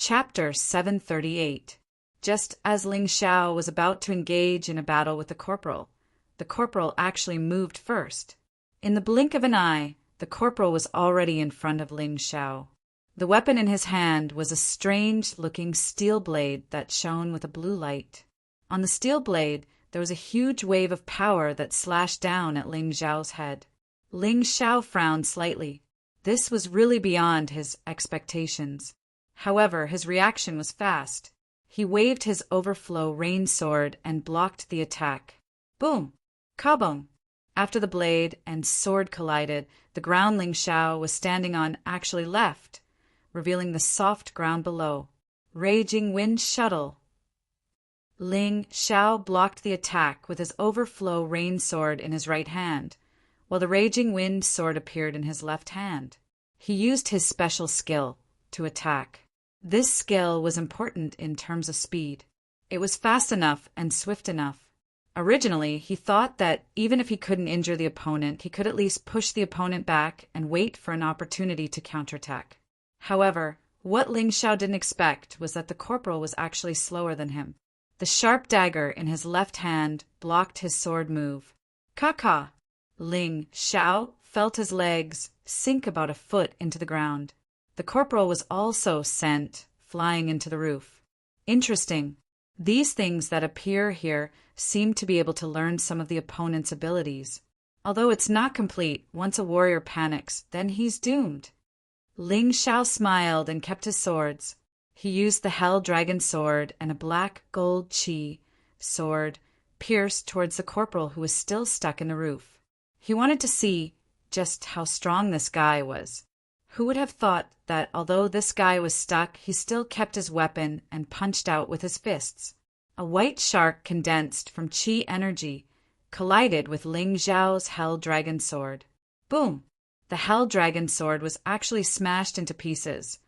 Chapter 738. Just as Ling Xiao was about to engage in a battle with the corporal actually moved first. In the blink of an eye, the corporal was already in front of Ling Xiao. The weapon in his hand was a strange-looking steel blade that shone with a blue light. On the steel blade, there was a huge wave of power that slashed down at Ling Xiao's head. Ling Xiao frowned slightly. This was really beyond his expectations. However, his reaction was fast. He waved his overflow rain sword and blocked the attack. Boom! Kabong! After the blade and sword collided, the ground Ling Xiao was standing on actually left, revealing the soft ground below. Raging Wind Shuttle. Ling Xiao blocked the attack with his overflow rain sword in his right hand, while the Raging Wind sword appeared in his left hand. He used his special skill to attack. This skill was important in terms of speed. It was fast enough and swift enough. Originally, he thought that even if he couldn't injure the opponent, he could at least push the opponent back and wait for an opportunity to counterattack. However, what Ling Xiao didn't expect was that the corporal was actually slower than him. The sharp dagger in his left hand blocked his sword move. Ka-ka! Ling Xiao felt his legs sink about a foot into the ground. The corporal was also sent flying into the roof. Interesting. These things that appear here seem to be able to learn some of the opponent's abilities. Although it's not complete, once a warrior panics, then he's doomed. Ling Xiao smiled and kept his swords. He used the Hell Dragon sword and a black gold chi sword pierced towards the corporal who was still stuck in the roof. He wanted to see just how strong this guy was. Who would have thought that although this guy was stuck, he still kept his weapon and punched out with his fists? A white shark condensed from chi energy collided with Ling Xiao's Hell Dragon sword. Boom! The Hell Dragon sword was actually smashed into pieces,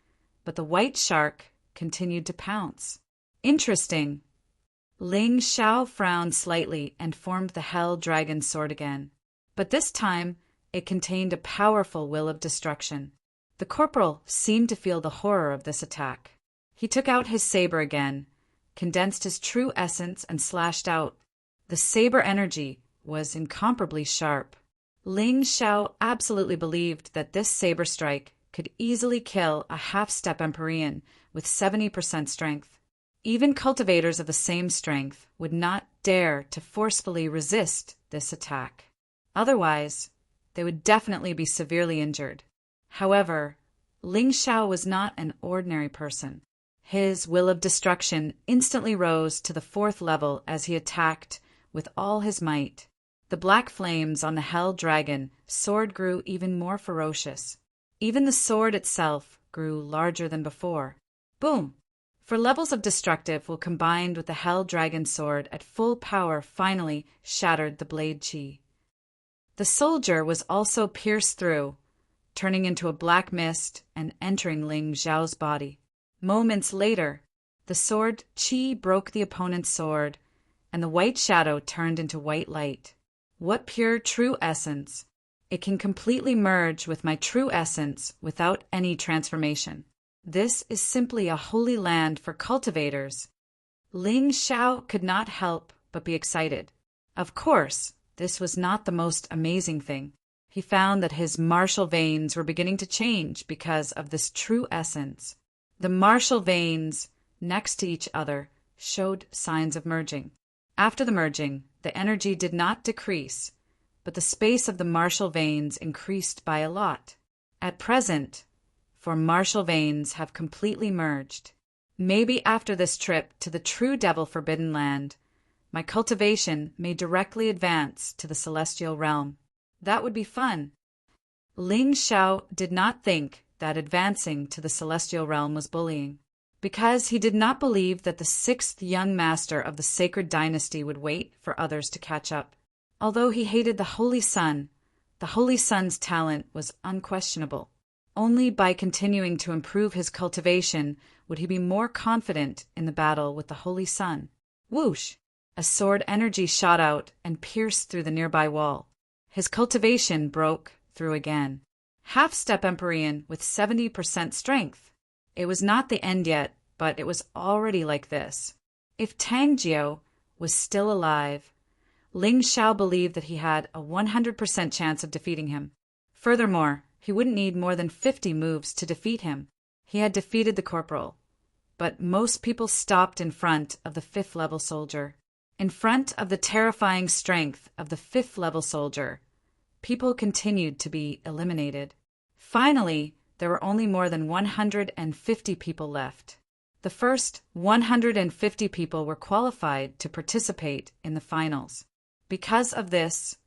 but the white shark continued to pounce. Interesting. Ling Xiao frowned slightly and formed the Hell Dragon sword again. But this time, it contained a powerful will of destruction. The corporal seemed to feel the horror of this attack. He took out his saber again, condensed his true essence, and slashed out. The saber energy was incomparably sharp. Ling Xiao absolutely believed that this saber strike could easily kill a half-step Empyrean with 70% strength. Even cultivators of the same strength would not dare to forcefully resist this attack. Otherwise, they would definitely be severely injured. However, Ling Xiao was not an ordinary person. His will of destruction instantly rose to the 4th level as he attacked with all his might. The black flames on the Hell Dragon sword grew even more ferocious. Even the sword itself grew larger than before. Boom! For levels of destructive will combined with the Hell Dragon sword at full power finally shattered the blade chi. The soldier was also pierced through, turning into a black mist and entering Ling Xiao's body. Moments later, the sword chi broke the opponent's sword, and the white shadow turned into white light. What pure true essence! It can completely merge with my true essence without any transformation. This is simply a holy land for cultivators. Ling Xiao could not help but be excited. Of course, this was not the most amazing thing. He found that his martial veins were beginning to change because of this true essence. The martial veins, next to each other, showed signs of merging. After the merging, the energy did not decrease, but the space of the martial veins increased by a lot. At present, for martial veins have completely merged. Maybe after this trip to the true Devil Forbidden Land, my cultivation may directly advance to the celestial realm. That would be fun. Ling Xiao did not think that advancing to the celestial realm was bullying, because he did not believe that the 6th young master of the sacred dynasty would wait for others to catch up. Although he hated the Holy Sun, the Holy Sun's talent was unquestionable. Only by continuing to improve his cultivation would he be more confident in the battle with the Holy Sun. Whoosh! A sword energy shot out and pierced through the nearby wall. His cultivation broke through again. Half-step Empyrean with 70% strength. It was not the end yet, but it was already like this. If Tang Jiao was still alive, Ling Xiao believed that he had a 100% chance of defeating him. Furthermore, he wouldn't need more than 50 moves to defeat him. He had defeated the corporal. But most people stopped in front of the 5th level soldier. In front of the terrifying strength of the 5th level soldier, people continued to be eliminated. Finally, there were only more than 150 people left. The first 150 people were qualified to participate in the finals. Because of this,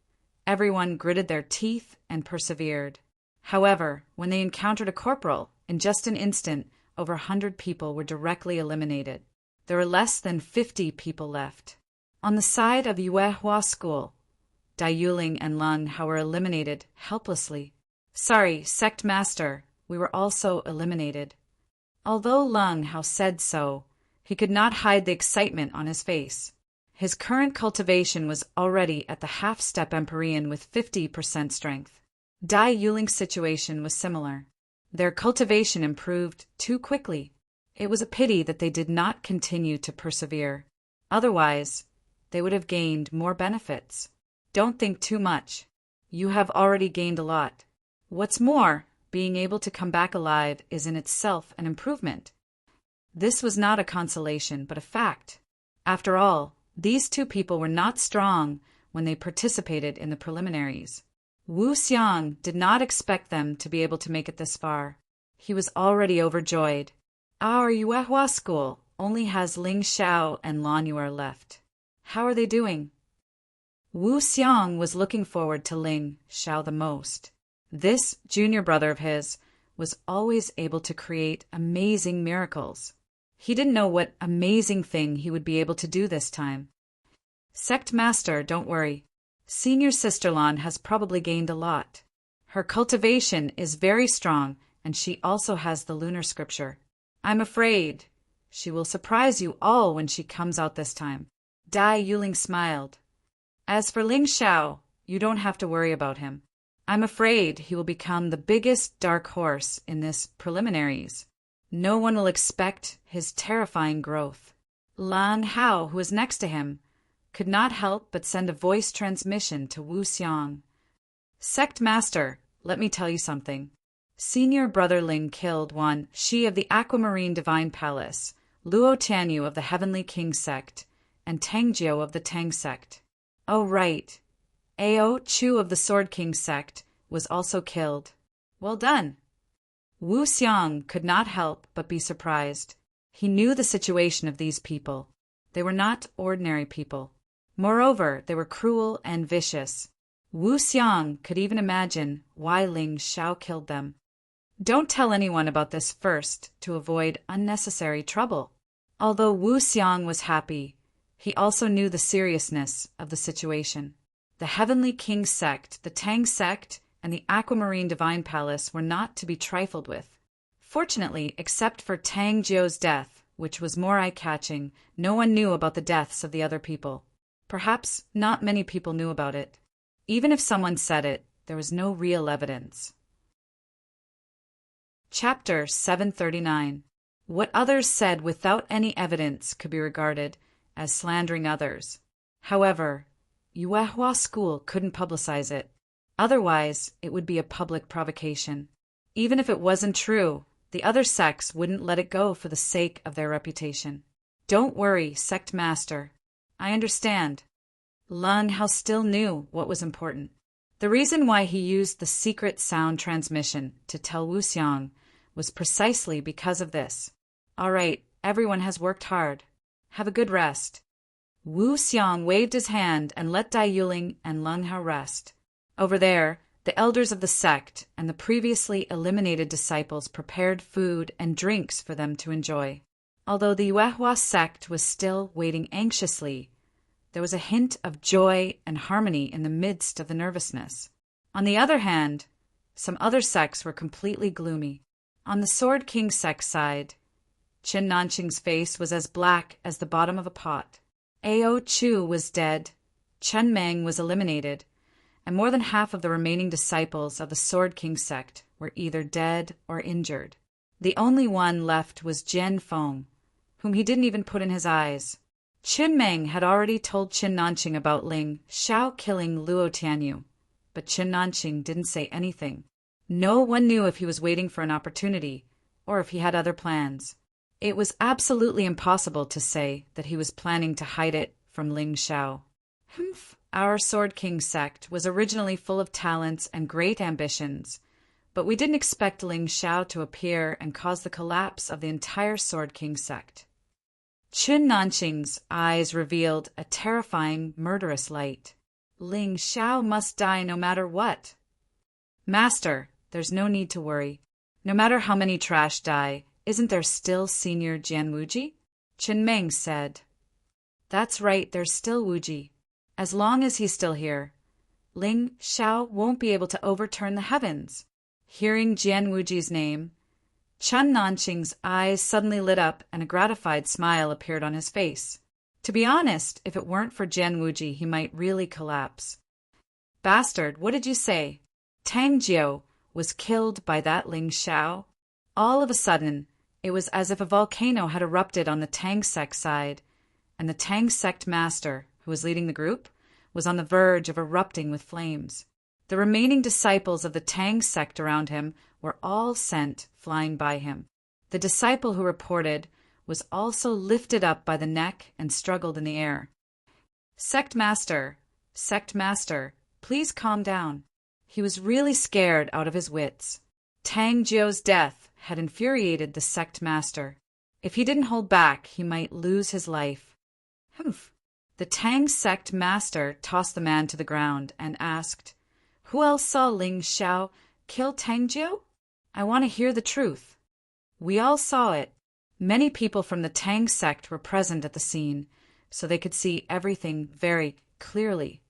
everyone gritted their teeth and persevered. However, when they encountered a corporal, in just an instant, over 100 people were directly eliminated. There were less than 50 people left. On the side of Yuehua School, Dai Yuling and Lun Hao were eliminated helplessly. Sorry, Sect Master, we were also eliminated. Although Lun Hao said so, he could not hide the excitement on his face. His current cultivation was already at the half-step Empyrean with 50% strength. Dai Yuling's situation was similar. Their cultivation improved too quickly. It was a pity that they did not continue to persevere. Otherwise, they would have gained more benefits. Don't think too much. You have already gained a lot. What's more, being able to come back alive is in itself an improvement. This was not a consolation, but a fact. After all, these two people were not strong when they participated in the preliminaries. Wu Xiang did not expect them to be able to make it this far. He was already overjoyed. Our Yuehua school only has Ling Xiao and Lan Yuer left. How are they doing? Wu Xiang was looking forward to Ling Xiao the most. This junior brother of his was always able to create amazing miracles. He didn't know what amazing thing he would be able to do this time. Sect Master, don't worry. Senior Sister Lan has probably gained a lot. Her cultivation is very strong, and she also has the lunar scripture. I'm afraid she will surprise you all when she comes out this time. Dai Yuling smiled. As for Ling Xiao, you don't have to worry about him. I'm afraid he will become the biggest dark horse in this preliminaries. No one will expect his terrifying growth. Lan Hao, who was next to him, could not help but send a voice transmission to Wu Xiang. Sect Master, let me tell you something. Senior Brother Ling killed Wan Shi of the Aquamarine Divine Palace, Luo Tianyu of the Heavenly King Sect, and Tang Jiao of the Tang Sect. Oh, right. Ao Chu of the Sword King Sect was also killed. Well done. Wu Xiang could not help but be surprised. He knew the situation of these people. They were not ordinary people. Moreover, they were cruel and vicious. Wu Xiang could even imagine why Ling Xiao killed them. Don't tell anyone about this first to avoid unnecessary trouble. Although Wu Xiang was happy, he also knew the seriousness of the situation. The Heavenly King Sect, the Tang Sect, and the Aquamarine Divine Palace were not to be trifled with. Fortunately, except for Tang Jiao's death, which was more eye-catching, no one knew about the deaths of the other people. Perhaps not many people knew about it. Even if someone said it, there was no real evidence. Chapter 739. What others said without any evidence could be regarded as slandering others. However, Yuehua School couldn't publicize it. Otherwise, it would be a public provocation. Even if it wasn't true, the other sects wouldn't let it go for the sake of their reputation. Don't worry, Sect Master. I understand. Lun Hao still knew what was important. The reason why he used the secret sound transmission to tell Wu Xiang was precisely because of this. All right, everyone has worked hard. Have a good rest. Wu Xiang waved his hand and let Dai Yuling and Lun Hao rest. Over there, the elders of the sect and the previously eliminated disciples prepared food and drinks for them to enjoy. Although the Yuehua sect was still waiting anxiously, there was a hint of joy and harmony in the midst of the nervousness. On the other hand, some other sects were completely gloomy. On the Sword King sect side, Qin Nanqing's face was as black as the bottom of a pot. Ao Chu was dead, Chen Meng was eliminated, and more than half of the remaining disciples of the Sword King sect were either dead or injured. The only one left was Jian Feng, whom he didn't even put in his eyes. Qin Meng had already told Qin Nanqing about Ling Xiao killing Luo Tianyu, but Qin Nanqing didn't say anything. No one knew if he was waiting for an opportunity, or if he had other plans. It was absolutely impossible to say that he was planning to hide it from Ling Xiao. Our Sword King sect was originally full of talents and great ambitions, but we didn't expect Ling Xiao to appear and cause the collapse of the entire Sword King sect. Qin Nanqing's eyes revealed a terrifying, murderous light. Ling Xiao must die no matter what. Master, there's no need to worry. No matter how many trash die, isn't there still Senior Jian Wuji? Qin Meng said. That's right, there's still Wuji. As long as he's still here, Ling Xiao won't be able to overturn the heavens. Hearing Jian Wuji's name, Qin Nanqing's eyes suddenly lit up and a gratified smile appeared on his face. To be honest, if it weren't for Jian Wuji, he might really collapse. Bastard, what did you say? Tang Jiao was killed by that Ling Xiao? All of a sudden, it was as if a volcano had erupted on the Tang sect side, and the Tang sect master, who was leading the group, was on the verge of erupting with flames. The remaining disciples of the Tang sect around him were all sent flying by him. The disciple who reported was also lifted up by the neck and struggled in the air. Sect master, please calm down. He was really scared out of his wits. Tang Jiao's death had infuriated the sect master. If he didn't hold back, he might lose his life. The Tang sect master tossed the man to the ground and asked, "Who else saw Ling Xiao kill Tang Jiao? I want to hear the truth." We all saw it. Many people from the Tang sect were present at the scene, so they could see everything very clearly.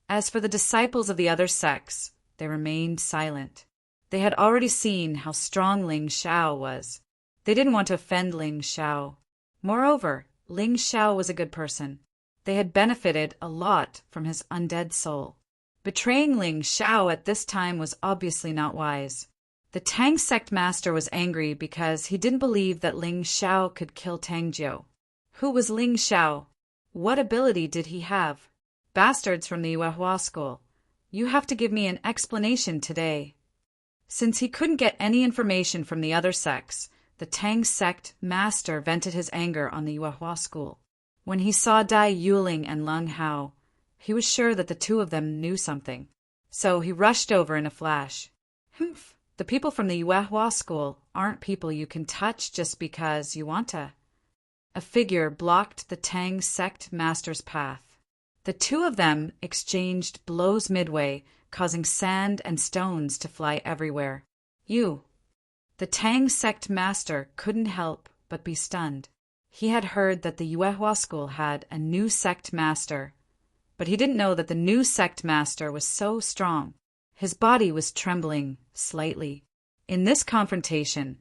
As for the disciples of the other sects, they remained silent. They had already seen how strong Ling Xiao was. They didn't want to offend Ling Xiao. Moreover, Ling Xiao was a good person. They had benefited a lot from his undead soul. Betraying Ling Xiao at this time was obviously not wise. The Tang sect master was angry because he didn't believe that Ling Xiao could kill Tang Jiao. Who was Ling Xiao? What ability did he have? Bastards from the Yuehua school, you have to give me an explanation today. Since he couldn't get any information from the other sects, the Tang sect master vented his anger on the Yuehua school. When he saw Dai Yuling and Leng Hao, he was sure that the two of them knew something. So he rushed over in a flash. The people from the Yuehua school aren't people you can touch just because you want to. A figure blocked the Tang sect master's path. The two of them exchanged blows midway, causing sand and stones to fly everywhere. The Tang sect master couldn't help but be stunned. He had heard that the Yuehua school had a new sect master, but he didn't know that the new sect master was so strong. His body was trembling slightly. In this confrontation,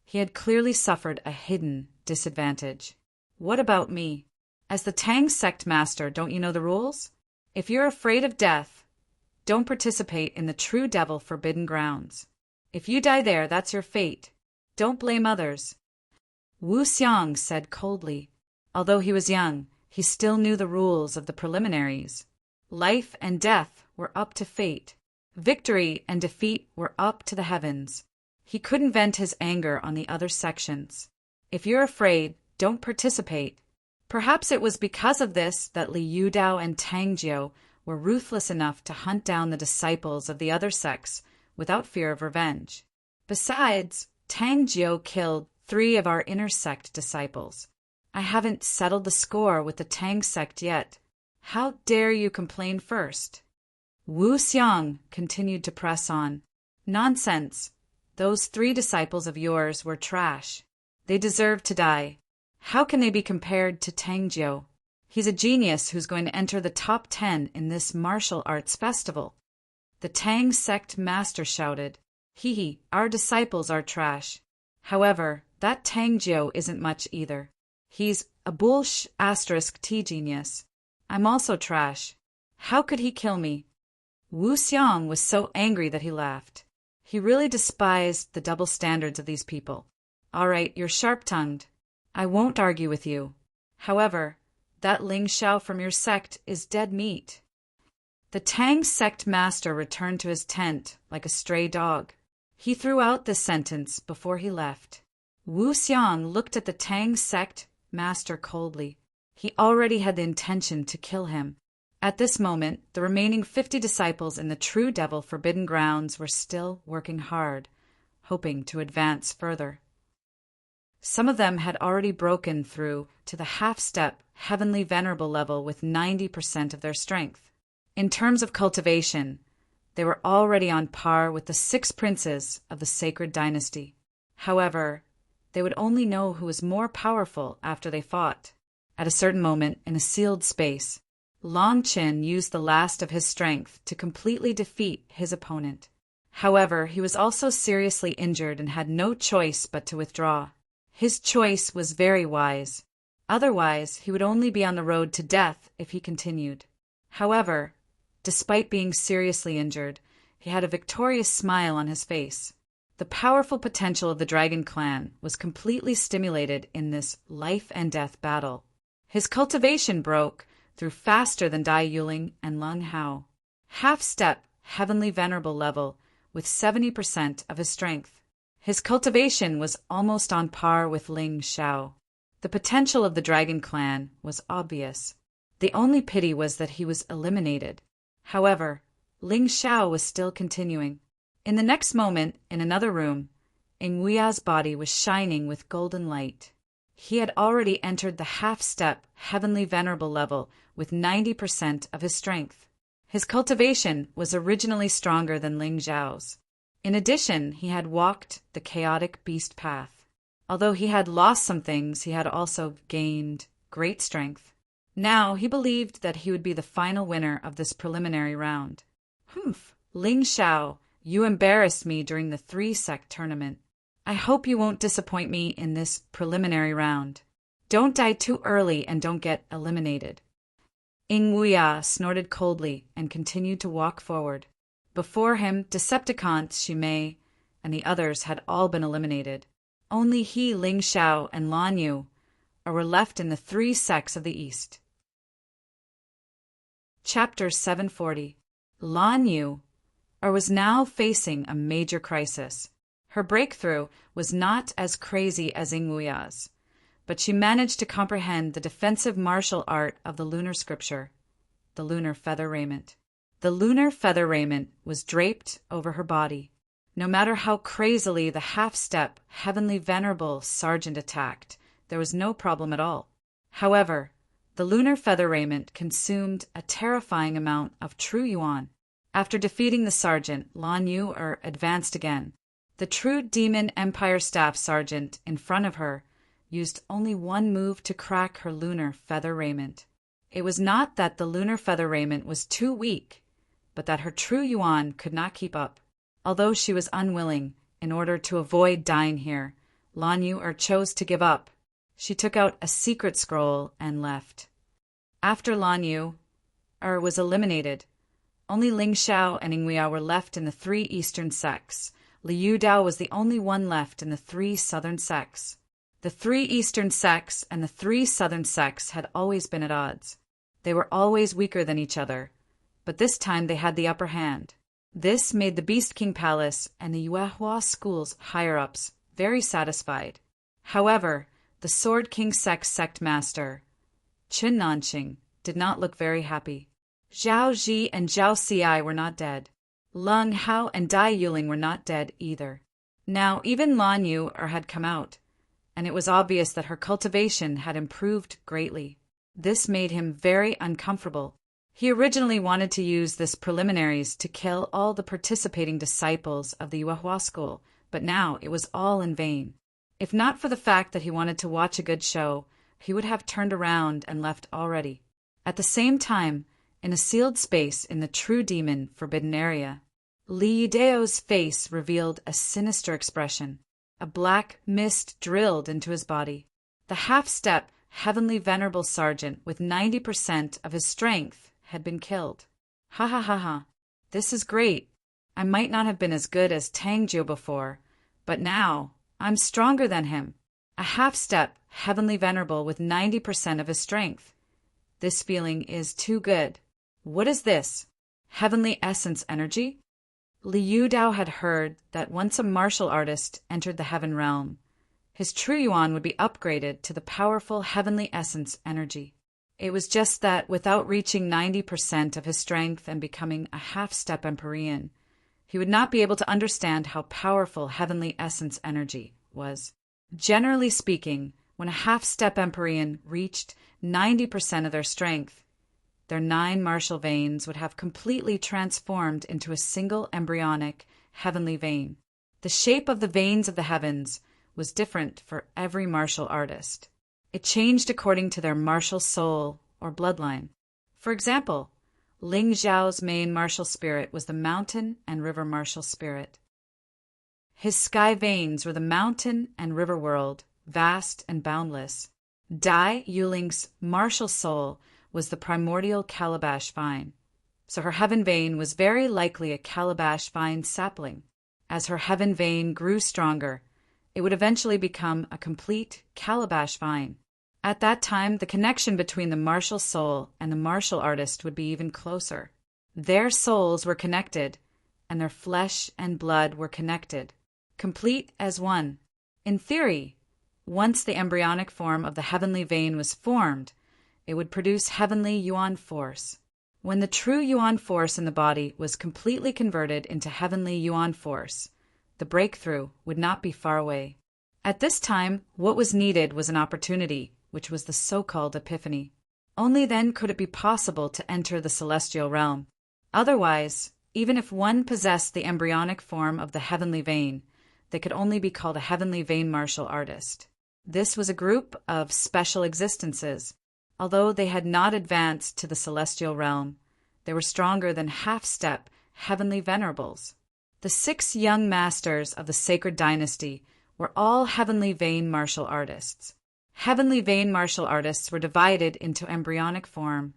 he had clearly suffered a hidden disadvantage. What about me? As the Tang sect master, don't you know the rules? If you're afraid of death, don't participate in the True Devil Forbidden Grounds. If you die there, that's your fate. Don't blame others. Wu Xiang said coldly. Although he was young, he still knew the rules of the preliminaries. Life and death were up to fate. Victory and defeat were up to the heavens. He couldn't vent his anger on the other sections. If you're afraid, don't participate. Perhaps it was because of this that Li Yudao and Tang Jiao were ruthless enough to hunt down the disciples of the other sects without fear of revenge. Besides, Tang Jiao killed 3 of our inner sect disciples. I haven't settled the score with the Tang sect yet. How dare you complain first? Wu Xiang continued to press on. Nonsense. Those 3 disciples of yours were trash. They deserved to die. How can they be compared to Tang Jiao? He's a genius who's going to enter the top 10 in this martial arts festival. The Tang sect master shouted. Our disciples are trash. However, that Tang Jiao isn't much either. He's a *T genius. I'm also trash. How could he kill me? Wu Xiang was so angry that he laughed. He really despised the double standards of these people. All right, you're sharp-tongued. I won't argue with you. However, that Ling Xiao from your sect is dead meat." The Tang sect master returned to his tent like a stray dog. He threw out this sentence before he left. Wu Xiang looked at the Tang sect master coldly. He already had the intention to kill him. At this moment, the remaining 50 disciples in the True Devil Forbidden Grounds were still working hard, hoping to advance further. Some of them had already broken through to the half-step heavenly venerable level with 90% of their strength. In terms of cultivation, they were already on par with the 6 princes of the sacred dynasty. However, they would only know who was more powerful after they fought. At a certain moment in a sealed space, Long Qin used the last of his strength to completely defeat his opponent. However, he was also seriously injured and had no choice but to withdraw. His choice was very wise. Otherwise, he would only be on the road to death if he continued. However, despite being seriously injured, he had a victorious smile on his face. The powerful potential of the Dragon Clan was completely stimulated in this life-and-death battle. His cultivation broke through faster than Dai Yuling and Lung Hao. Half-step, heavenly venerable level with 70% of his strength. His cultivation was almost on par with Ling Xiao. The potential of the Dragon Clan was obvious. The only pity was that he was eliminated. However, Ling Xiao was still continuing. In the next moment, in another room, Ingwea's body was shining with golden light. He had already entered the half-step heavenly venerable level with 90% of his strength. His cultivation was originally stronger than Ling Xiao's. In addition, he had walked the chaotic beast path. Although he had lost some things, he had also gained great strength. Now he believed that he would be the final winner of this preliminary round. "Humph, Ling Xiao, you embarrassed me during the 3-sect tournament. I hope you won't disappoint me in this preliminary round. Don't die too early and don't get eliminated." Ingwea snorted coldly and continued to walk forward. Before him, Decepticon, Shimei, and the others had all been eliminated. Only he, Ling Xiao, and Lan Yu were left in the 3 sects of the East. Chapter 740. Lan Yu was now facing a major crisis. Her breakthrough was not as crazy as Ingwea's, but she managed to comprehend the defensive martial art of the lunar scripture, the lunar feather raiment. The lunar feather raiment was draped over her body. No matter how crazily the half-step, heavenly venerable sergeant attacked, there was no problem at all. However, the lunar feather raiment consumed a terrifying amount of true yuan. After defeating the sergeant, Lan Yu advanced again. The true demon Empire staff sergeant in front of her used only one move to crack her lunar feather raiment. It was not that the lunar feather raiment was too weak, but that her true yuan could not keep up. Although she was unwilling, in order to avoid dying here, Lan Yu chose to give up. She took out a secret scroll and left. After Lan Yu was eliminated, only Ling Xiao and Ingwea were left in the 3 eastern sects. Liu Dao was the only one left in the 3 southern sects. The 3 eastern sects and the 3 southern sects had always been at odds. They were always weaker than each other, but this time they had the upper hand. This made the Beast King Palace and the Yuehua School's higher-ups very satisfied. However, the Sword King sect master, Qin Nanqing, did not look very happy. Zhao Ji and Zhao Xi were not dead. Lung Hao and Dai Yuling were not dead either. Now even Lan Yu had come out, and it was obvious that her cultivation had improved greatly. This made him very uncomfortable. He originally wanted to use this preliminaries to kill all the participating disciples of the Yuehua School, but now it was all in vain. If not for the fact that he wanted to watch a good show, he would have turned around and left already. At the same time, in a sealed space in the true demon forbidden area, Li Dao's face revealed a sinister expression. A black mist drilled into his body. The half-step, heavenly venerable sergeant with 90% of his strength had been killed. Ha ha ha ha. This is great. I might not have been as good as Tangjiu before, but now I'm stronger than him. A half-step, heavenly venerable with 90% of his strength. This feeling is too good. What is this? Heavenly essence energy? Liu Dao had heard that once a martial artist entered the heaven realm, his true yuan would be upgraded to the powerful heavenly essence energy. It was just that without reaching 90% of his strength and becoming a half-step Empyrean, he would not be able to understand how powerful heavenly essence energy was. Generally speaking, when a half-step Empyrean reached 90% of their strength, their 9 martial veins would have completely transformed into a single embryonic heavenly vein. The shape of the veins of the heavens was different for every martial artist. It changed according to their martial soul or bloodline. For example, Ling Zhao's main martial spirit was the mountain and river martial spirit. His sky veins were the mountain and river world, vast and boundless. Dai Yuling's martial soul was the primordial calabash vine, so her heaven vein was very likely a calabash vine sapling. As her heaven vein grew stronger, it would eventually become a complete calabash vine. At that time, the connection between the martial soul and the martial artist would be even closer. Their souls were connected, and their flesh and blood were connected, complete as one. In theory, once the embryonic form of the heavenly vein was formed, it would produce heavenly yuan force. When the true yuan force in the body was completely converted into heavenly yuan force, the breakthrough would not be far away. At this time, what was needed was an opportunity, which was the so-called epiphany. Only then could it be possible to enter the celestial realm. Otherwise, even if one possessed the embryonic form of the heavenly vein, they could only be called a heavenly vein martial artist. This was a group of special existences. Although they had not advanced to the celestial realm, they were stronger than half-step heavenly venerables. The 6 young masters of the sacred dynasty were all heavenly vein martial artists. Heavenly vein martial artists were divided into embryonic form,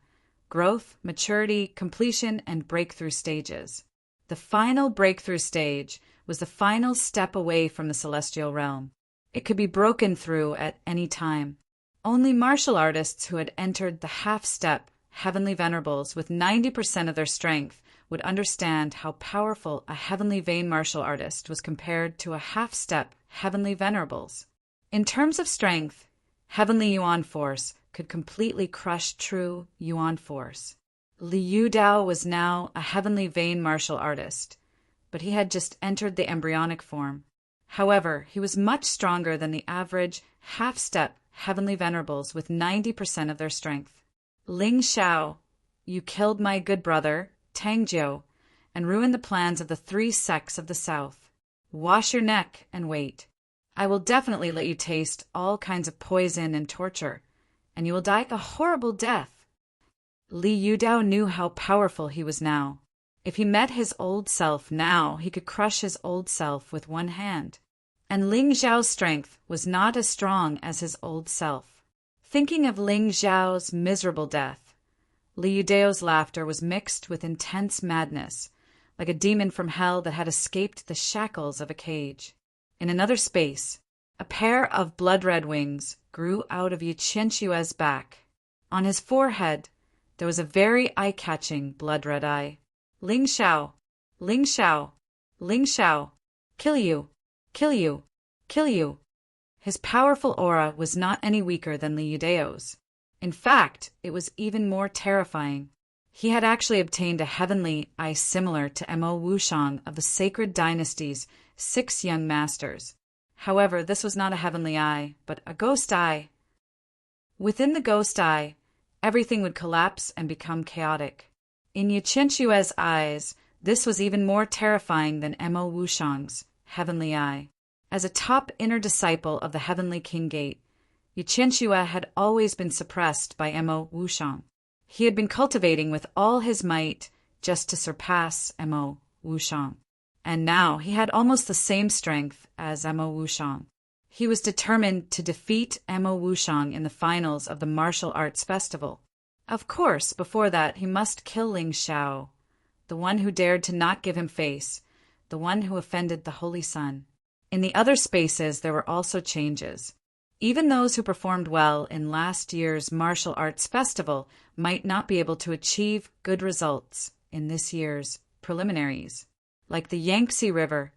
growth, maturity, completion, and breakthrough stages. The final breakthrough stage was the final step away from the celestial realm. It could be broken through at any time. Only martial artists who had entered the half-step heavenly venerables with 90% of their strength would understand how powerful a heavenly vein martial artist was compared to a half-step heavenly venerables. In terms of strength, heavenly yuan force could completely crush true yuan force. Liu Dao was now a heavenly vein martial artist, but he had just entered the embryonic form. However, he was much stronger than the average half-step heavenly venerables with 90% of their strength. Ling Xiao, you killed my good brother, Tangjiu, and ruined the plans of the 3 sects of the south. Wash your neck and wait. I will definitely let you taste all kinds of poison and torture, and you will die a horrible death. Liu Dao knew how powerful he was now. If he met his old self now, he could crush his old self with one hand. And Ling Zhao's strength was not as strong as his old self. Thinking of Ling Zhao's miserable death, Liu Dao's laughter was mixed with intense madness, like a demon from hell that had escaped the shackles of a cage. In another space, a pair of blood-red wings grew out of Yi Qianxue's back. On his forehead, there was a very eye-catching blood-red eye. Ling Xiao, Ling Xiao, Ling Xiao, kill you, kill you, kill you. His powerful aura was not any weaker than Liu Dao's. In fact, it was even more terrifying. He had actually obtained a heavenly eye similar to Mo Wushang of the sacred dynasty's 6 young masters. However, this was not a heavenly eye, but a ghost eye. Within the ghost eye, everything would collapse and become chaotic. In Yi Qianxue's eyes, this was even more terrifying than Mo Wushang's heavenly eye. As a top inner disciple of the heavenly king gate, Yi Qianxue had always been suppressed by Mo Wushang. He had been cultivating with all his might just to surpass Mo Wushang. And now he had almost the same strength as Mo Wushang. He was determined to defeat Mo Wushang in the finals of the martial arts festival. Of course, before that, he must kill Ling Xiao, the one who dared to not give him face, the one who offended the Holy Sun. In the other spaces, there were also changes. Even those who performed well in last year's martial arts festival might not be able to achieve good results in this year's preliminaries. Like the Yangtze River,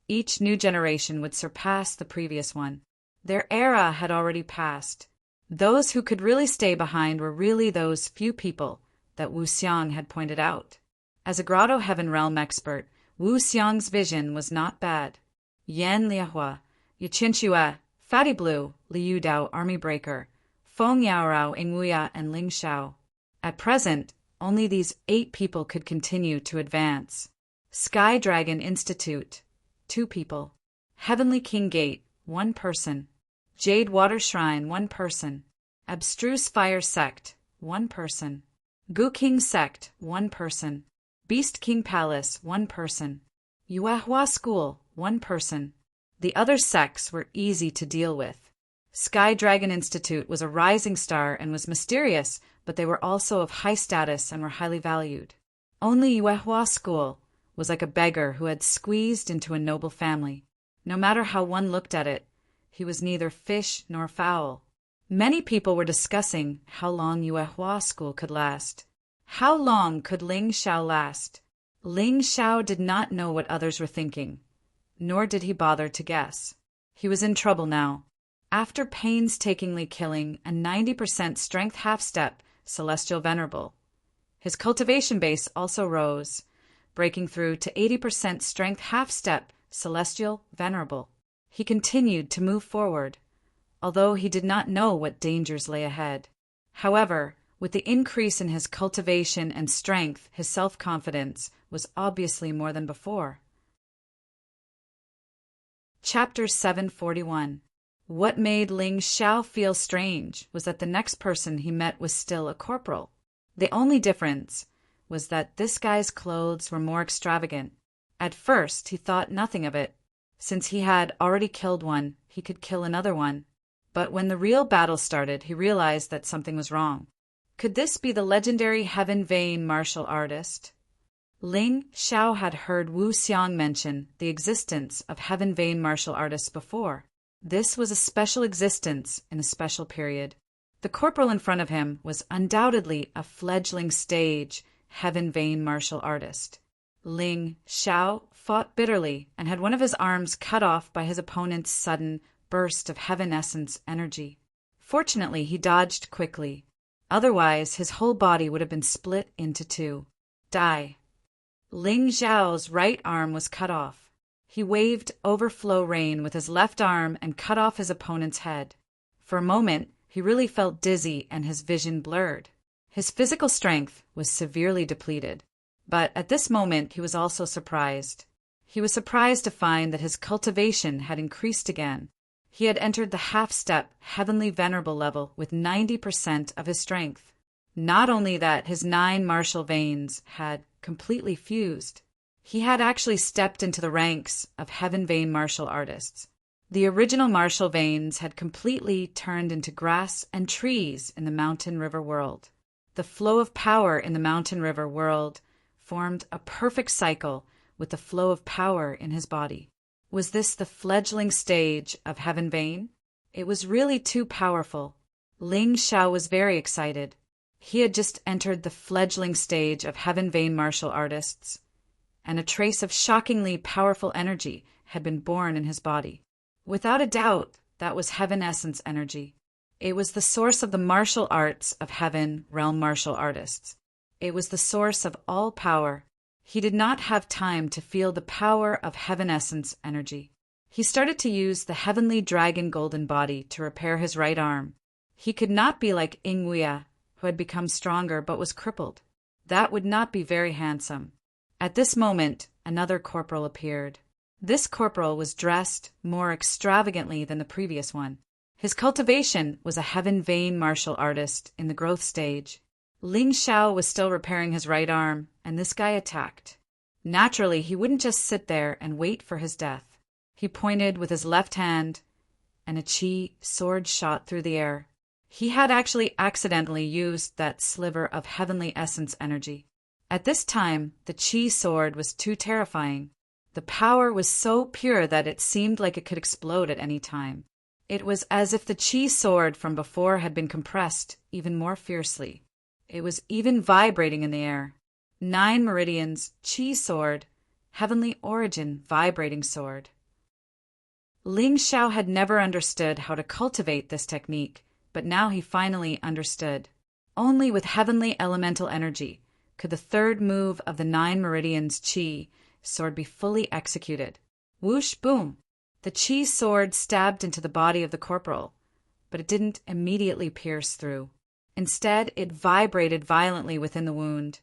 each new generation would surpass the previous one. Their era had already passed. Those who could really stay behind were really those few people that Wu Xiang had pointed out. As a Grotto Heaven Realm expert, Wu Xiang's vision was not bad. Yan Liahua, Yaqin Xue, Fatty Blue, Liu Dao Army Breaker, Feng Yaorao Ingwuya, and Ling Xiao. At present, only these 8 people could continue to advance. Sky Dragon Institute, 2 people. Heavenly King Gate, 1 person. Jade Water Shrine, 1 person. Abstruse Fire Sect, 1 person. Gu King Sect, 1 person. Beast King Palace, 1 person. Yuehua School, 1 person. The other sects were easy to deal with. Sky Dragon Institute was a rising star and was mysterious, but they were also of high status and were highly valued. Only Yuehua School was like a beggar who had squeezed into a noble family. No matter how one looked at it, he was neither fish nor fowl. Many people were discussing how long Yuehua School could last. How long could Ling Xiao last? Ling Xiao did not know what others were thinking, nor did he bother to guess. He was in trouble now. After painstakingly killing a 90% strength half-step Celestial Venerable, his cultivation base also rose, breaking through to 80% strength half-step Celestial Venerable. He continued to move forward, although he did not know what dangers lay ahead. However, with the increase in his cultivation and strength, his self-confidence was obviously more than before. Chapter 741. What made Ling Xiao feel strange was that the next person he met was still a corporal. The only difference was that this guy's clothes were more extravagant. At first, he thought nothing of it. Since he had already killed one, he could kill another one. But when the real battle started, he realized that something was wrong. Could this be the legendary Heaven Vein martial artist? Ling Xiao had heard Wu Xiang mention the existence of Heaven Vein martial artists before. This was a special existence in a special period. The corporal in front of him was undoubtedly a fledgling stage Heaven Vein martial artist. Ling Xiao fought bitterly and had one of his arms cut off by his opponent's sudden burst of Heaven Essence energy. Fortunately, he dodged quickly. Otherwise, his whole body would have been split into 2. Die. Ling Xiao's right arm was cut off. He waved overflow rain with his left arm and cut off his opponent's head. For a moment, he really felt dizzy and his vision blurred. His physical strength was severely depleted. But at this moment, he was also surprised. He was surprised to find that his cultivation had increased again. He had entered the half-step Heavenly Venerable level with 90% of his strength. Not only that, his 9 martial veins had completely fused. He had actually stepped into the ranks of Heaven Vein martial artists. The original martial veins had completely turned into grass and trees in the Mountain River world. The flow of power in the Mountain River world formed a perfect cycle with the flow of power in his body. Was this the fledgling stage of Heaven Vein? It was really too powerful. Ling Xiao was very excited. He had just entered the fledgling stage of Heaven Vein martial artists, and a trace of shockingly powerful energy had been born in his body. Without a doubt, that was Heaven Essence energy. It was the source of the martial arts of Heaven Realm martial artists. It was the source of all power. He did not have time to feel the power of Heaven Essence energy. He started to use the Heavenly Dragon Golden Body to repair his right arm. He could not be like Ingwuya, who had become stronger but was crippled. That would not be very handsome. At this moment, another corporal appeared. This corporal was dressed more extravagantly than the previous one. His cultivation was a Heaven Vein martial artist in the growth stage. Ling Xiao was still repairing his right arm, and this guy attacked. Naturally, he wouldn't just sit there and wait for his death. He pointed with his left hand, and a chi sword shot through the air. He had actually accidentally used that sliver of heavenly essence energy. At this time, the chi sword was too terrifying. The power was so pure that it seemed like it could explode at any time. It was as if the chi sword from before had been compressed even more fiercely. It was even vibrating in the air. 9 meridians, chi sword, heavenly origin, vibrating sword. Ling Xiao had never understood how to cultivate this technique, but now he finally understood. Only with heavenly elemental energy could the third move of the 9 meridians chi sword be fully executed. Whoosh, boom! The chi sword stabbed into the body of the corporal, but it didn't immediately pierce through. Instead, it vibrated violently within the wound,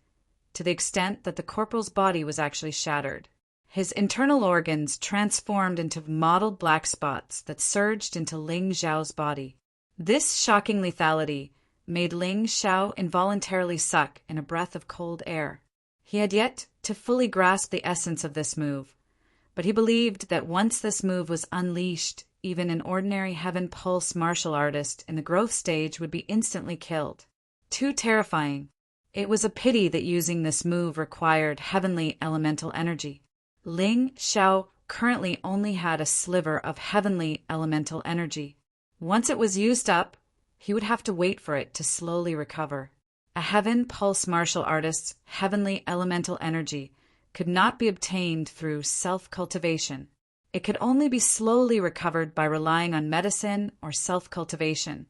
to the extent that the corporal's body was actually shattered. His internal organs transformed into mottled black spots that surged into Ling Xiao's body. This shocking lethality made Ling Xiao involuntarily suck in a breath of cold air. He had yet to fully grasp the essence of this move, but he believed that once this move was unleashed, even an ordinary Heaven Pulse martial artist in the growth stage would be instantly killed. Too terrifying. It was a pity that using this move required heavenly elemental energy. Ling Xiao currently only had a sliver of heavenly elemental energy. Once it was used up, he would have to wait for it to slowly recover. A Heaven Pulse martial artist's heavenly elemental energy could not be obtained through self-cultivation. It could only be slowly recovered by relying on medicine or self-cultivation,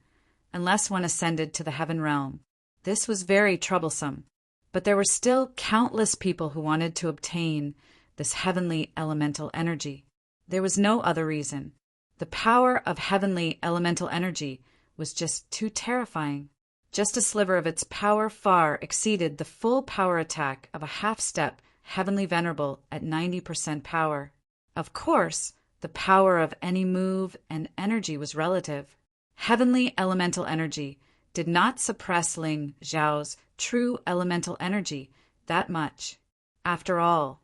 unless one ascended to the heaven realm. This was very troublesome, but there were still countless people who wanted to obtain this heavenly elemental energy. There was no other reason. The power of heavenly elemental energy was just too terrifying. Just a sliver of its power far exceeded the full power attack of a half-step heavenly venerable at 90% power. Of course, the power of any move and energy was relative. Heavenly elemental energy did not suppress Ling Xiao's true elemental energy that much. After all,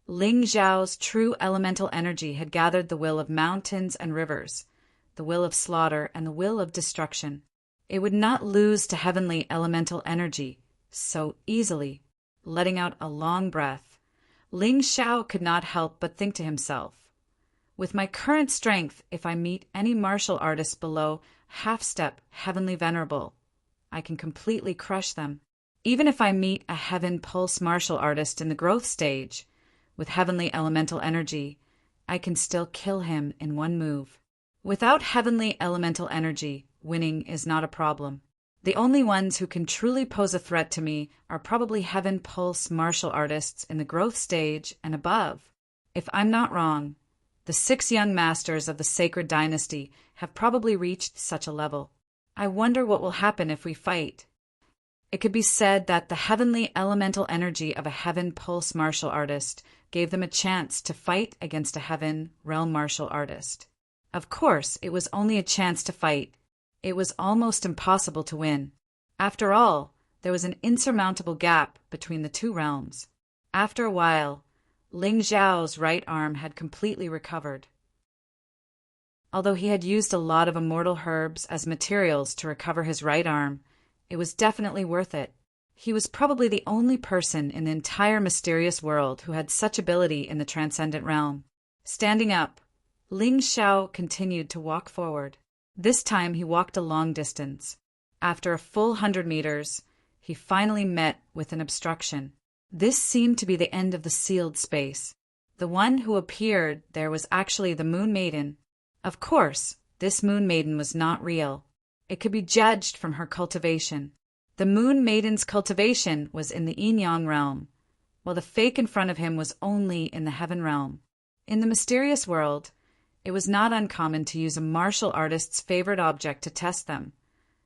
Ling Xiao's true elemental energy had gathered the will of mountains and rivers, the will of slaughter, and the will of destruction. It would not lose to heavenly elemental energy so easily. Letting out a long breath, Ling Xiao could not help but think to himself, with my current strength, if I meet any martial artist below half-step heavenly venerable, I can completely crush them. Even if I meet a Heaven Pulse martial artist in the growth stage with heavenly elemental energy, I can still kill him in one move. Without heavenly elemental energy, winning is not a problem. The only ones who can truly pose a threat to me are probably Heaven Pulse martial artists in the growth stage and above. If I'm not wrong, the 6 young masters of the sacred dynasty have probably reached such a level. I wonder what will happen if we fight. It could be said that the heavenly elemental energy of a Heaven Pulse martial artist gave them a chance to fight against a Heaven Realm martial artist. Of course, it was only a chance to fight. It was almost impossible to win. After all, there was an insurmountable gap between the two realms. After a while, Ling Xiao's right arm had completely recovered. Although he had used a lot of immortal herbs as materials to recover his right arm, it was definitely worth it. He was probably the only person in the entire mysterious world who had such ability in the transcendent realm. Standing up, Ling Xiao continued to walk forward. This time he walked a long distance. After a full 100 meters, he finally met with an obstruction. This seemed to be the end of the sealed space. The one who appeared there was actually the Moon Maiden. Of course, this Moon Maiden was not real. It could be judged from her cultivation. The Moon Maiden's cultivation was in the Yin-Yang realm, while the fake in front of him was only in the Heaven realm. In the mysterious world, it was not uncommon to use a martial artist's favorite object to test them,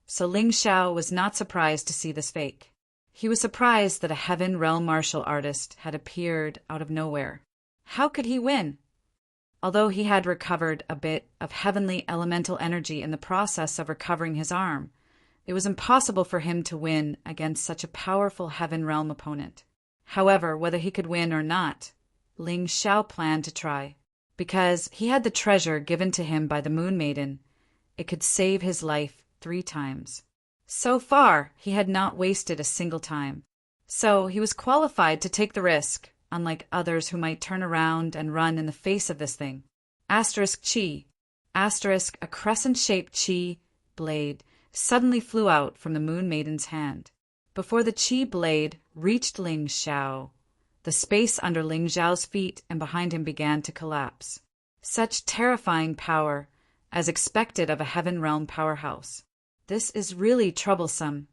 so Ling Xiao was not surprised to see this fake. He was surprised that a Heaven Realm martial artist had appeared out of nowhere. How could he win? Although he had recovered a bit of heavenly elemental energy in the process of recovering his arm, it was impossible for him to win against such a powerful Heaven Realm opponent. However, whether he could win or not, Ling Xiao planned to try. Because he had the treasure given to him by the Moon Maiden, it could save his life 3 times. So far, he had not wasted a single time. So he was qualified to take the risk, unlike others who might turn around and run in the face of this thing. Asterisk Chi. Asterisk, a crescent-shaped chi blade suddenly flew out from the Moon Maiden's hand. Before the chi blade reached Ling Xiao, the space under Ling Xiao's feet and behind him began to collapse. Such terrifying power, as expected of a Heaven Realm powerhouse. This is really troublesome.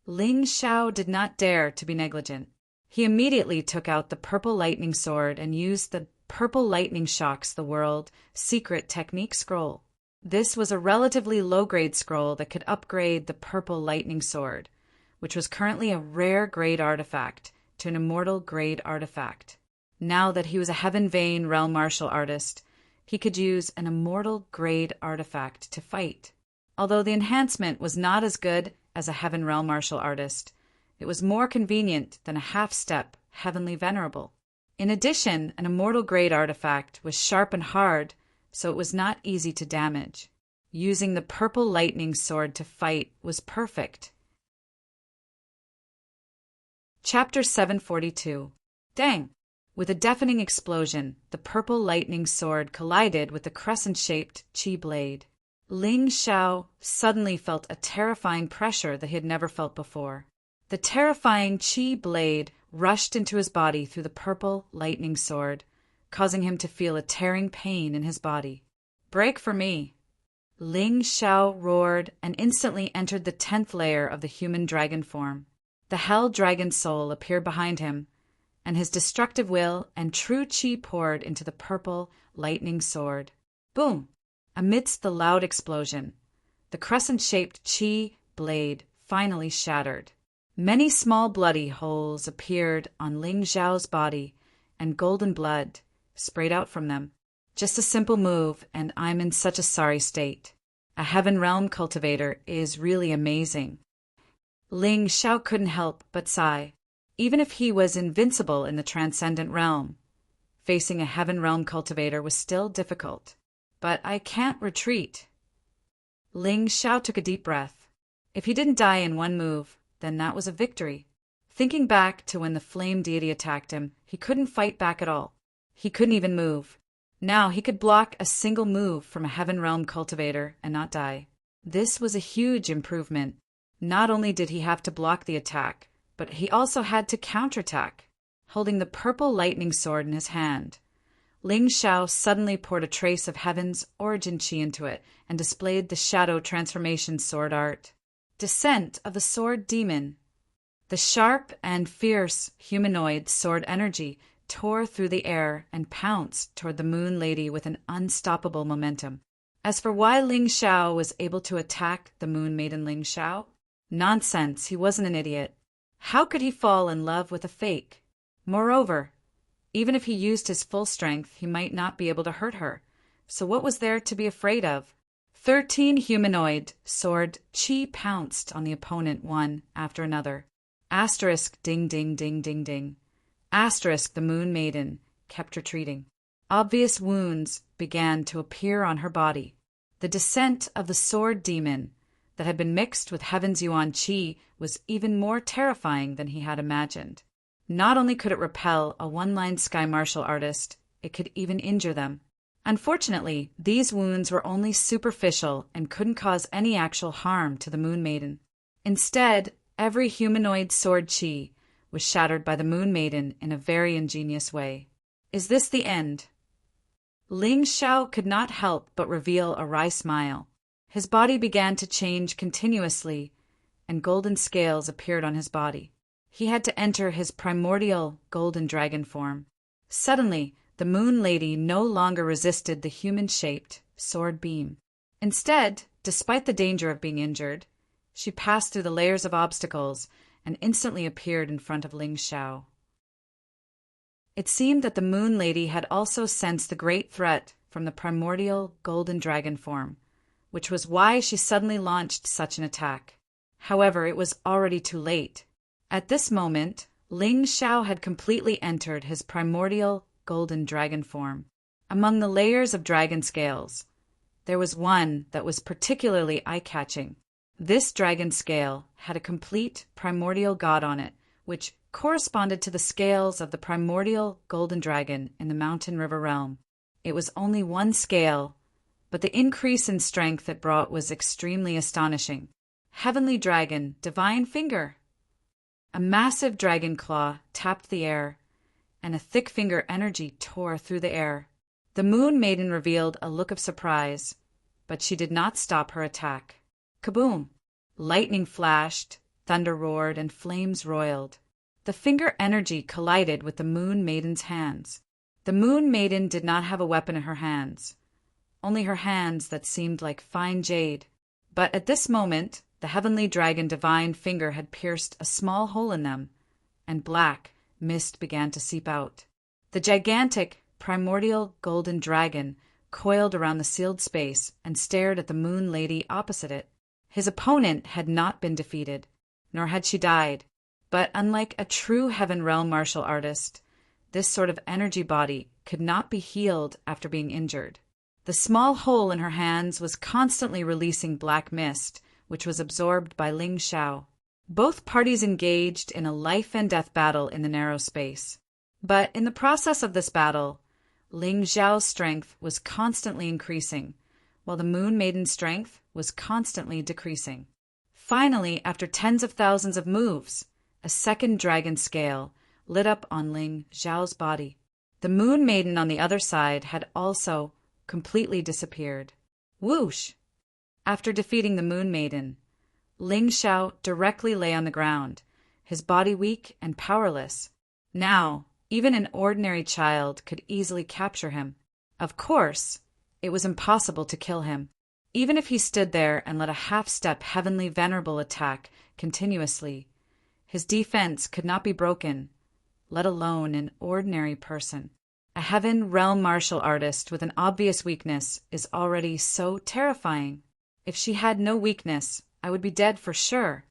Ling Xiao did not dare to be negligent. He immediately took out the purple lightning sword and used the Purple Lightning Shocks the World secret technique scroll. This was a relatively low-grade scroll that could upgrade the Purple Lightning Sword, which was currently a rare grade artifact, to an immortal grade artifact. Now that he was a Heaven Vein realm martial artist, he could use an immortal grade artifact to fight. Although the enhancement was not as good as a Heaven realm martial artist, it was more convenient than a half-step Heavenly Venerable. In addition, an immortal grade artifact was sharp and hard, so it was not easy to damage. Using the Purple Lightning Sword to fight was perfect. Chapter 742. Dang! With a deafening explosion, the Purple Lightning Sword collided with the crescent-shaped chi blade. Ling Xiao suddenly felt a terrifying pressure that he had never felt before. The terrifying chi blade rushed into his body through the Purple Lightning Sword, causing him to feel a tearing pain in his body. Break for me! Ling Xiao roared and instantly entered the 10th layer of the human dragon form. The Hell Dragon Soul appeared behind him, and his destructive will and true chi poured into the Purple Lightning Sword. Boom! Amidst the loud explosion, the crescent-shaped chi blade finally shattered. Many small bloody holes appeared on Ling Xiao's body, and golden blood sprayed out from them. Just a simple move, and I'm in such a sorry state. A Heaven Realm cultivator is really amazing. Ling Xiao couldn't help but sigh. Even if he was invincible in the Transcendent Realm, facing a Heaven Realm cultivator was still difficult. But I can't retreat. Ling Xiao took a deep breath. If he didn't die in one move, then that was a victory. Thinking back to when the flame deity attacked him, he couldn't fight back at all. He couldn't even move. Now he could block a single move from a Heaven Realm cultivator and not die. This was a huge improvement. Not only did he have to block the attack, but he also had to counterattack. Holding the Purple Lightning Sword in his hand, Ling Xiao suddenly poured a trace of Heaven's origin chi into it and displayed the Shadow Transformation sword art. Descent of the Sword Demon. The sharp and fierce humanoid sword energy tore through the air and pounced toward the Moon Lady with an unstoppable momentum. As for why Ling Xiao was able to attack the Moon Maiden Ling Xiao, nonsense, he wasn't an idiot. How could he fall in love with a fake? Moreover, even if he used his full strength, he might not be able to hurt her. So what was there to be afraid of? 13 humanoid sword chi pounced on the opponent one after another. Asterisk ding ding ding ding ding. Asterisk the Moon Maiden kept retreating. Obvious wounds began to appear on her body. The descent of the sword demon that had been mixed with Heaven's Yuan Chi was even more terrifying than he had imagined. Not only could it repel a one-line sky martial artist, it could even injure them. Unfortunately, these wounds were only superficial and couldn't cause any actual harm to the Moon Maiden. Instead, every humanoid sword chi was shattered by the Moon Maiden in a very ingenious way. Is this the end? Ling Xiao could not help but reveal a wry smile. His body began to change continuously, and golden scales appeared on his body. He had to enter his primordial golden dragon form. Suddenly, the Moon Lady no longer resisted the human-shaped sword beam. Instead, despite the danger of being injured, she passed through the layers of obstacles and instantly appeared in front of Ling Xiao. It seemed that the Moon Lady had also sensed the great threat from the primordial golden dragon form, which was why she suddenly launched such an attack. However, it was already too late. At this moment, Ling Xiao had completely entered his primordial golden dragon form. Among the layers of dragon scales, there was one that was particularly eye-catching. This dragon scale had a complete primordial god on it, which corresponded to the scales of the primordial golden dragon in the Mountain River realm. It was only one scale, but the increase in strength it brought was extremely astonishing. Heavenly Dragon, Divine Finger! A massive dragon claw tapped the air, and a thick finger energy tore through the air. The Moon Maiden revealed a look of surprise, but she did not stop her attack. Kaboom! Lightning flashed, thunder roared, and flames roiled. The finger energy collided with the Moon Maiden's hands. The Moon Maiden did not have a weapon in her hands, only her hands that seemed like fine jade. But at this moment, the Heavenly Dragon Divine Finger had pierced a small hole in them, and black mist began to seep out. The gigantic, primordial golden dragon coiled around the sealed space and stared at the Moon Lady opposite it. His opponent had not been defeated, nor had she died, but unlike a true Heaven Realm martial artist, this sort of energy body could not be healed after being injured. The small hole in her hands was constantly releasing black mist, which was absorbed by Ling Xiao. Both parties engaged in a life-and-death battle in the narrow space. But in the process of this battle, Ling Xiao's strength was constantly increasing, while the Moon Maiden's strength was constantly decreasing. Finally, after tens of thousands of moves, a second dragon scale lit up on Ling Xiao's body. The Moon Maiden on the other side had also completely disappeared. Whoosh! After defeating the Moon Maiden, Ling Xiao directly lay on the ground, his body weak and powerless. Now, even an ordinary child could easily capture him. Of course, it was impossible to kill him. Even if he stood there and let a half-step heavenly venerable attack continuously, his defense could not be broken, let alone an ordinary person. A Heaven Realm martial artist with an obvious weakness is already so terrifying. If she had no weakness, I would be dead for sure.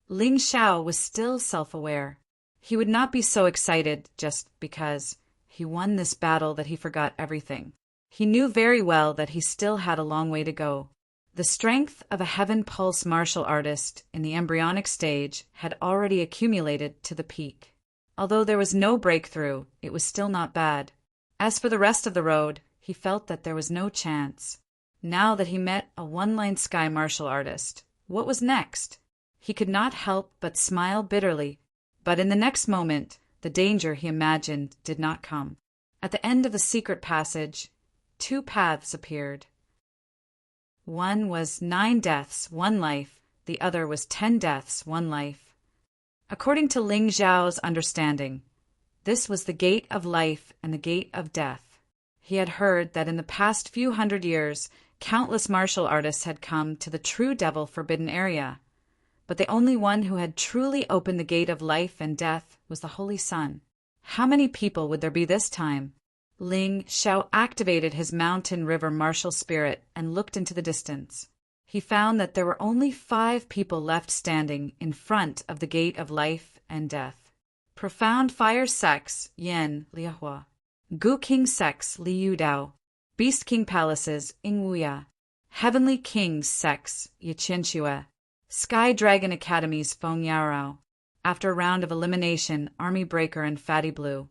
Ling Xiao was still self-aware. He would not be so excited just because he won this battle that he forgot everything. He knew very well that he still had a long way to go. The strength of a Heaven Pulse martial artist in the embryonic stage had already accumulated to the peak. Although there was no breakthrough, it was still not bad. As for the rest of the road, he felt that there was no chance. Now that he met a one-line sky martial artist, what was next? He could not help but smile bitterly. But in the next moment, the danger he imagined did not come. At the end of the secret passage, two paths appeared. One was 9 deaths, 1 life. The other was 10 deaths, 1 life. According to Ling Xiao's understanding, this was the gate of life and the gate of death. He had heard that in the past few hundred years, countless martial artists had come to the true Devil Forbidden Area, but the only one who had truly opened the gate of life and death was the Holy Sun. How many people would there be this time? Ling Xiao activated his mountain river martial spirit and looked into the distance. He found that there were only 5 people left standing in front of the gate of life and death. Profound Fire Sects, Yan Liahua. Gu King Sects, Li Yudao. Beast King Palaces, Ingwuya. Heavenly Kings Sects, Yiqianxue. Sky Dragon Academies, Feng Yarao. After a round of elimination, Army Breaker and Fatty Blue,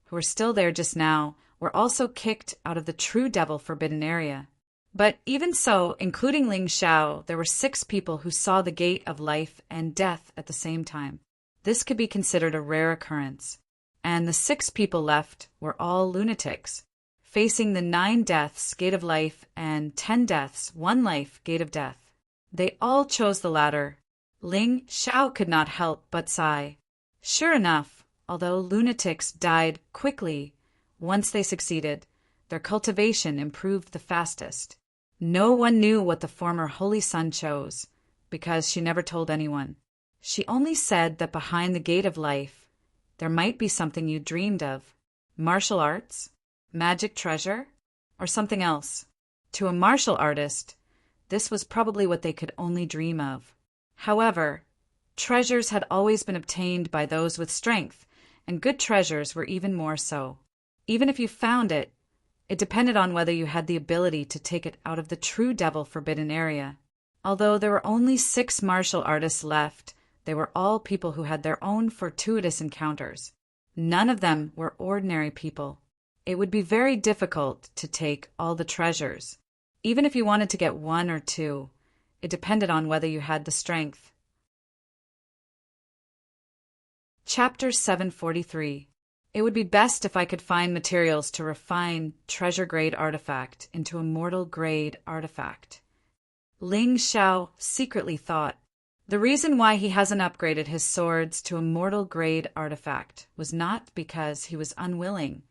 who were still there just now, were also kicked out of the true Devil Forbidden Area. But even so, including Ling Xiao, there were 6 people who saw the gate of life and death at the same time. This could be considered a rare occurrence. And the 6 people left were all lunatics, facing the 9 deaths, gate of life, and 10 deaths, 1 life, gate of death. They all chose the latter. Ling Xiao could not help but sigh. Sure enough, although lunatics died quickly, once they succeeded, their cultivation improved the fastest. No one knew what the former Holy Sun chose, because she never told anyone. She only said that behind the gate of life, there might be something you dreamed of. Martial arts, magic treasure, or something else. To a martial artist, this was probably what they could only dream of. However, treasures had always been obtained by those with strength, and good treasures were even more so. Even if you found it, it depended on whether you had the ability to take it out of the true Devil Forbidden Area. Although there were only 6 martial artists left, they were all people who had their own fortuitous encounters. None of them were ordinary people. It would be very difficult to take all the treasures. even if you wanted to get 1 or 2. It depended on whether you had the strength. Chapter 743. It would be best if I could find materials to refine treasure-grade artifact into a mortal-grade artifact. Ling Xiao secretly thought. The reason why he hasn't upgraded his swords to a mortal-grade artifact was not because he was unwilling,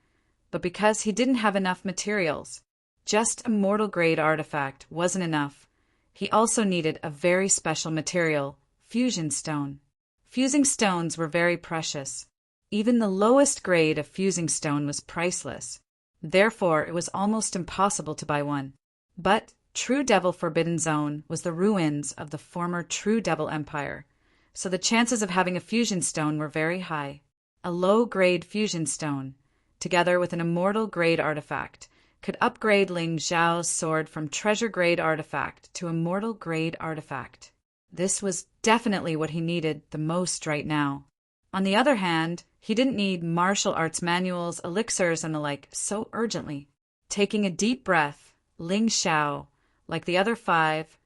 but because he didn't have enough materials. Just a mortal-grade artifact wasn't enough. He also needed a very special material, fusion stone. Fusing stones were very precious. Even the lowest grade of fusing stone was priceless. Therefore, it was almost impossible to buy one. But True Devil Forbidden Zone was the ruins of the former True Devil Empire, so the chances of having a fusion stone were very high. A low-grade fusion stone, together with an immortal-grade artifact, could upgrade Ling Xiao's sword from treasure-grade artifact to immortal-grade artifact. This was definitely what he needed the most right now. On the other hand, he didn't need martial arts manuals, elixirs, and the like so urgently. Taking a deep breath, Ling Xiao, like the other 5,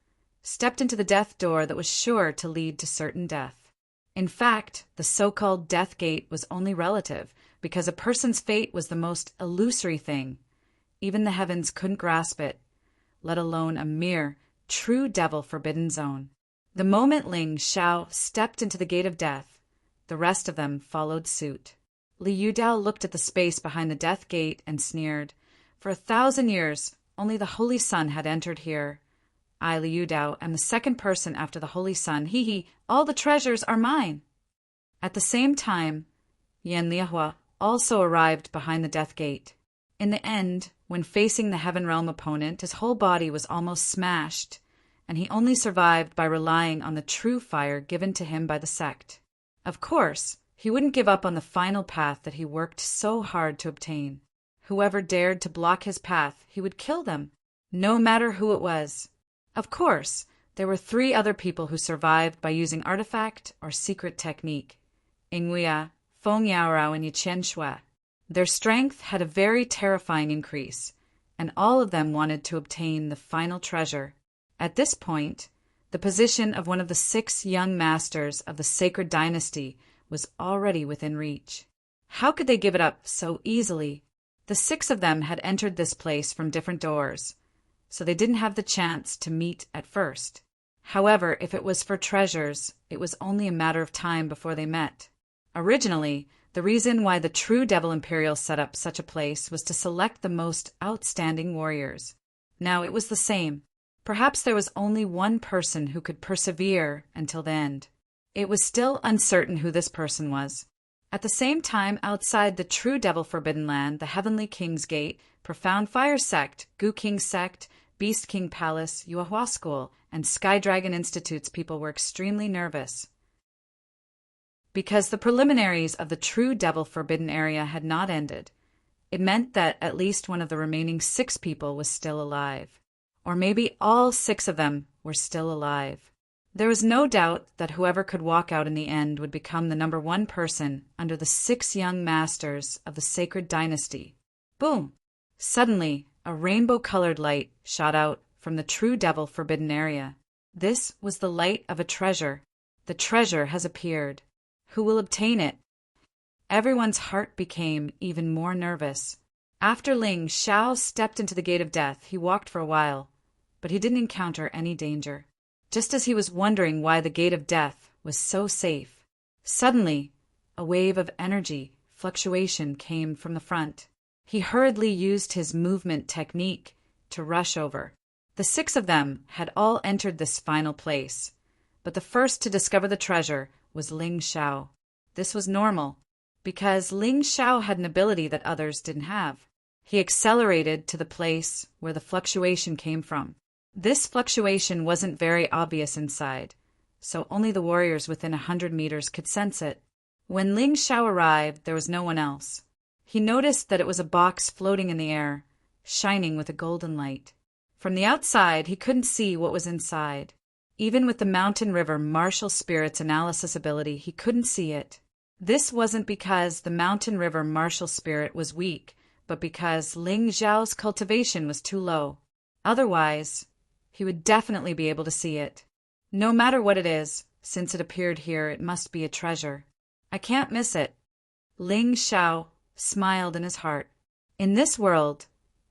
stepped into the death door that was sure to lead to certain death. In fact, the so-called death gate was only relative, because a person's fate was the most illusory thing. Even the heavens couldn't grasp it, let alone a mere True Devil Forbidden Zone. The moment Ling Xiao stepped into the gate of death, the rest of them followed suit. Li Yudao looked at the space behind the death gate and sneered. For 1,000 years, only the Holy Sun had entered here. I, Li Yudao, am the second person after the Holy Sun. Hee, all the treasures are mine. At the same time, Yan Liehua also arrived behind the death gate. In the end, when facing the Heaven Realm opponent, his whole body was almost smashed, and he only survived by relying on the true fire given to him by the sect. Of course, he wouldn't give up on the final path that he worked so hard to obtain. Whoever dared to block his path, he would kill them, no matter who it was. Of course, there were 3 other people who survived by using artifact or secret technique: Ingwia, Feng Yaorao, and Yiqian Shui. Their strength had a very terrifying increase, and all of them wanted to obtain the final treasure. At this point, the position of one of the 6 young masters of the sacred dynasty was already within reach. How could they give it up so easily? The 6 of them had entered this place from different doors, so they didn't have the chance to meet at first. However, if it was for treasures, it was only a matter of time before they met. Originally, the reason why the True Devil Imperial set up such a place was to select the most outstanding warriors. Now it was the same. Perhaps there was only one person who could persevere until the end. It was still uncertain who this person was. At the same time, outside the True Devil Forbidden Land, the Heavenly King's Gate, Profound Fire Sect, Gu King Sect, Beast King Palace, Yuehua School, and Sky Dragon Institute's people were extremely nervous. Because the preliminaries of the True Devil Forbidden area had not ended, it meant that at least one of the remaining 6 people was still alive. Or maybe all 6 of them were still alive. There was no doubt that whoever could walk out in the end would become the number 1 person under the 6 young masters of the sacred dynasty. Boom! Suddenly, a rainbow-colored light shot out from the True Devil Forbidden area. This was the light of a treasure. The treasure has appeared. Who will obtain it? Everyone's heart became even more nervous. After Ling Xiao stepped into the gate of death, he walked for a while, but he didn't encounter any danger. Just as he was wondering why the gate of death was so safe, suddenly, a wave of energy fluctuation came from the front. He hurriedly used his movement technique to rush over. The 6 of them had all entered this final place, but the first to discover the treasure was Ling Xiao. This was normal, because Ling Xiao had an ability that others didn't have. He accelerated to the place where the fluctuation came from. This fluctuation wasn't very obvious inside, so only the warriors within 100 meters could sense it. When Ling Xiao arrived, there was no one else. He noticed that it was a box floating in the air, shining with a golden light. From the outside, he couldn't see what was inside. Even with the Mountain River Martial Spirit's analysis ability, he couldn't see it. This wasn't because the Mountain River Martial Spirit was weak, but because Ling Xiao's cultivation was too low. Otherwise, he would definitely be able to see it. No matter what it is, since it appeared here, it must be a treasure. I can't miss it. Ling Xiao smiled in his heart. In this world,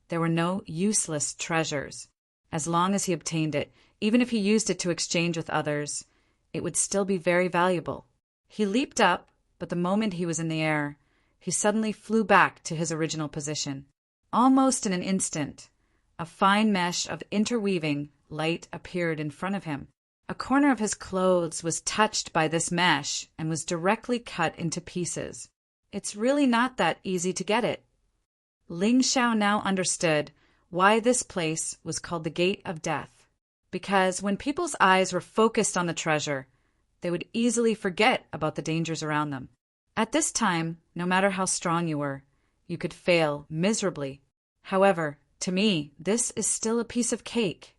there were no useless treasures. As long as he obtained it, even if he used it to exchange with others, it would still be very valuable. He leaped up, but the moment he was in the air, he suddenly flew back to his original position. Almost in an instant, a fine mesh of interweaving light appeared in front of him. A corner of his clothes was touched by this mesh and was directly cut into pieces. It's really not that easy to get it. Ling Xiao now understood why this place was called the Gate of Death. Because when people's eyes were focused on the treasure, they would easily forget about the dangers around them. At this time, no matter how strong you were, you could fail miserably. However, to me, this is still a piece of cake.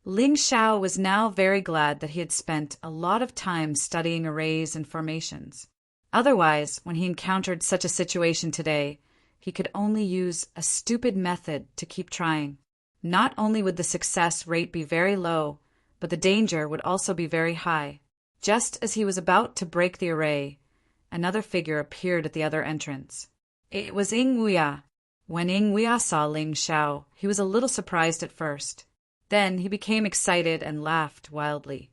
Ling Xiao was now very glad that he had spent a lot of time studying arrays and formations. Otherwise, when he encountered such a situation today, he could only use a stupid method to keep trying. Not only would the success rate be very low, but the danger would also be very high. Just as he was about to break the array, another figure appeared at the other entrance. It was Ying Wuya. When Ying Wuya saw Ling Xiao, he was a little surprised at first. Then he became excited and laughed wildly.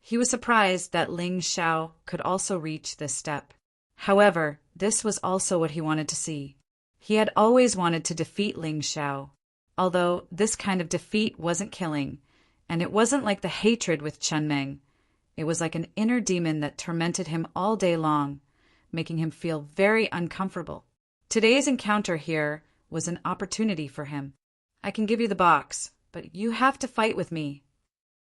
He was surprised that Ling Xiao could also reach this step. However, this was also what he wanted to see. He had always wanted to defeat Ling Xiao, although this kind of defeat wasn't killing, and it wasn't like the hatred with Chen Meng. It was like an inner demon that tormented him all day long, making him feel very uncomfortable. Today's encounter here was an opportunity for him. I can give you the box, but you have to fight with me,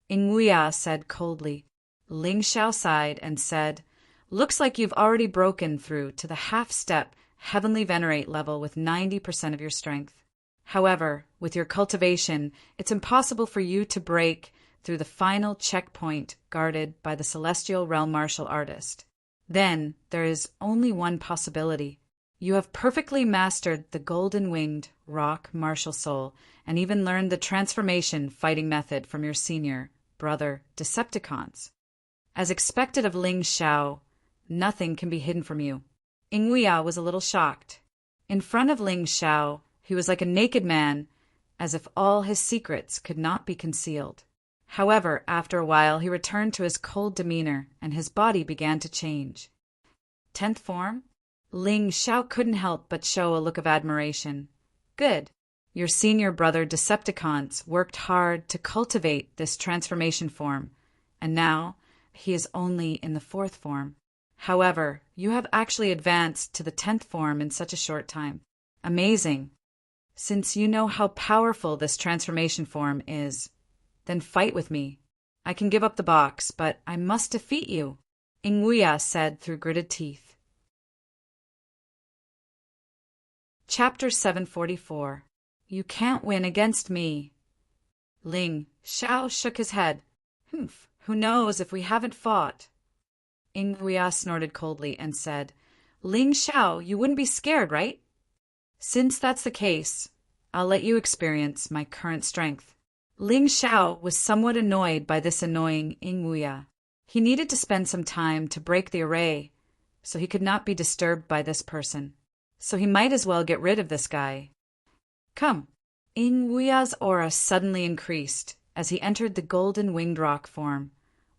Ying Wuya said coldly. Ling Xiao sighed and said, "Looks like you've already broken through to the half-step Heavenly Venerate level with 90% of your strength. However, with your cultivation, it's impossible for you to break through the final checkpoint guarded by the Celestial Realm Martial Artist. Then there is only one possibility. You have perfectly mastered the golden-winged rock martial soul and even learned the transformation fighting method from your senior brother Decepticons. As expected of Ling Xiao, nothing can be hidden from you." Ying Wuya was a little shocked. In front of Ling Xiao, he was like a naked man, as if all his secrets could not be concealed. However, after a while, he returned to his cold demeanor, and his body began to change. 10th form? Ling Xiao couldn't help but show a look of admiration. Good. Your senior brother Decepticons worked hard to cultivate this transformation form, and now he is only in the 4th form. However, you have actually advanced to the 10th form in such a short time. Amazing. Since you know how powerful this transformation form is, then fight with me. I can give up the box, but I must defeat you, Ying Wuya said through gritted teeth. Chapter 744. You can't win against me. Ling Xiao shook his head. Who knows if we haven't fought? Ying Wuya snorted coldly and said, Ling Xiao, you wouldn't be scared, right? Since that's the case, I'll let you experience my current strength. Ling Xiao was somewhat annoyed by this annoying Ying Wuya. He needed to spend some time to break the array, so he could not be disturbed by this person. So he might as well get rid of this guy. Come. Ying Wuya's aura suddenly increased as he entered the golden winged rock form,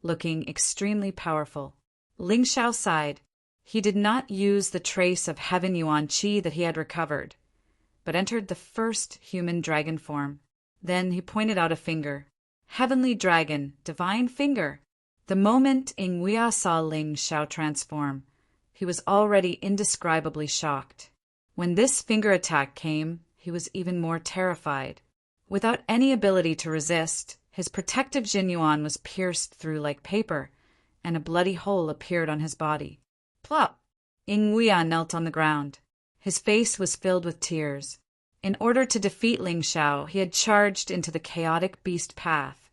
looking extremely powerful. Ling Xiao sighed. He did not use the trace of Heaven Yuan Qi that he had recovered, but entered the first human dragon form. Then he pointed out a finger. Heavenly Dragon, Divine Finger. The moment Ying Wuya saw Ling Xiao transform, he was already indescribably shocked. When this finger attack came, he was even more terrified. Without any ability to resist, his protective Jinyuan was pierced through like paper, and a bloody hole appeared on his body. Plop! Ying Wuya knelt on the ground. His face was filled with tears. In order to defeat Ling Xiao, he had charged into the chaotic beast path,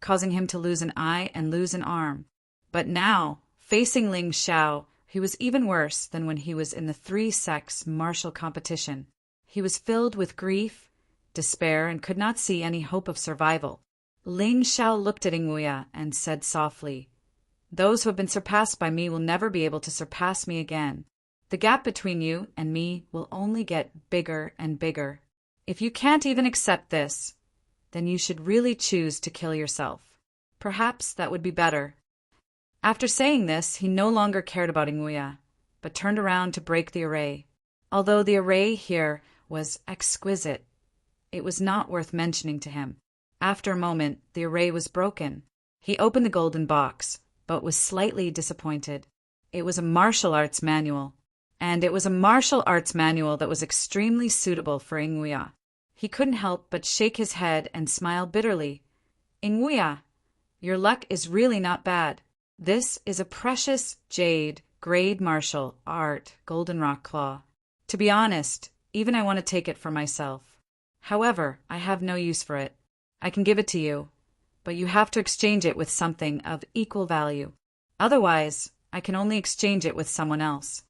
causing him to lose an eye and lose an arm. But now, facing Ling Xiao, he was even worse than when he was in the 3-sex martial competition. He was filled with grief, despair, and could not see any hope of survival. Ling Xiao looked at Nguya and said softly, "Those who have been surpassed by me will never be able to surpass me again. The gap between you and me will only get bigger and bigger. If you can't even accept this, then you should really choose to kill yourself. Perhaps that would be better." After saying this, he no longer cared about Nguya, but turned around to break the array. Although the array here was exquisite, it was not worth mentioning to him. After a moment, the array was broken. He opened the golden box, but was slightly disappointed. It was a martial arts manual, and it was a martial arts manual that was extremely suitable for Nguya. He couldn't help but shake his head and smile bitterly. "Nguya, your luck is really not bad. This is a precious jade, grade martial art, golden rock claw. To be honest, even I want to take it for myself. However, I have no use for it. I can give it to you, but you have to exchange it with something of equal value. Otherwise, I can only exchange it with someone else."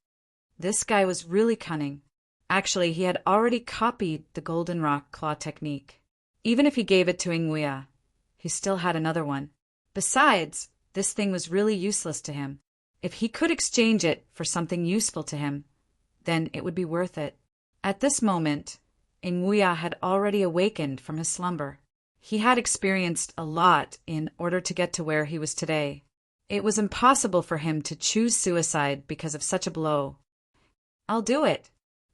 This guy was really cunning. Actually, he had already copied the golden rock claw technique. Even if he gave it to Nguya, he still had another one. Besides, this thing was really useless to him. If he could exchange it for something useful to him, then it would be worth it. At this moment, Nguya had already awakened from his slumber. He had experienced a lot in order to get to where he was today. It was impossible for him to choose suicide because of such a blow. "I'll do it."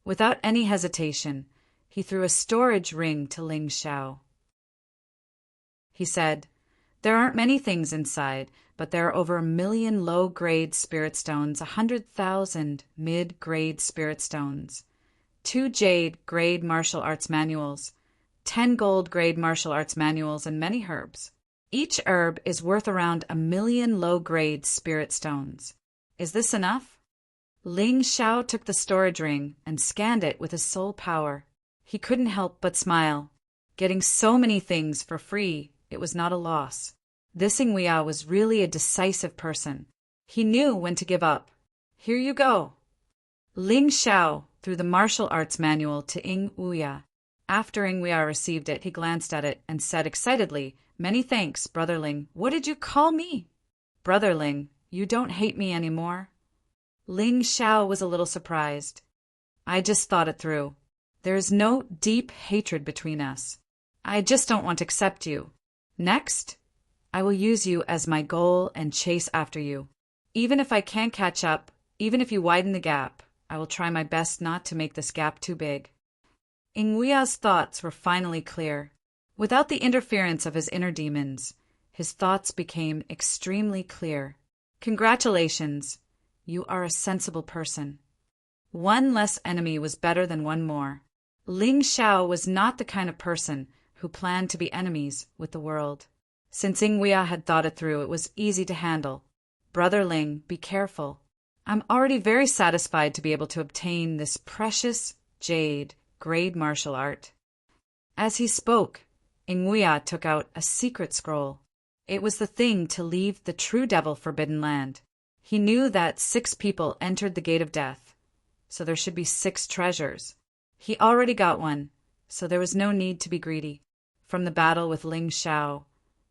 Without any hesitation, he threw a storage ring to Ling Xiao. He said, "There aren't many things inside, but there are over 1,000,000 low-grade spirit stones, 100,000 mid-grade spirit stones, 2 jade-grade martial arts manuals, 10 gold-grade martial arts manuals, and many herbs. Each herb is worth around 1,000,000 low-grade spirit stones. Is this enough?" Ling Xiao took the storage ring and scanned it with his soul power. He couldn't help but smile. Getting so many things for free, it was not a loss. This Nguya was really a decisive person. He knew when to give up. "Here you go." Ling Xiao threw the martial arts manual to Nguya. After Nguya received it, he glanced at it and said excitedly, "Many thanks, Brother Ling." "What did you call me?" "Brother Ling, you don't hate me anymore?" Ling Xiao was a little surprised. "I just thought it through. There is no deep hatred between us. I just don't want to accept you. Next, I will use you as my goal and chase after you. Even if I can't catch up, even if you widen the gap, I will try my best not to make this gap too big." Nguya's thoughts were finally clear. Without the interference of his inner demons, his thoughts became extremely clear. "Congratulations. You are a sensible person. One less enemy was better than one more." Ling Xiao was not the kind of person who planned to be enemies with the world. Since Nguya had thought it through, it was easy to handle. "Brother Ling, be careful. I'm already very satisfied to be able to obtain this precious jade grade martial art." As he spoke, Nguya took out a secret scroll. It was the thing to leave the true devil forbidden land. He knew that 6 people entered the gate of death, so there should be 6 treasures. He already got one, so there was no need to be greedy. From the battle with Ling Xiao,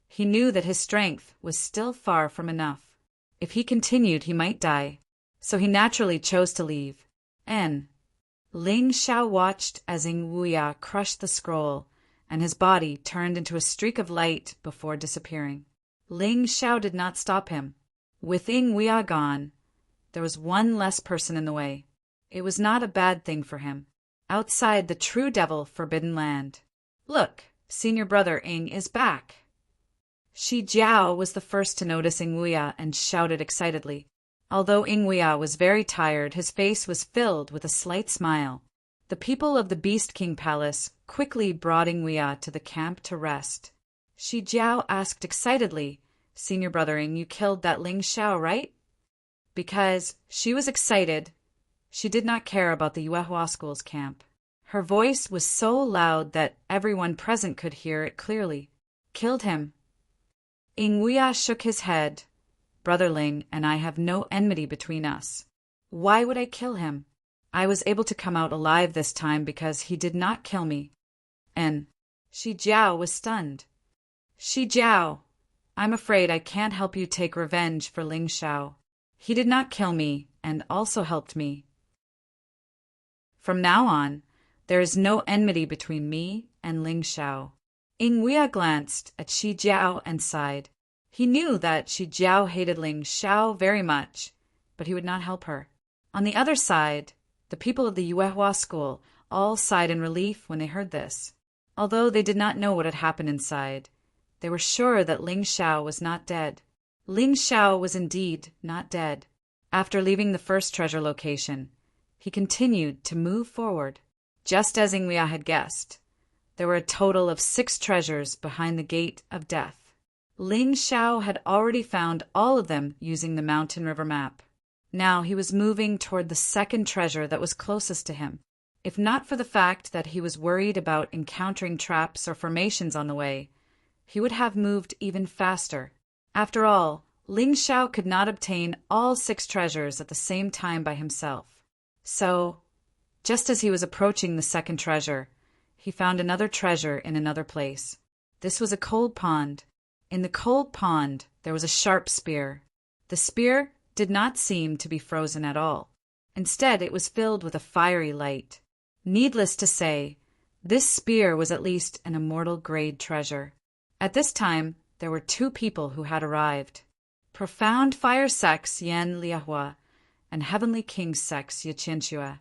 he knew that his strength was still far from enough. If he continued, he might die, so he naturally chose to leave. Ling Xiao watched as Nguya crushed the scroll, and his body turned into a streak of light before disappearing. Ling Xiao did not stop him. With Nguya gone, there was one less person in the way. It was not a bad thing for him. Outside the true devil forbidden land. "Look, senior brother Ing is back." Shi Jiao was the first to notice Nguya and shouted excitedly. Although Nguya was very tired, his face was filled with a slight smile. The people of the Beast King Palace quickly brought Nguya to the camp to rest. Shi Jiao asked excitedly, "Senior brother Ing, you killed that Ling Xiao, right?" Because she was excited, she did not care about the Yuehua School's camp. Her voice was so loud that everyone present could hear it clearly. "Killed him." Nguya shook his head. "Brother Ling and I have no enmity between us. Why would I kill him? I was able to come out alive this time because he did not kill me. And Shi Jiao was stunned. Shi Jiao, I'm afraid I can't help you take revenge for Ling Xiao. He did not kill me and also helped me. From now on, there is no enmity between me and Ling Xiao. Ying Wei glanced at Shi Jiao and sighed. He knew that Shi Jiao hated Ling Xiao very much, but he would not help her. On the other side, the people of the Yuehua school all sighed in relief when they heard this. Although they did not know what had happened inside, they were sure that Ling Xiao was not dead. Ling Xiao was indeed not dead. After leaving the first treasure location, he continued to move forward. Just as Ying Wei had guessed, there were a total of 6 treasures behind the Gate of Death. Ling Xiao had already found all of them using the Mountain River map. Now he was moving toward the second treasure that was closest to him. If not for the fact that he was worried about encountering traps or formations on the way, he would have moved even faster. After all, Ling Xiao could not obtain all 6 treasures at the same time by himself. So, just as he was approaching the second treasure, he found another treasure in another place. This was a cold pond. In the cold pond, there was a sharp spear. The spear did not seem to be frozen at all. Instead, it was filled with a fiery light. Needless to say, this spear was at least an immortal grade treasure. At this time, there were 2 people who had arrived. Profound Fire Sects Yan Liahua and Heavenly King Sects Yiqianxue.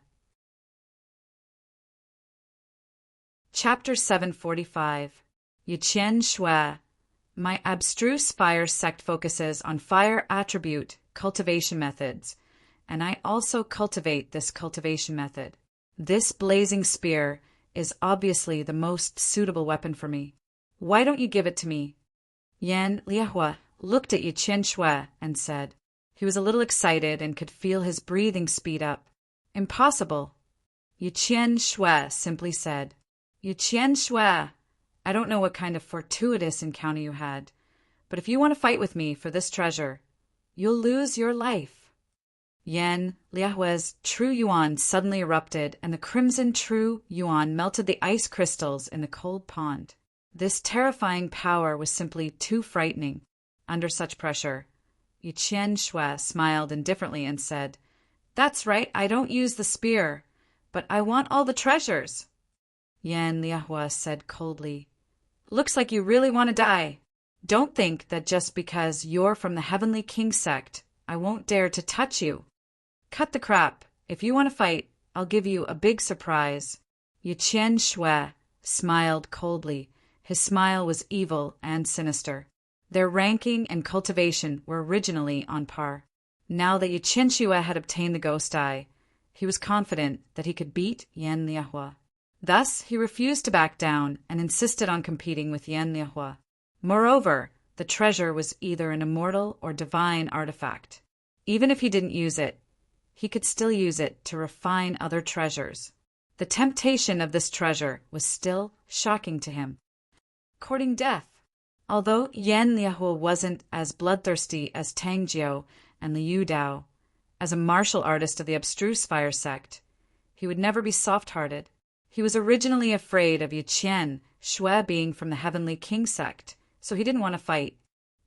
Chapter 745. Yiqianxue. My abstruse fire sect focuses on fire attribute cultivation methods, and I also cultivate this cultivation method. This blazing spear is obviously the most suitable weapon for me. Why don't you give it to me? Yan Liahua looked at Yiqianxue and said. He was a little excited and could feel his breathing speed up. Impossible. Yiqianxue simply said. Yiqianxue, I don't know what kind of fortuitous encounter you had, but if you want to fight with me for this treasure, you'll lose your life. Yan Liahua's true yuan suddenly erupted, and the crimson true yuan melted the ice crystals in the cold pond. This terrifying power was simply too frightening. Under such pressure, Yiqianxue smiled indifferently and said, That's right, I don't use the spear, but I want all the treasures. Yan Liahua said coldly, Looks like you really want to die. Don't think that just because you're from the Heavenly King sect, I won't dare to touch you. Cut the crap. If you want to fight, I'll give you a big surprise. Yiqianxue smiled coldly. His smile was evil and sinister. Their ranking and cultivation were originally on par. Now that Yiqianxue had obtained the ghost eye, he was confident that he could beat Yan Liahua. Thus, he refused to back down and insisted on competing with Yan Liahua. Moreover, the treasure was either an immortal or divine artifact. Even if he didn't use it, he could still use it to refine other treasures. The temptation of this treasure was still shocking to him. Courting death. Although Yan Liahua wasn't as bloodthirsty as Tang Jiao and Liu Dao, as a martial artist of the abstruse fire sect, he would never be soft-hearted. He was originally afraid of Yiqianxue being from the Heavenly King sect, so he didn't want to fight.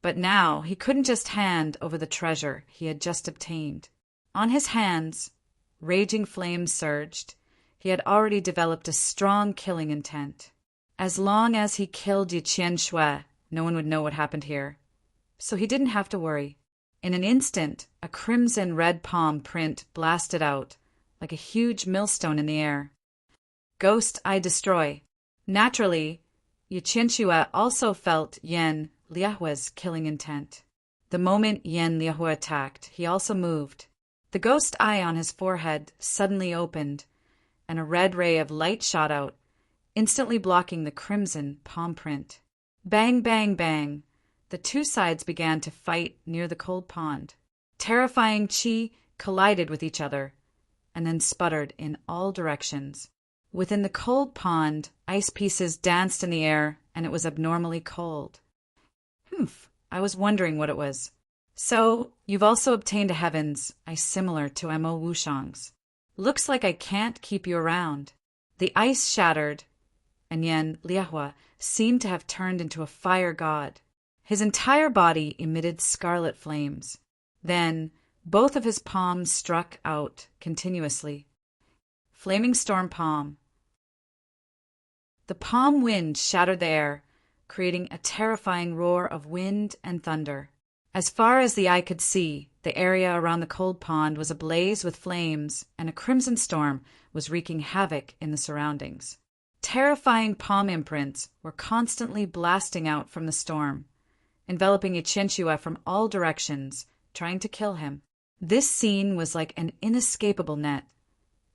But now he couldn't just hand over the treasure he had just obtained. On his hands, raging flames surged. He had already developed a strong killing intent. As long as he killed Yiqianxue, no one would know what happened here. So he didn't have to worry. In an instant, a crimson red palm print blasted out, like a huge millstone in the air. Ghost Eye Destroy. Naturally, Yiqianxue also felt Yan Liahua's killing intent. The moment Yan Liahua attacked, he also moved. The ghost eye on his forehead suddenly opened, and a red ray of light shot out, instantly blocking the crimson palm print. Bang, bang, bang. The 2 sides began to fight near the cold pond. Terrifying chi collided with each other, and then sputtered in all directions. Within the cold pond, ice pieces danced in the air, and it was abnormally cold. Humph, I was wondering what it was. So, you've also obtained a heaven's eye similar to M.O. Wushang's. Looks like I can't keep you around. The ice shattered, and Yen Liahua seemed to have turned into a fire god. His entire body emitted scarlet flames. Then, both of his palms struck out continuously. Flaming Storm Palm. The palm wind shattered the air, creating a terrifying roar of wind and thunder. As far as the eye could see, the area around the cold pond was ablaze with flames, and a crimson storm was wreaking havoc in the surroundings. Terrifying palm imprints were constantly blasting out from the storm, enveloping Yiqianxue from all directions, trying to kill him. This scene was like an inescapable net,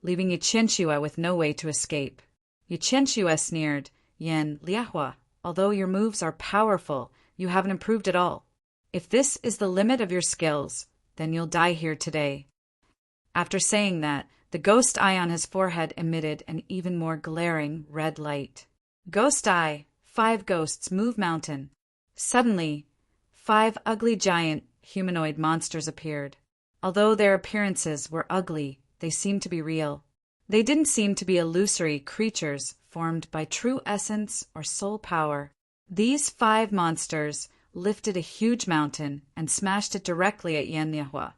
leaving Yiqianxue with no way to escape. Yiqianxue sneered, "Yen Liahua, although your moves are powerful, you haven't improved at all. If this is the limit of your skills, then you'll die here today." After saying that, the ghost eye on his forehead emitted an even more glaring red light. Ghost Eye, 5 ghosts move mountain. Suddenly, 5 ugly giant humanoid monsters appeared. Although their appearances were ugly, they seemed to be real. They didn't seem to be illusory creatures formed by true essence or soul power. These 5 monsters lifted a huge mountain and smashed it directly at Yen Liahua.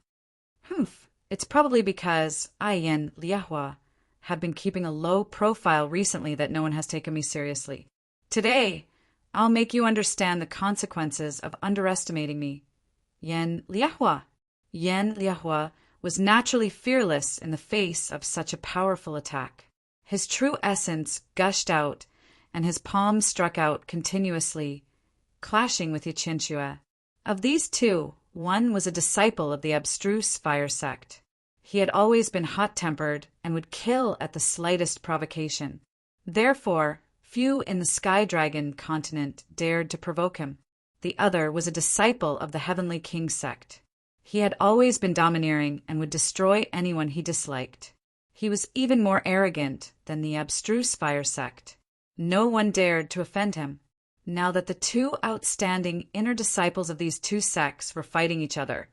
Humph, it's probably because I, Yen Liahua, have been keeping a low profile recently that no one has taken me seriously. Today, I'll make you understand the consequences of underestimating me. Yen Liahua. Yen Liahua was naturally fearless in the face of such a powerful attack. His true essence gushed out, and his palms struck out continuously, clashing with Yiqianxue. Of these 2, one was a disciple of the abstruse fire sect. He had always been hot-tempered and would kill at the slightest provocation. Therefore, few in the Sky Dragon continent dared to provoke him. The other was a disciple of the Heavenly King sect. He had always been domineering and would destroy anyone he disliked. He was even more arrogant than the abstruse fire sect. No one dared to offend him. Now that the 2 outstanding inner disciples of these 2 sects were fighting each other,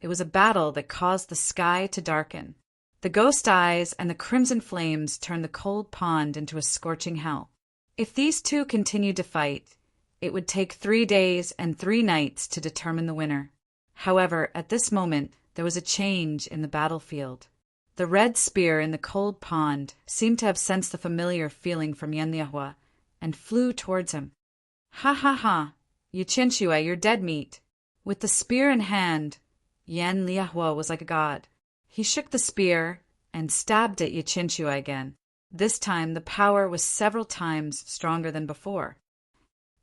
it was a battle that caused the sky to darken. The ghost eyes and the crimson flames turned the cold pond into a scorching hell. If these 2 continued to fight, it would take 3 days and 3 nights to determine the winner. However, at this moment, there was a change in the battlefield. The red spear in the cold pond seemed to have sensed the familiar feeling from Yen Liahua and flew towards him. "Ha ha ha! Yiqianxue, you're dead meat." With the spear in hand, Yen Liahua was like a god. He shook the spear and stabbed at Yiqianxue again. This time the power was several times stronger than before.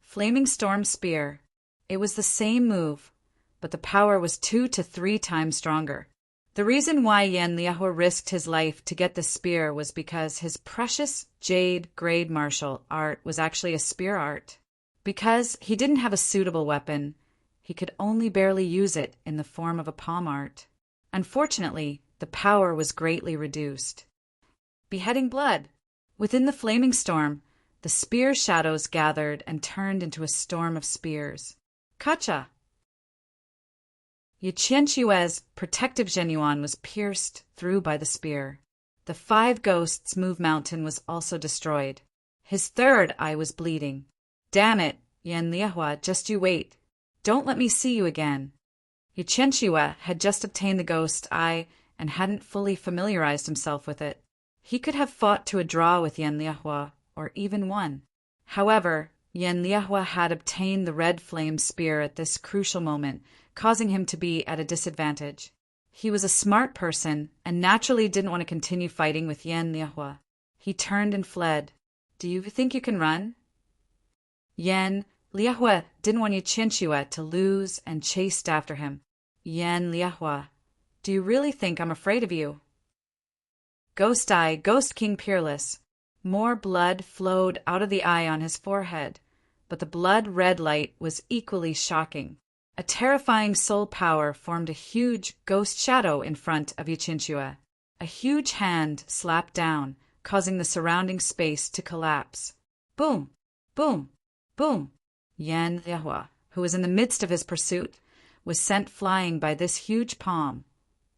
Flaming Storm Spear. It was the same move, but the power was 2 to 3 times stronger. The reason why Yen Liahua risked his life to get the spear was because his precious jade grade martial art was actually a spear art. Because he didn't have a suitable weapon, he could only barely use it in the form of a palm art. Unfortunately, the power was greatly reduced. Beheading Blood. Within the flaming storm, the spear shadows gathered and turned into a storm of spears. Kacha. Yiqianxue's protective genuine was pierced through by the spear. The 5 ghosts move mountain was also destroyed. His 3rd eye was bleeding. "Damn it, Yen Liahua, just you wait. Don't let me see you again." Yiqianxue had just obtained the ghost eye and hadn't fully familiarized himself with it. He could have fought to a draw with Yen Liahua, or even won. However, Yen Liahua had obtained the red flame spear at this crucial moment, causing him to be at a disadvantage. He was a smart person and naturally didn't want to continue fighting with Yen Liahua. He turned and fled. "Do you think you can run?" Yen Liahua didn't want Yiqianxue to lose and chased after him. "Yen Liahua, do you really think I'm afraid of you?" Ghost Eye, Ghost King Peerless. More blood flowed out of the eye on his forehead, but the blood-red light was equally shocking. A terrifying soul power formed a huge ghost shadow in front of Yiqianxue. A huge hand slapped down, causing the surrounding space to collapse. Boom! Boom! Boom! Yen Liahua, who was in the midst of his pursuit, was sent flying by this huge palm,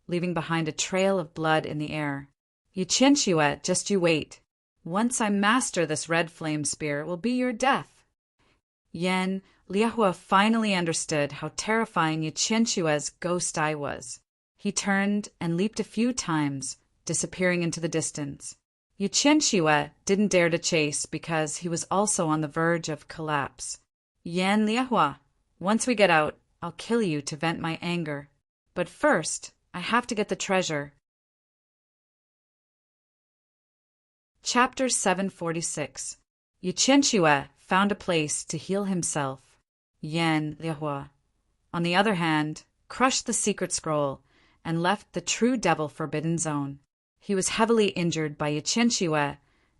leaving behind a trail of blood in the air. "Yiqianxue, just you wait. Once I master this red flame spear, it will be your death. Yen Liahua finally understood how terrifying Yiqianxue's ghost eye was. He turned and leaped a few times, disappearing into the distance. Yiqianxue didn't dare to chase because he was also on the verge of collapse. Yen Liahua, once we get out, I'll kill you to vent my anger. But first, I have to get the treasure. Chapter 746. Yiqianxue found a place to heal himself. Yen Liahua, on the other hand, crushed the secret scroll and left the true devil forbidden zone. He was heavily injured by Yiqianxue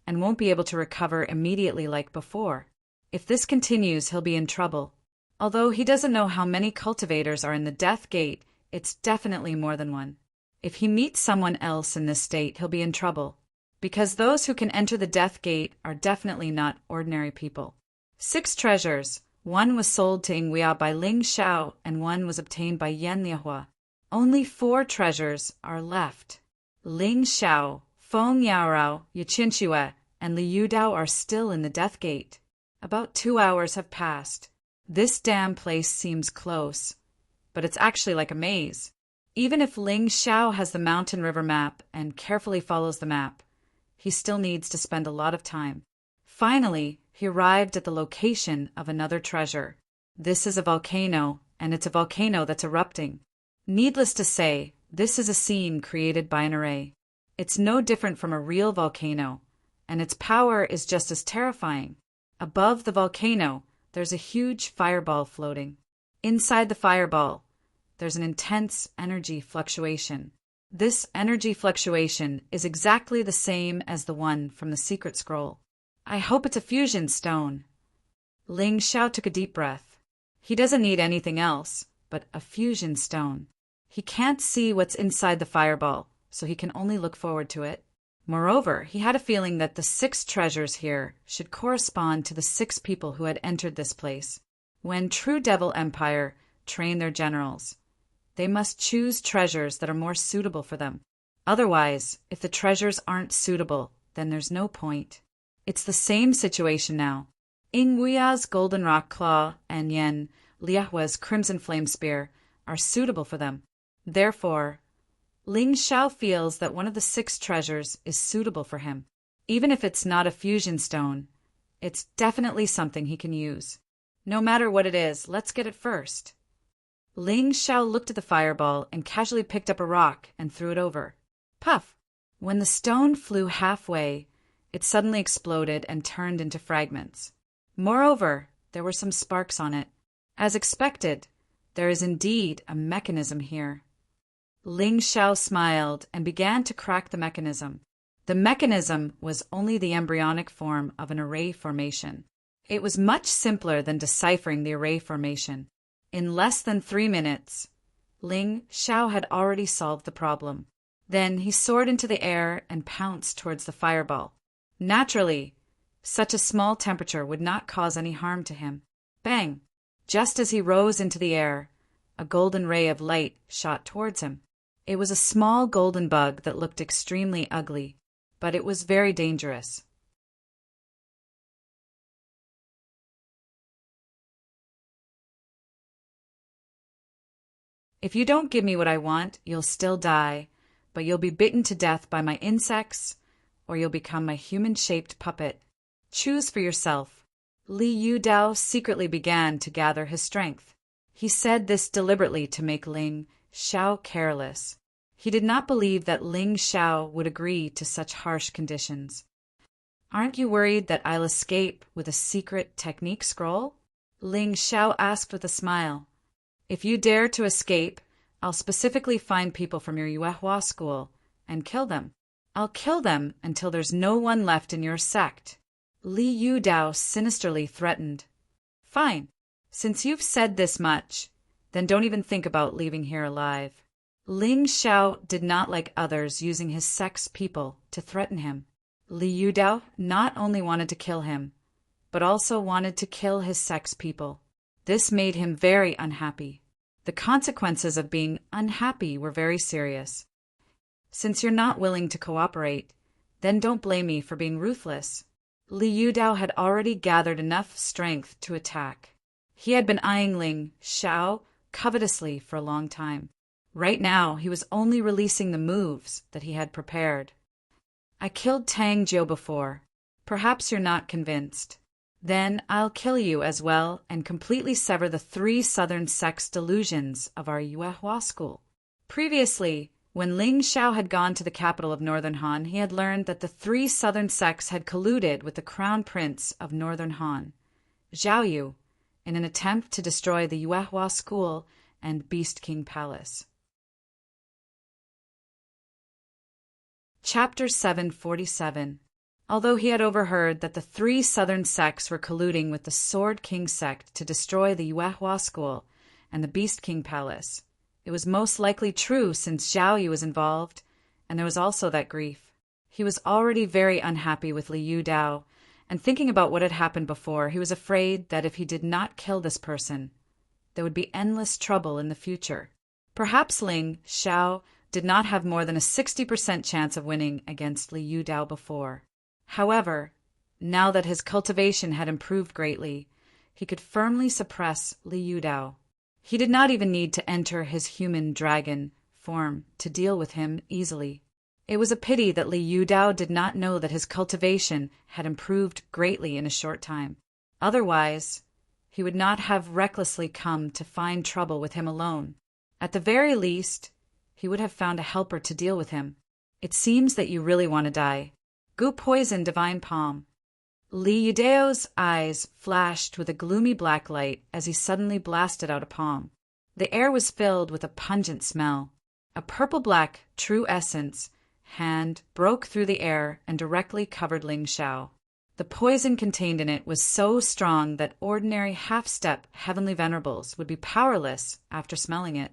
and won't be able to recover immediately like before. If this continues, he'll be in trouble. Although he doesn't know how many cultivators are in the Death Gate, it's definitely more than one. If he meets someone else in this state, he'll be in trouble, because those who can enter the Death Gate are definitely not ordinary people. 6 treasures. 1 was sold to Ingwea by Ling Xiao, and 1 was obtained by Yen Liahua. Only 4 treasures are left. Ling Xiao, Feng Yaorao, Yiqianxue, and Li Yudao are still in the Death Gate. About 2 hours have passed. This damn place seems close, but it's actually like a maze. Even if Ling Xiao has the mountain river map and carefully follows the map, he still needs to spend a lot of time. Finally, he arrived at the location of another treasure. This is a volcano, and it's a volcano that's erupting. Needless to say, this is a scene created by an array. It's no different from a real volcano, and its power is just as terrifying. Above the volcano, there's a huge fireball floating. Inside the fireball, there's an intense energy fluctuation. This energy fluctuation is exactly the same as the one from the secret scroll. I hope it's a fusion stone. Ling Xiao took a deep breath. He doesn't need anything else but a fusion stone. He can't see what's inside the fireball, so he can only look forward to it. Moreover, he had a feeling that the 6 treasures here should correspond to the 6 people who had entered this place. When True Devil Empire train their generals, they must choose treasures that are more suitable for them. Otherwise, if the treasures aren't suitable, then there's no point. It's the same situation now. Ingwea's Golden Rock Claw and Yen Liahua's Crimson Flame Spear are suitable for them. Therefore, Ling Xiao feels that one of the 6 treasures is suitable for him. Even if it's not a fusion stone, it's definitely something he can use. No matter what it is, let's get it first. Ling Xiao looked at the fireball and casually picked up a rock and threw it over. Puff! When the stone flew halfway, it suddenly exploded and turned into fragments. Moreover, there were some sparks on it. As expected, there is indeed a mechanism here. Ling Xiao smiled and began to crack the mechanism. The mechanism was only the embryonic form of an array formation. It was much simpler than deciphering the array formation. In less than 3 minutes, Ling Xiao had already solved the problem. Then he soared into the air and pounced towards the fireball. Naturally, such a small temperature would not cause any harm to him. Bang! Just as he rose into the air, a golden ray of light shot towards him. It was a small golden bug that looked extremely ugly, but it was very dangerous. If you don't give me what I want, you'll still die, but you'll be bitten to death by my insects, or you'll become my human-shaped puppet. Choose for yourself. Li Yudao secretly began to gather his strength. He said this deliberately to make Ling Xiao careless. He did not believe that Ling Xiao would agree to such harsh conditions. Aren't you worried that I'll escape with a secret technique scroll? Ling Xiao asked with a smile. If you dare to escape, I'll specifically find people from your Yuehua school and kill them. I'll kill them until there's no one left in your sect. Li Yudao sinisterly threatened. Fine. Since you've said this much, then don't even think about leaving here alive. Ling Xiao did not like others using his sect's people to threaten him. Li Yudao not only wanted to kill him, but also wanted to kill his sect's people. This made him very unhappy. The consequences of being unhappy were very serious. Since you're not willing to cooperate, Then don't blame me for being ruthless. Li Yudao had already gathered enough strength to attack. He had been eyeing Ling Xiao covetously for a long time. Right now, he was only releasing the moves that he had prepared. I killed Tang Jiu before. Perhaps you're not convinced. Then I'll kill you as well and completely sever the 3 southern sects' delusions of our Yuehua school. Previously, when Ling Xiao had gone to the capital of Northern Han, he had learned that the 3 southern sects had colluded with the crown prince of Northern Han, Zhao Yu, in an attempt to destroy the Yuehua school and Beast King Palace. Chapter 747. Although he had overheard that the 3 southern sects were colluding with the Sword King sect to destroy the Yuehua school and the Beast King Palace, it was most likely true since Zhao Yu was involved, and there was also that grief. He was already very unhappy with Li Yudao, and thinking about what had happened before, he was afraid that if he did not kill this person, there would be endless trouble in the future. Perhaps Ling Xiao did not have more than a 60% chance of winning against Li Yudao before. However, now that his cultivation had improved greatly, he could firmly suppress Li Yudao. He did not even need to enter his human dragon form to deal with him easily. It was a pity that Li Yudao did not know that his cultivation had improved greatly in a short time. Otherwise, he would not have recklessly come to find trouble with him alone. At the very least, he would have found a helper to deal with him. It seems that you really want to die. Gu poison divine palm. Li Yudao's eyes flashed with a gloomy black light as he suddenly blasted out a palm. The air was filled with a pungent smell. A purple-black true essence hand broke through the air and directly covered Ling Xiao. The poison contained in it was so strong that ordinary half-step heavenly venerables would be powerless after smelling it.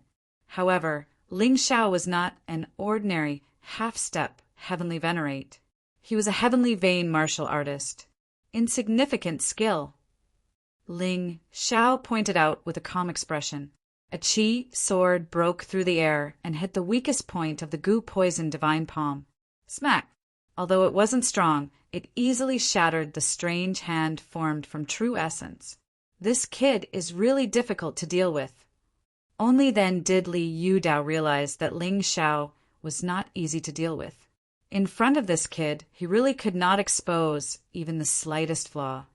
However, Ling Xiao was not an ordinary half-step heavenly venerate. He was a heavenly vein martial artist. Insignificant skill. Ling Xiao pointed out with a calm expression. A qi sword broke through the air and hit the weakest point of the Gu poison divine palm. Smack! Although it wasn't strong, it easily shattered the strange hand formed from true essence. This kid is really difficult to deal with. Only then did Li Yudao realize that Ling Xiao was not easy to deal with. In front of this kid, he really could not expose even the slightest flaw.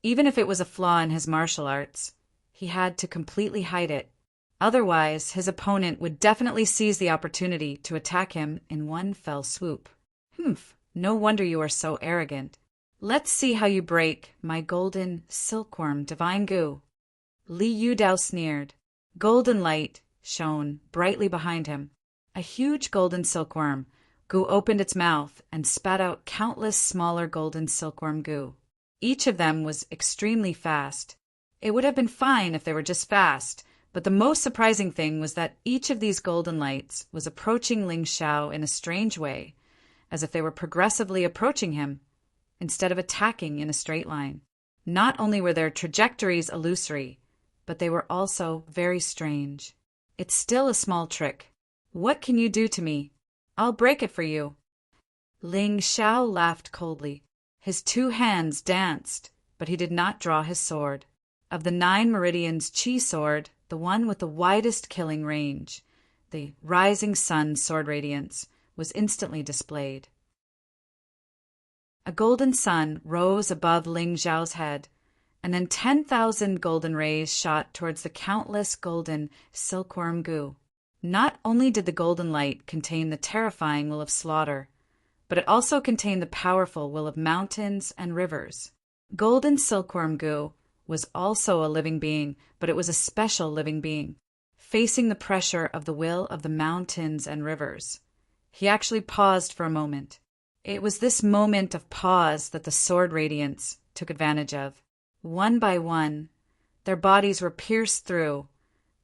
Even if it was a flaw in his martial arts, he had to completely hide it. Otherwise, his opponent would definitely seize the opportunity to attack him in one fell swoop. Humph, no wonder you are so arrogant. Let's see how you break my golden silkworm divine Gu. Li Yudao sneered. Golden light shone brightly behind him. A huge golden silkworm Gu opened its mouth and spat out countless smaller golden silkworm Gu. Each of them was extremely fast. It would have been fine if they were just fast, but the most surprising thing was that each of these golden lights was approaching Ling Xiao in a strange way, as if they were progressively approaching him, instead of attacking in a straight line. Not only were their trajectories illusory, but they were also very strange. It's still a small trick. What can you do to me? I'll break it for you. Ling Xiao laughed coldly. His 2 hands danced, but he did not draw his sword. Of the 9 meridians Qi sword, the one with the widest killing range, the rising sun sword radiance, was instantly displayed. A golden sun rose above Ling Xiao's head, and then 10,000 golden rays shot towards the countless golden silkworm Gu. Not only did the golden light contain the terrifying will of slaughter, but it also contained the powerful will of mountains and rivers. Golden silkworm Gu was also a living being, but it was a special living being, facing the pressure of the will of the mountains and rivers. He actually paused for a moment. It was this moment of pause that the sword radiance took advantage of. One by one, their bodies were pierced through,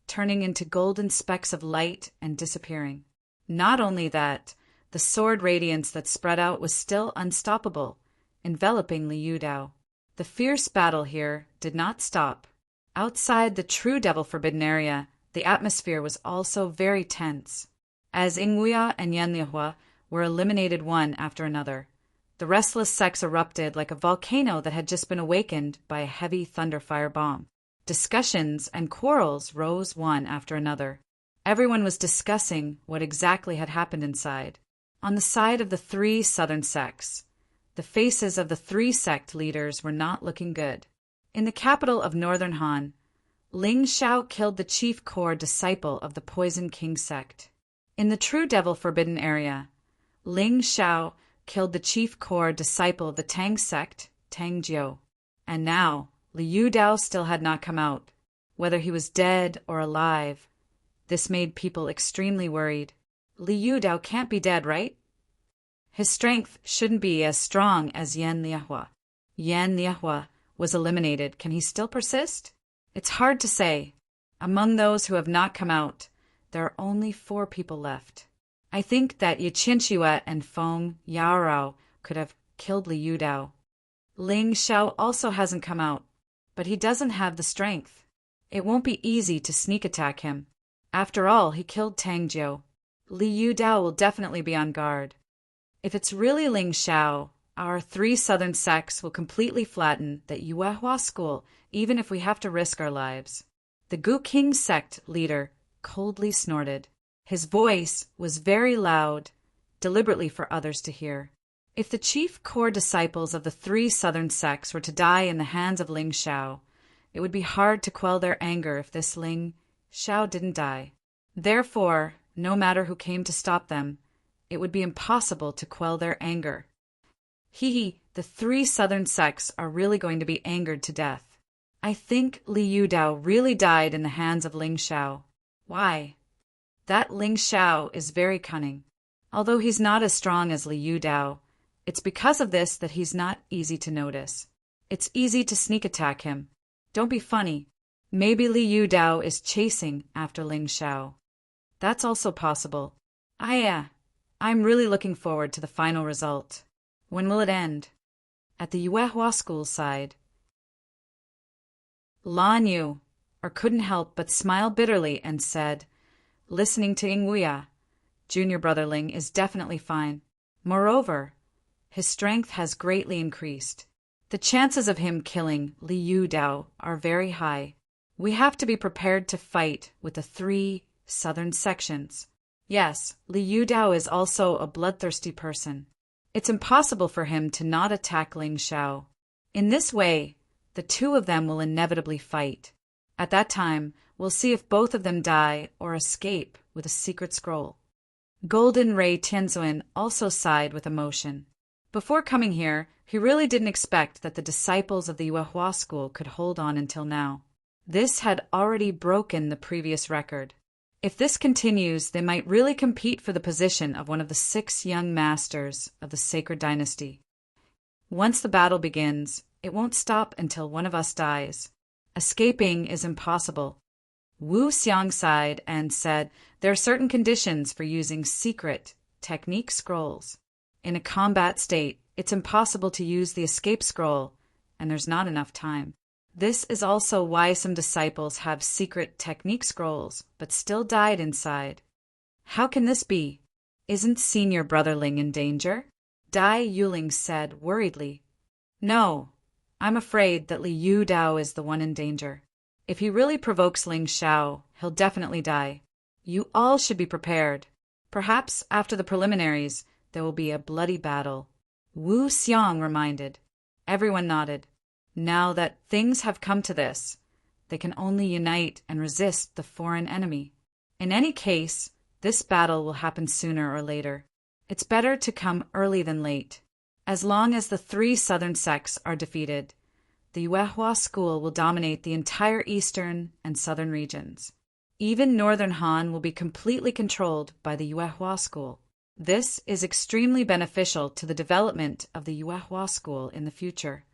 turning into golden specks of light and disappearing. Not only that, the sword radiance that spread out was still unstoppable, enveloping Li Yudao. The fierce battle here did not stop. Outside the true Devil Forbidden area, the atmosphere was also very tense. As Ingwea and Yanlihua were eliminated one after another, The restless sects erupted like a volcano that had just been awakened by a heavy thunderfire bomb. Discussions and quarrels rose one after another. Everyone was discussing what exactly had happened inside. On the side of the three southern sects, the faces of the three sect leaders were not looking good. In the capital of Northern Han, Ling Shao killed the chief core disciple of the Poison King sect. In the True Devil Forbidden area, Ling Shao killed the chief core disciple of the Tang sect, Tang Jiu. And now, Liu Dao still had not come out. Whether he was dead or alive, this made people extremely worried. Liu Dao can't be dead, right? His strength shouldn't be as strong as Yan Liehua. Yan Liehua was eliminated. Can he still persist? It's hard to say. Among those who have not come out, there are only 4 people left. I think that Yi Qinxue and Feng Yaorao could have killed Liu Dao. Ling Shao also hasn't come out, but he doesn't have the strength. It won't be easy to sneak attack him. After all, he killed Tang Jiu. Liu Dao will definitely be on guard. If it's really Ling Shao, our 3 southern sects will completely flatten the Yuehua school, even if we have to risk our lives. The Gu King sect leader coldly snorted. His voice was very loud, deliberately for others to hear. If the chief core disciples of the 3 southern sects were to die in the hands of Ling Shao, it would be hard to quell their anger if this Ling Shao didn't die. Therefore, no matter who came to stop them, it would be impossible to quell their anger. The 3 southern sects are really going to be angered to death. I think Liu Dao really died in the hands of Ling Shao. Why? That Ling Shao is very cunning. Although he's not as strong as Liu Dao, it's because of this that he's not easy to notice. It's easy to sneak attack him. Don't be funny. Maybe Liu Dao is chasing after Ling Shao. That's also possible. I'm really looking forward to the final result. When will it end? At the Yuehua school side. Lan Yu couldn't help but smile bitterly and said, listening to Yingwuya, junior brother Ling is definitely fine. Moreover, his strength has greatly increased. The chances of him killing Liu Dao are very high. We have to be prepared to fight with the 3 southern sections. Yes, Liu Dao is also a bloodthirsty person. It's impossible for him to not attack Ling Shao. In this way, the 2 of them will inevitably fight. At that time, we'll see if both of them die or escape with a secret scroll. Golden Ray Tianzuan also sighed with emotion. Before coming here, he really didn't expect that the disciples of the Yuehua school could hold on until now. This had already broken the previous record. If this continues, they might really compete for the position of one of the 6 young masters of the sacred dynasty. Once the battle begins, it won't stop until one of us dies. Escaping is impossible. Wu Xiang sighed and said there are certain conditions for using secret technique scrolls. In a combat state, it's impossible to use the escape scroll, and there's not enough time. This is also why some disciples have secret technique scrolls, but still died inside. How can this be? Isn't senior brother Ling in danger? Dai Yuling said worriedly. No, I'm afraid that Liu Dao is the one in danger. If he really provokes Ling Shao, he'll definitely die. You all should be prepared. Perhaps after the preliminaries, there will be a bloody battle. Wu Xiang reminded. Everyone nodded. Now that things have come to this, they can only unite and resist the foreign enemy. In any case, this battle will happen sooner or later. It's better to come early than late. As long as the 3 southern sects are defeated, the Yuehua school will dominate the entire eastern and southern regions. Even northern Han will be completely controlled by the Yuehua school. This is extremely beneficial to the development of the Yuehua school in the future.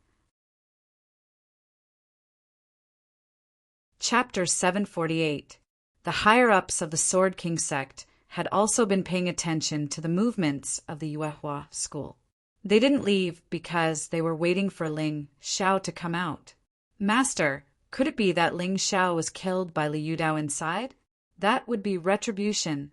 Chapter 748. The higher-ups of the Sword King sect had also been paying attention to the movements of the Yuehua school. They didn't leave because they were waiting for Ling Shao to come out. Master, could it be that Ling Shao was killed by Liu Dao inside? That would be retribution.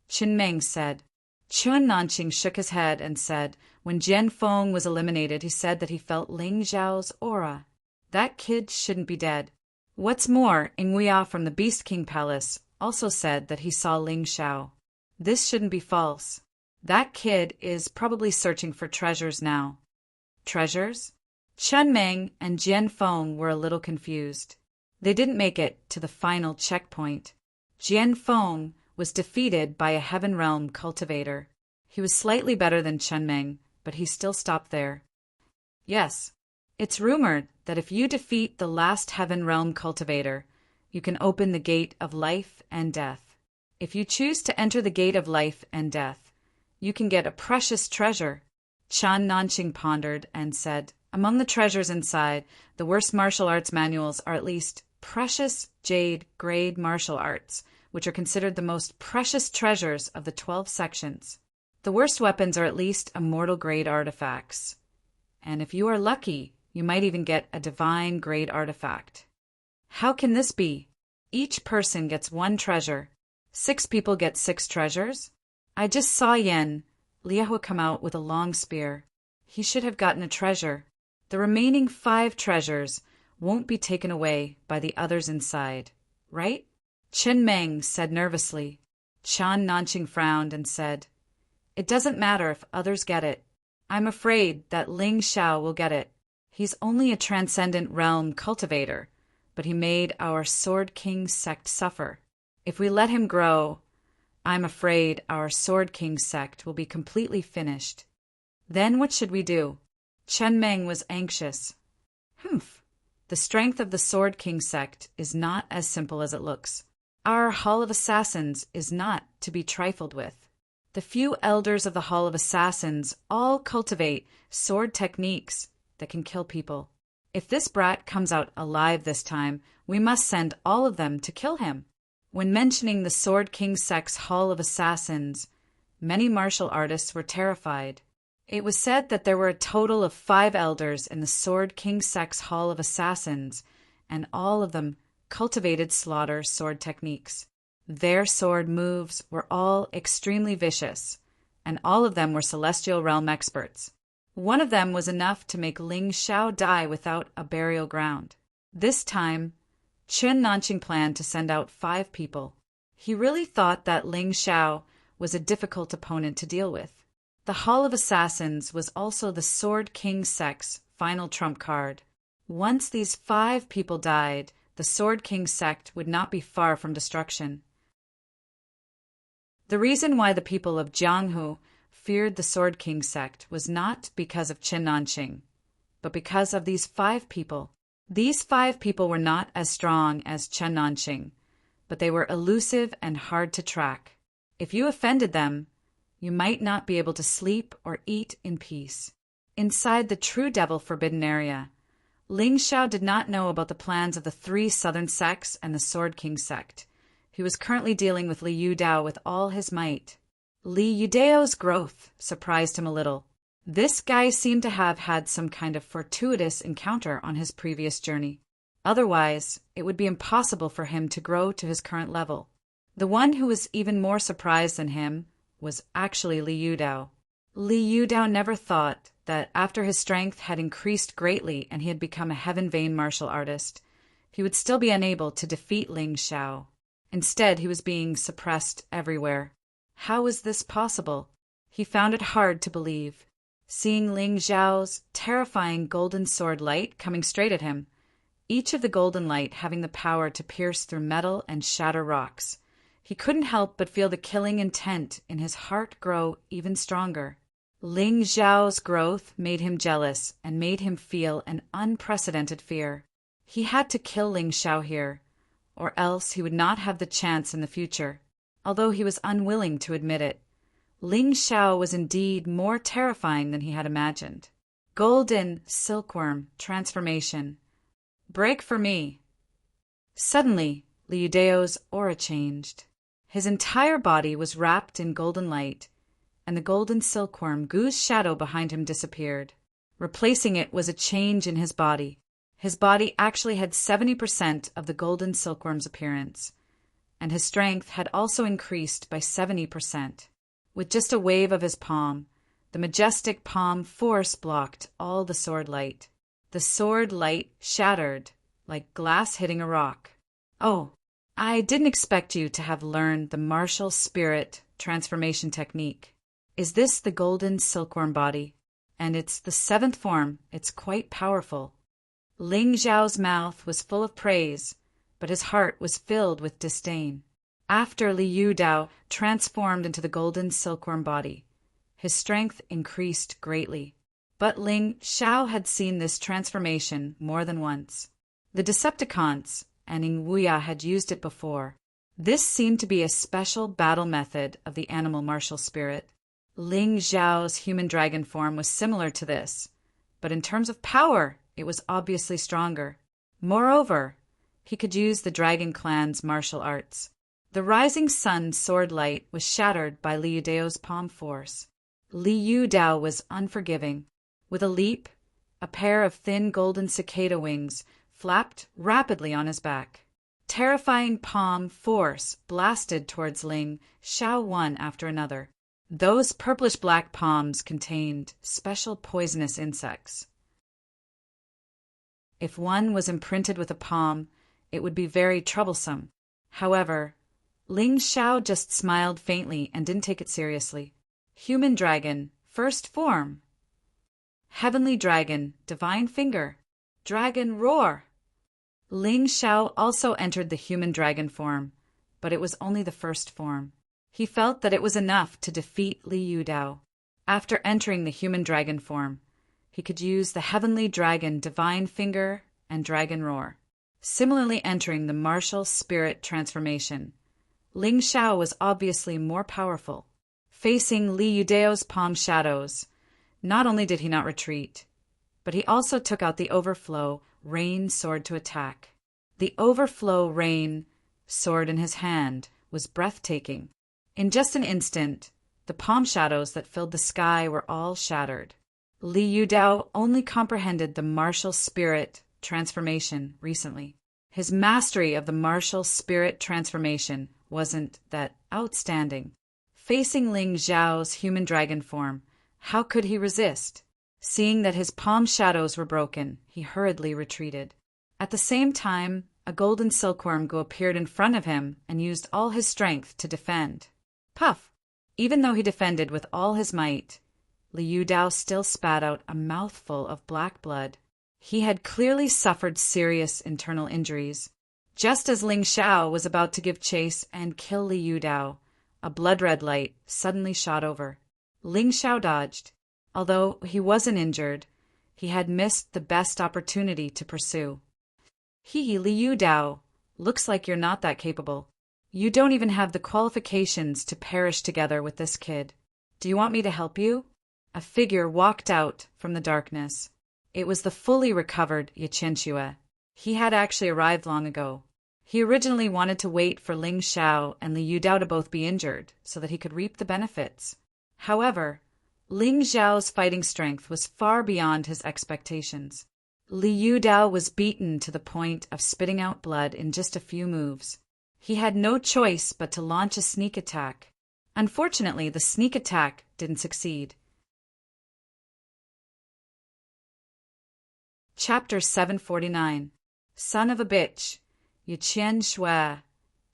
Qin Meng said. Chun Nanqing shook his head and said, when Jian Feng was eliminated, he said that he felt Ling Zhao's aura. That kid shouldn't be dead. What's more, Ingwea from the Beast King Palace also said that he saw Ling Xiao. This shouldn't be false. That kid is probably searching for treasures now. Treasures? Chen Meng and Jian Feng were a little confused. They didn't make it to the final checkpoint. Jian Feng was defeated by a Heaven Realm cultivator. He was slightly better than Chen Meng, but he still stopped there. Yes, it's rumored that if you defeat the last Heaven Realm cultivator, you can open the gate of life and death. If you choose to enter the gate of life and death, you can get a precious treasure. Chan Nanqing pondered and said, among the treasures inside, the worst martial arts manuals are at least precious jade grade martial arts, which are considered the most precious treasures of the 12 sections. The worst weapons are at least immortal grade artifacts. And if you are lucky, you might even get a divine grade artifact. How can this be? Each person gets one treasure. 6 people get 6 treasures? I just saw Yen, Liahua, come out with a long spear. He should have gotten a treasure. The remaining 5 treasures won't be taken away by the others inside, right? Chen Meng said nervously. Chan Nanqing frowned and said, it doesn't matter if others get it. I'm afraid that Ling Xiao will get it. He's only a transcendent realm cultivator, but he made our Sword King sect suffer. If we let him grow, I'm afraid our Sword King sect will be completely finished. Then what should we do? Chen Meng was anxious. The strength of the Sword King sect is not as simple as it looks. Our Hall of Assassins is not to be trifled with. The few elders of the Hall of Assassins all cultivate sword techniques that can kill people. If this brat comes out alive this time, we must send all of them to kill him. When mentioning the Sword King sect's Hall of Assassins, many martial artists were terrified. It was said that there were a total of 5 elders in the Sword King sect's Hall of Assassins, and all of them cultivated slaughter sword techniques. Their sword moves were all extremely vicious, and all of them were Celestial Realm experts. One of them was enough to make Ling Xiao die without a burial ground. This time, Chen Nanqing planned to send out 5 people. He really thought that Ling Xiao was a difficult opponent to deal with. The Hall of Assassins was also the Sword King sect's final trump card. Once these 5 people died, the Sword King sect would not be far from destruction. The reason why the people of Jianghu feared the Sword King sect was not because of Chen Nanqing, but because of these 5 people. These 5 people were not as strong as Chen Nanqing, but they were elusive and hard to track. If you offended them, you might not be able to sleep or eat in peace. Inside the True Devil Forbidden Area, Ling Xiao did not know about the plans of the 3 southern sects and the Sword King sect. He was currently dealing with Li Yudao with all his might. Li Yudao's growth surprised him a little. This guy seemed to have had some kind of fortuitous encounter on his previous journey. Otherwise, it would be impossible for him to grow to his current level. The one who was even more surprised than him was actually Li Yudao. Li Yudao never thought that after his strength had increased greatly and he had become a Heaven Vein martial artist, he would still be unable to defeat Ling Xiao. Instead, he was being suppressed everywhere. How was this possible? He found it hard to believe. Seeing Ling Xiao's terrifying golden sword light coming straight at him, each of the golden light having the power to pierce through metal and shatter rocks, he couldn't help but feel the killing intent in his heart grow even stronger. Ling Xiao's growth made him jealous and made him feel an unprecedented fear. He had to kill Ling Xiao here, or else he would not have the chance in the future. Although he was unwilling to admit it, Ling Xiao was indeed more terrifying than he had imagined. Golden Silkworm Transformation. Break for me. Suddenly, Li Yudao's aura changed. His entire body was wrapped in golden light, and the golden silkworm Gu's shadow behind him disappeared. Replacing it was a change in his body. His body actually had 70% of the golden silkworm's appearance, and his strength had also increased by 70%. With just a wave of his palm, the majestic palm force blocked all the sword light. The sword light shattered, like glass hitting a rock. "Oh, I didn't expect you to have learned the martial spirit transformation technique. Is this the golden silkworm body? And it's the 7th form. It's quite powerful." Ling Zhao's mouth was full of praise, but his heart was filled with disdain. After Li Yudao transformed into the golden silkworm body, his strength increased greatly. But Ling Xiao had seen this transformation more than once. The Decepticons and Ning Wuya had used it before. This seemed to be a special battle method of the animal martial spirit. Ling Zhao's human dragon form was similar to this, but in terms of power, it was obviously stronger. Moreover, he could use the Dragon Clan's martial arts. The rising sun sword light was shattered by Li Yudao's palm force. Li Yudao was unforgiving. With a leap, a pair of thin golden cicada wings flapped rapidly on his back. Terrifying palm force blasted towards Ling Xiao one after another. Those purplish-black palms contained special poisonous insects. If one was imprinted with a palm, it would be very troublesome. However, Ling Xiao just smiled faintly and didn't take it seriously. Human dragon, first form. Heavenly dragon, divine finger. Dragon roar. Ling Xiao also entered the human dragon form, but it was only the first form. He felt that it was enough to defeat Li Yudao. After entering the human dragon form, he could use the heavenly dragon divine finger and dragon roar. Similarly entering the martial spirit transformation, Ling Xiao was obviously more powerful. Facing Li Yudao's palm shadows, not only did he not retreat, but he also took out the overflow rain sword to attack. The overflow rain sword in his hand was breathtaking. In just an instant, the palm shadows that filled the sky were all shattered. Li Yudao only comprehended the martial spirit transformation recently. His mastery of the martial spirit transformation wasn't that outstanding. Facing Ling Zhao's human dragon form, how could he resist? Seeing that his palm shadows were broken, he hurriedly retreated. At the same time, a golden silkworm appeared in front of him and used all his strength to defend. Puff! Even though he defended with all his might, Li Yudao still spat out a mouthful of black blood. He had clearly suffered serious internal injuries. Just as Ling Xiao was about to give chase and kill Li Yudao, a blood-red light suddenly shot over. Ling Xiao dodged. Although he wasn't injured, he had missed the best opportunity to pursue. Li Yudao, looks like you're not that capable. You don't even have the qualifications to perish together with this kid. Do you want me to help you? A figure walked out from the darkness. It was the fully recovered Yiqianxue. He had actually arrived long ago. He originally wanted to wait for Ling Xiao and Li Yudao to both be injured so that he could reap the benefits. However, Ling Zhao's fighting strength was far beyond his expectations. Li Yudao was beaten to the point of spitting out blood in just a few moves. He had no choice but to launch a sneak attack. Unfortunately, the sneak attack didn't succeed. Chapter 749. Son of a bitch, Yiqianxue,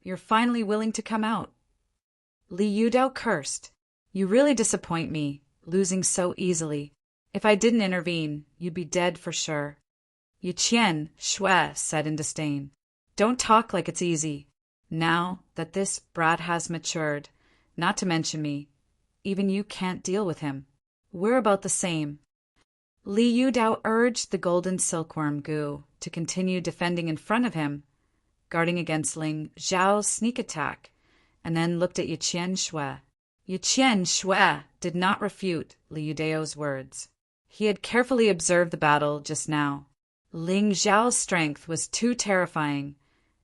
you're finally willing to come out. Li Yudao cursed. You really disappoint me, losing so easily. If I didn't intervene, you'd be dead for sure. Yiqianxue said in disdain. Don't talk like it's easy. Now that this brat has matured, not to mention me, even you can't deal with him. We're about the same. Li Yudao urged the golden silkworm Gu to continue defending in front of him, guarding against Ling Zhao's sneak attack, and then looked at Yiqianxue. Yiqianxue did not refute Li Yudao's words. He had carefully observed the battle just now. Ling Zhao's strength was too terrifying,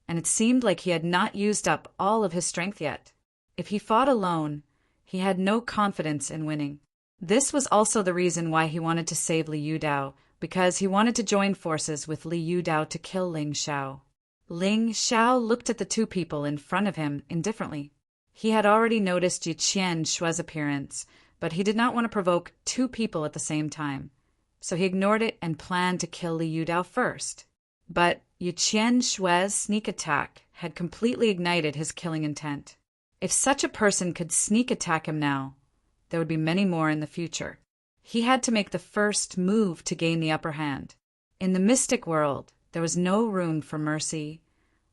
and it seemed like he had not used up all of his strength yet. If he fought alone, he had no confidence in winning. This was also the reason why he wanted to save Li Yudao, because he wanted to join forces with Li Yudao to kill Ling Xiao. Ling Xiao looked at the two people in front of him indifferently. He had already noticed Yi Qian Shue's appearance, but he did not want to provoke two people at the same time, so he ignored it and planned to kill Li Yudao first. But Yi Qian Shue's sneak attack had completely ignited his killing intent. If such a person could sneak attack him now, there would be many more in the future. He had to make the first move to gain the upper hand. In the mystic world, there was no room for mercy,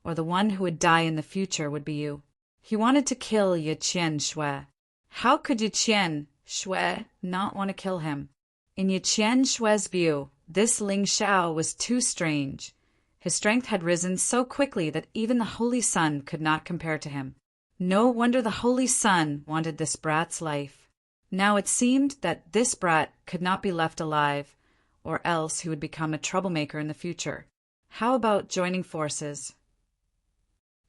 or the one who would die in the future would be you. He wanted to kill Yi Qian Shui. How could Yi Qian Shui not want to kill him? In Yi Qian Shui's view, this Ling Xiao was too strange. His strength had risen so quickly that even the Holy Sun could not compare to him. No wonder the Holy Sun wanted this brat's life. Now it seemed that this brat could not be left alive, or else he would become a troublemaker in the future. How about joining forces?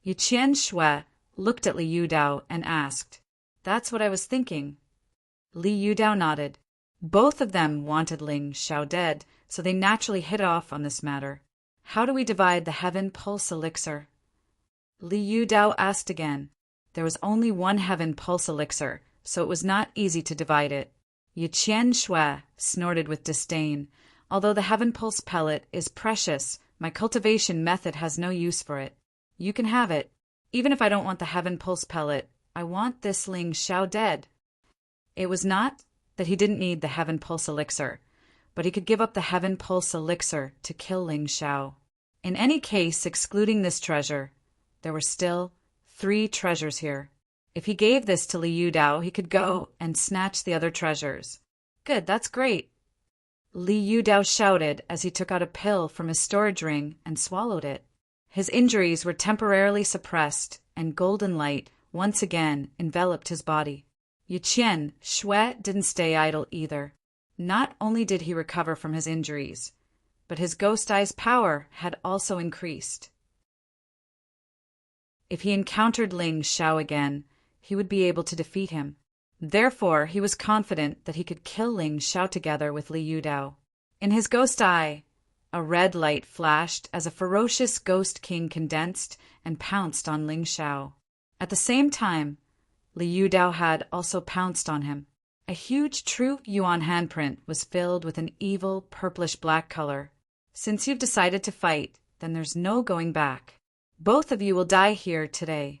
Yi Qian Shui looked at Li Yudao and asked, "That's what I was thinking." Li Yudao nodded. Both of them wanted Ling Xiao dead, so they naturally hit off on this matter. How do we divide the Heaven Pulse Elixir? Li Yudao asked again. There was only one Heaven Pulse Elixir, so it was not easy to divide it. Yi Qian Shui snorted with disdain. Although the Heaven Pulse pellet is precious, my cultivation method has no use for it. You can have it. Even if I don't want the Heaven Pulse pellet, I want this Ling Xiao dead. It was not that he didn't need the Heaven Pulse Elixir, but he could give up the Heaven Pulse Elixir to kill Ling Xiao. In any case, excluding this treasure, there were still 3 treasures here. If he gave this to Li Yudao, he could go and snatch the other treasures. Good, that's great. Li Yudao shouted as he took out a pill from his storage ring and swallowed it. His injuries were temporarily suppressed, and golden light once again enveloped his body. Yi Qian Shui didn't stay idle either. Not only did he recover from his injuries, but his ghost eye's power had also increased. If he encountered Ling Xiao again, he would be able to defeat him. Therefore, he was confident that he could kill Ling Xiao together with Li Yudao. In his ghost eye, a red light flashed as a ferocious ghost king condensed and pounced on Ling Xiao. At the same time, Li Yudao had also pounced on him. A huge true yuan handprint was filled with an evil purplish-black color. Since you've decided to fight, then there's no going back. Both of you will die here today.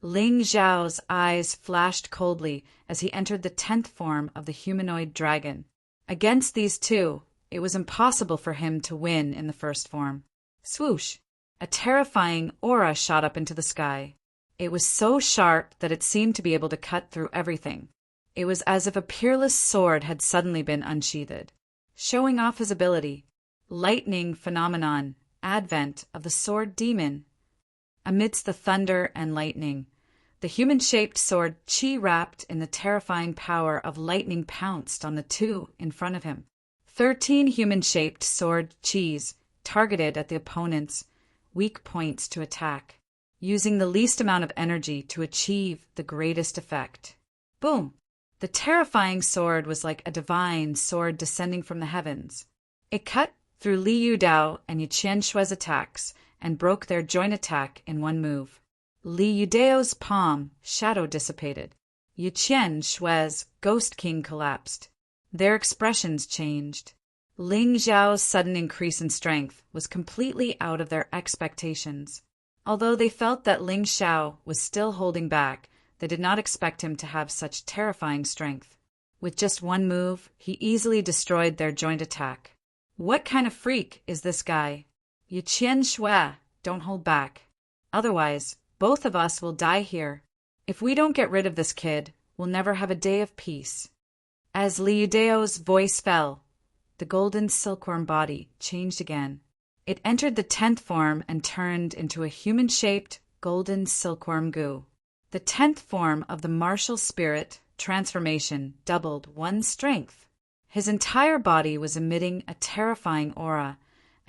Ling Xiao's eyes flashed coldly as he entered the 10th form of the humanoid dragon. Against these two, it was impossible for him to win in the first form. Swoosh! A terrifying aura shot up into the sky. It was so sharp that it seemed to be able to cut through everything. It was as if a peerless sword had suddenly been unsheathed. Showing off his ability. Lightning phenomenon. Advent of the sword demon. Amidst the thunder and lightning, the human-shaped sword Qi wrapped in the terrifying power of lightning pounced on the two in front of him. 13 human-shaped sword Qis targeted at the opponent's weak points to attack, using the least amount of energy to achieve the greatest effect. Boom! The terrifying sword was like a divine sword descending from the heavens. It cut through Li Yudao and Yi Qian Shui's attacks and broke their joint attack in one move. Li Yudao's palm shadow dissipated. Yi Qian Shui's Ghost King collapsed. Their expressions changed. Ling Xiao's sudden increase in strength was completely out of their expectations. Although they felt that Ling Xiao was still holding back, they did not expect him to have such terrifying strength. With just one move, he easily destroyed their joint attack. What kind of freak is this guy? Yi Qian Shui, don't hold back. Otherwise, both of us will die here. If we don't get rid of this kid, we'll never have a day of peace. As Li Yudao's voice fell, the golden silkworm body changed again. It entered the 10th form and turned into a human-shaped golden silkworm goo. The 10th form of the martial spirit transformation doubled one's strength. His entire body was emitting a terrifying aura,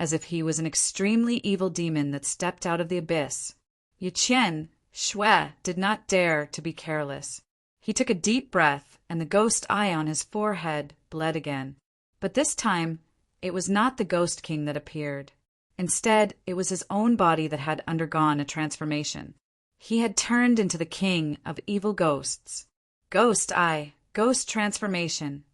as if he was an extremely evil demon that stepped out of the abyss. Yi Qian Shui did not dare to be careless. He took a deep breath, and the ghost eye on his forehead bled again. But this time, it was not the Ghost King that appeared. Instead, it was his own body that had undergone a transformation. He had turned into the king of evil ghosts. Ghost eye, ghost transformation.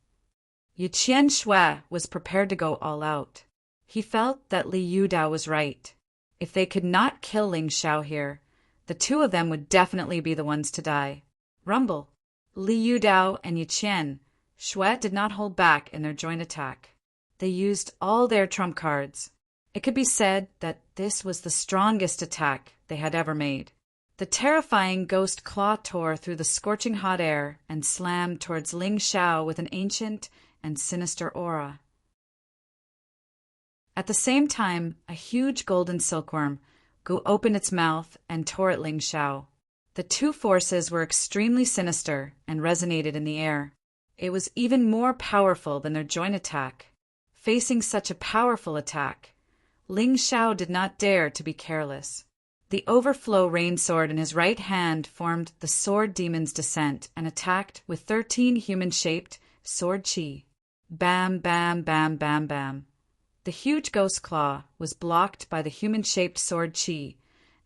Yu Qianshui was prepared to go all out. He felt that Li Yudao was right. If they could not kill Ling Xiao here, the two of them would definitely be the ones to die. Rumble. Li Yudao and Yu Qianshui did not hold back in their joint attack. They used all their trump cards. It could be said that this was the strongest attack they had ever made. The terrifying ghost claw tore through the scorching hot air and slammed towards Ling Xiao with an ancient and sinister aura. At the same time, a huge golden silkworm opened its mouth and tore at Ling Xiao. The two forces were extremely sinister and resonated in the air. It was even more powerful than their joint attack. Facing such a powerful attack, Ling Xiao did not dare to be careless. The overflow rain sword in his right hand formed the Sword Demon's Descent and attacked with 13 human-shaped sword chi. Bam, bam, bam, bam, bam. The huge ghost claw was blocked by the human-shaped sword chi,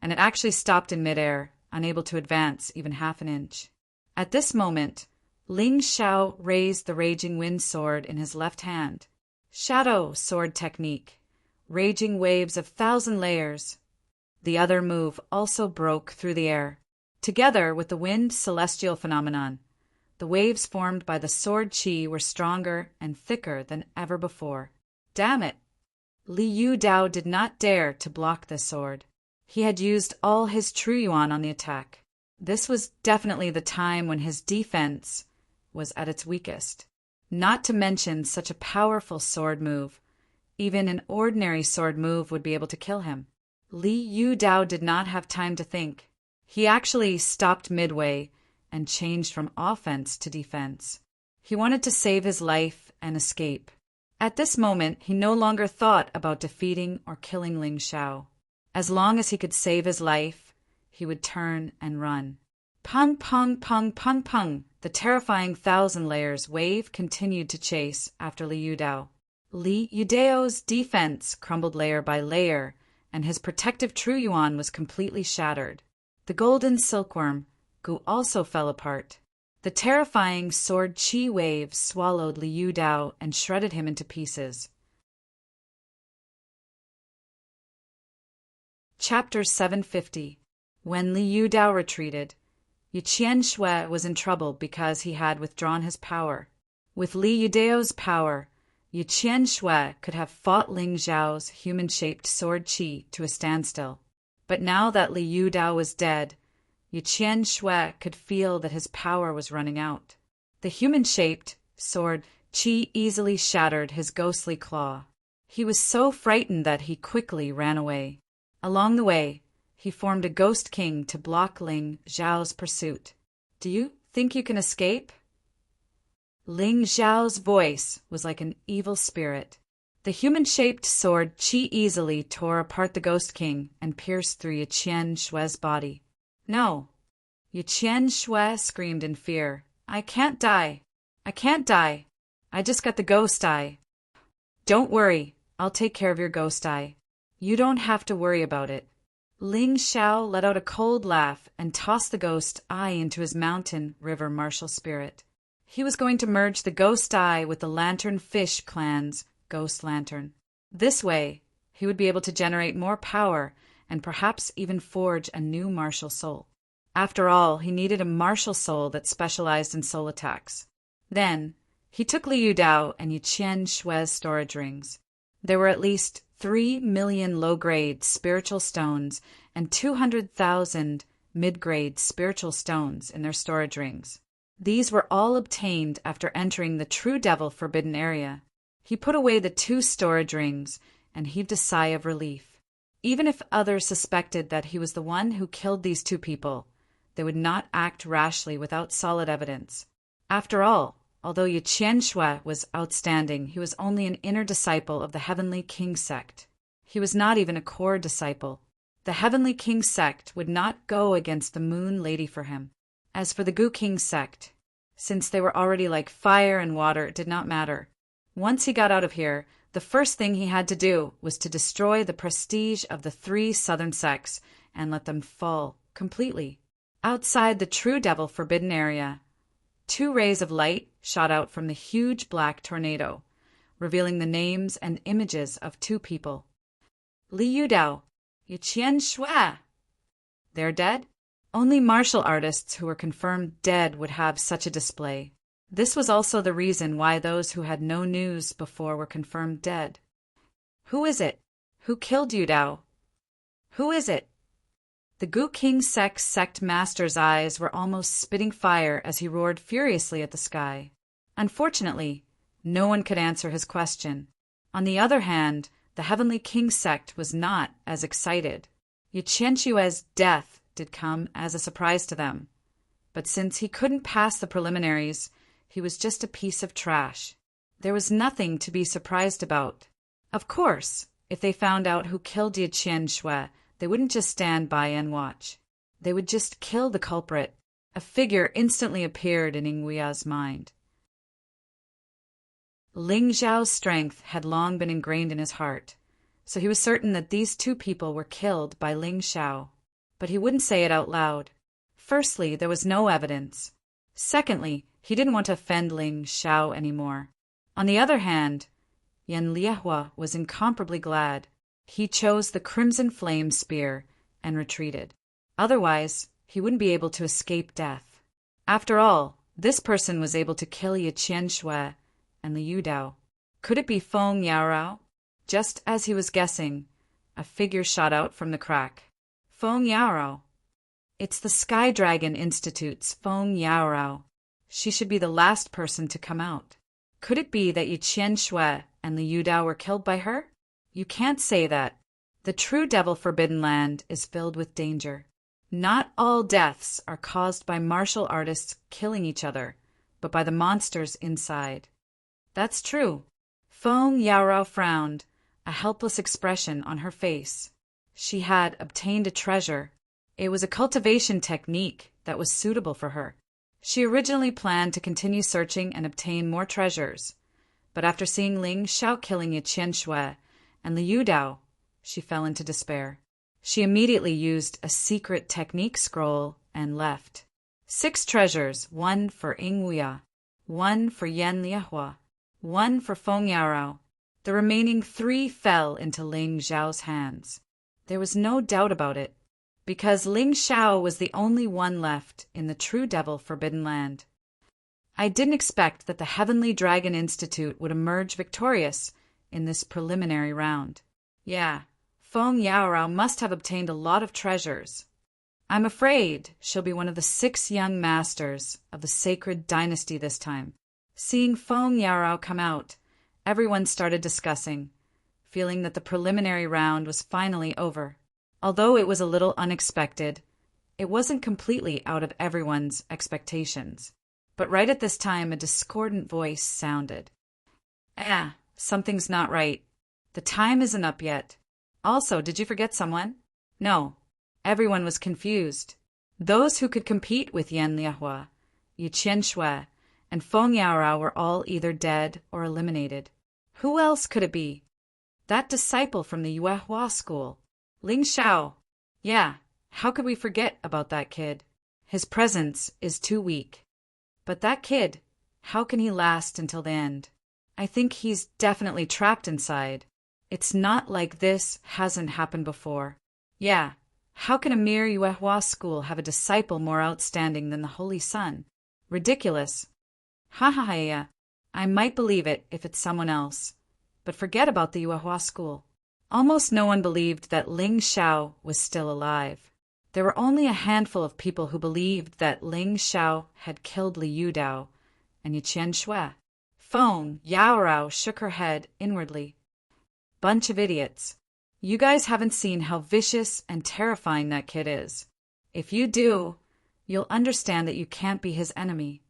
and it actually stopped in midair, unable to advance even half an inch. At this moment, Ling Xiao raised the raging wind sword in his left hand. Shadow sword technique. Raging waves of 1,000 layers. The other move also broke through the air. Together with the wind celestial phenomenon, the waves formed by the sword chi were stronger and thicker than ever before. Damn it! Li Yudao did not dare to block this sword. He had used all his true yuan on the attack. This was definitely the time when his defense was at its weakest. Not to mention such a powerful sword move. Even an ordinary sword move would be able to kill him. Li Yudao did not have time to think. He actually stopped midway and changed from offense to defense. He wanted to save his life and escape. At this moment, he no longer thought about defeating or killing Ling Xiao. As long as he could save his life, he would turn and run. Pung, pung, pung, pung, pung. The terrifying 1,000 layers wave continued to chase after Li Yudao. Li Yudao's defense crumbled layer by layer, and his protective true yuan was completely shattered. The golden silkworm also fell apart. The terrifying sword chi wave swallowed Li Yudao and shredded him into pieces. Chapter 750. When Li Yudao retreated, Yu Qianshui was in trouble because he had withdrawn his power. With Li Yudao's power, Yu Qianshui could have fought Ling Xiao's human-shaped sword chi to a standstill. But now that Li Yudao was dead, Yu Qianshui could feel that his power was running out. The human-shaped sword chi easily shattered his ghostly claw. He was so frightened that he quickly ran away. Along the way, he formed a ghost king to block Ling Xiao's pursuit. Do you think you can escape? Ling Xiao's voice was like an evil spirit. The human-shaped sword chi easily tore apart the ghost king and pierced through Yu Qianshui's body. No. Yu Qianshui screamed in fear. I can't die. I can't die. I just got the ghost eye. Don't worry. I'll take care of your ghost eye. You don't have to worry about it. Ling Xiao let out a cold laugh and tossed the ghost eye into his mountain river martial spirit. He was going to merge the ghost eye with the Lantern Fish clan's ghost lantern. This way, he would be able to generate more power and perhaps even forge a new martial soul. After all, he needed a martial soul that specialized in soul attacks. Then, he took Li Yudao and Yu Qianshui's storage rings. There were at least 3 million low-grade spiritual stones and 200,000 mid-grade spiritual stones in their storage rings. These were all obtained after entering the True Devil Forbidden Area. He put away the 2 storage rings and heaved a sigh of relief. Even if others suspected that he was the one who killed these 2 people, they would not act rashly without solid evidence. After all, although Yu Qianshui was outstanding, he was only an inner disciple of the Heavenly King sect. He was not even a core disciple. The Heavenly King sect would not go against the Moon Lady for him. As for the Gu King sect, since they were already like fire and water, it did not matter. Once he got out of here, the first thing he had to do was to destroy the prestige of the 3 southern sects and let them fall completely. Outside the true devil forbidden area, 2 rays of light shot out from the huge black tornado, revealing the names and images of 2 people. Li Yudao, Yiqian Shui. They're dead? Only martial artists who were confirmed dead would have such a display. This was also the reason why those who had no news before were confirmed dead. Who is it? Who killed Yudao? Who is it? The Gu King sect master's eyes were almost spitting fire as he roared furiously at the sky. Unfortunately, no one could answer his question. On the other hand, the Heavenly King sect was not as excited. Yu Qianshue's death did come as a surprise to them. But since he couldn't pass the preliminaries, he was just a piece of trash. There was nothing to be surprised about. Of course, if they found out who killed Yu Qianshue, they wouldn't just stand by and watch. They would just kill the culprit. A figure instantly appeared in Yinghui's mind. Ling Zhao's strength had long been ingrained in his heart, so he was certain that these 2 people were killed by Ling Xiao. But he wouldn't say it out loud. Firstly, there was no evidence. Secondly, he didn't want to offend Ling Xiao anymore. On the other hand, Yan Liehua was incomparably glad. He chose the Crimson Flame Spear and retreated. Otherwise, he wouldn't be able to escape death. After all, this person was able to kill Yu Qianshue and Liu Yudao. Could it be Feng Yaorao? Just as he was guessing, a figure shot out from the crack. Feng Yaorao. It's the Sky Dragon Institute's Feng Yaorao. She should be the last person to come out. Could it be that Yu Qianshue and Liu Yudao were killed by her? You can't say that. The true Devil Forbidden Land is filled with danger. Not all deaths are caused by martial artists killing each other, but by the monsters inside. That's true. Feng Yaorao frowned, a helpless expression on her face. She had obtained a treasure. It was a cultivation technique that was suitable for her. She originally planned to continue searching and obtain more treasures, but after seeing Ling Xiao killing Yu Qianshue and Liu Yudao, she fell into despair. She immediately used a secret technique scroll and left. 6 treasures, 1 for Yinghuia, 1 for Yan Liehua, 1 for Feng Yaorao. The remaining 3 fell into Ling Zhao's hands. There was no doubt about it, because Ling Xiao was the only one left in the true Devil Forbidden Land. I didn't expect that the Heavenly Dragon Institute would emerge victorious in this preliminary round. Yeah, Feng Yaorao must have obtained a lot of treasures. I'm afraid she'll be one of the 6 young masters of the sacred dynasty this time. Seeing Feng Yaorao come out, everyone started discussing, feeling that the preliminary round was finally over. Although it was a little unexpected, it wasn't completely out of everyone's expectations. But right at this time, a discordant voice sounded. Something's not right. The time isn't up yet. Also, did you forget someone? No. Everyone was confused. Those who could compete with Yan Liehua, Yu Qianshue, and Feng Yaorao were all either dead or eliminated. Who else could it be? That disciple from the Yuehua school, Ling Xiao. Yeah, how could we forget about that kid? His presence is too weak. But that kid, how can he last until the end? I think he's definitely trapped inside. It's not like this hasn't happened before. Yeah, how can a mere Yuehua school have a disciple more outstanding than the Holy Sun? Ridiculous. Yeah. I might believe it if it's someone else. But forget about the Yuehua school. Almost no one believed that Ling Xiao was still alive. There were only a handful of people who believed that Ling Xiao had killed Liu Yudao and Yu Qianshue. Feng Yaorao shook her head inwardly. Bunch of idiots. You guys haven't seen how vicious and terrifying that kid is. If you do, you'll understand that you can't be his enemy.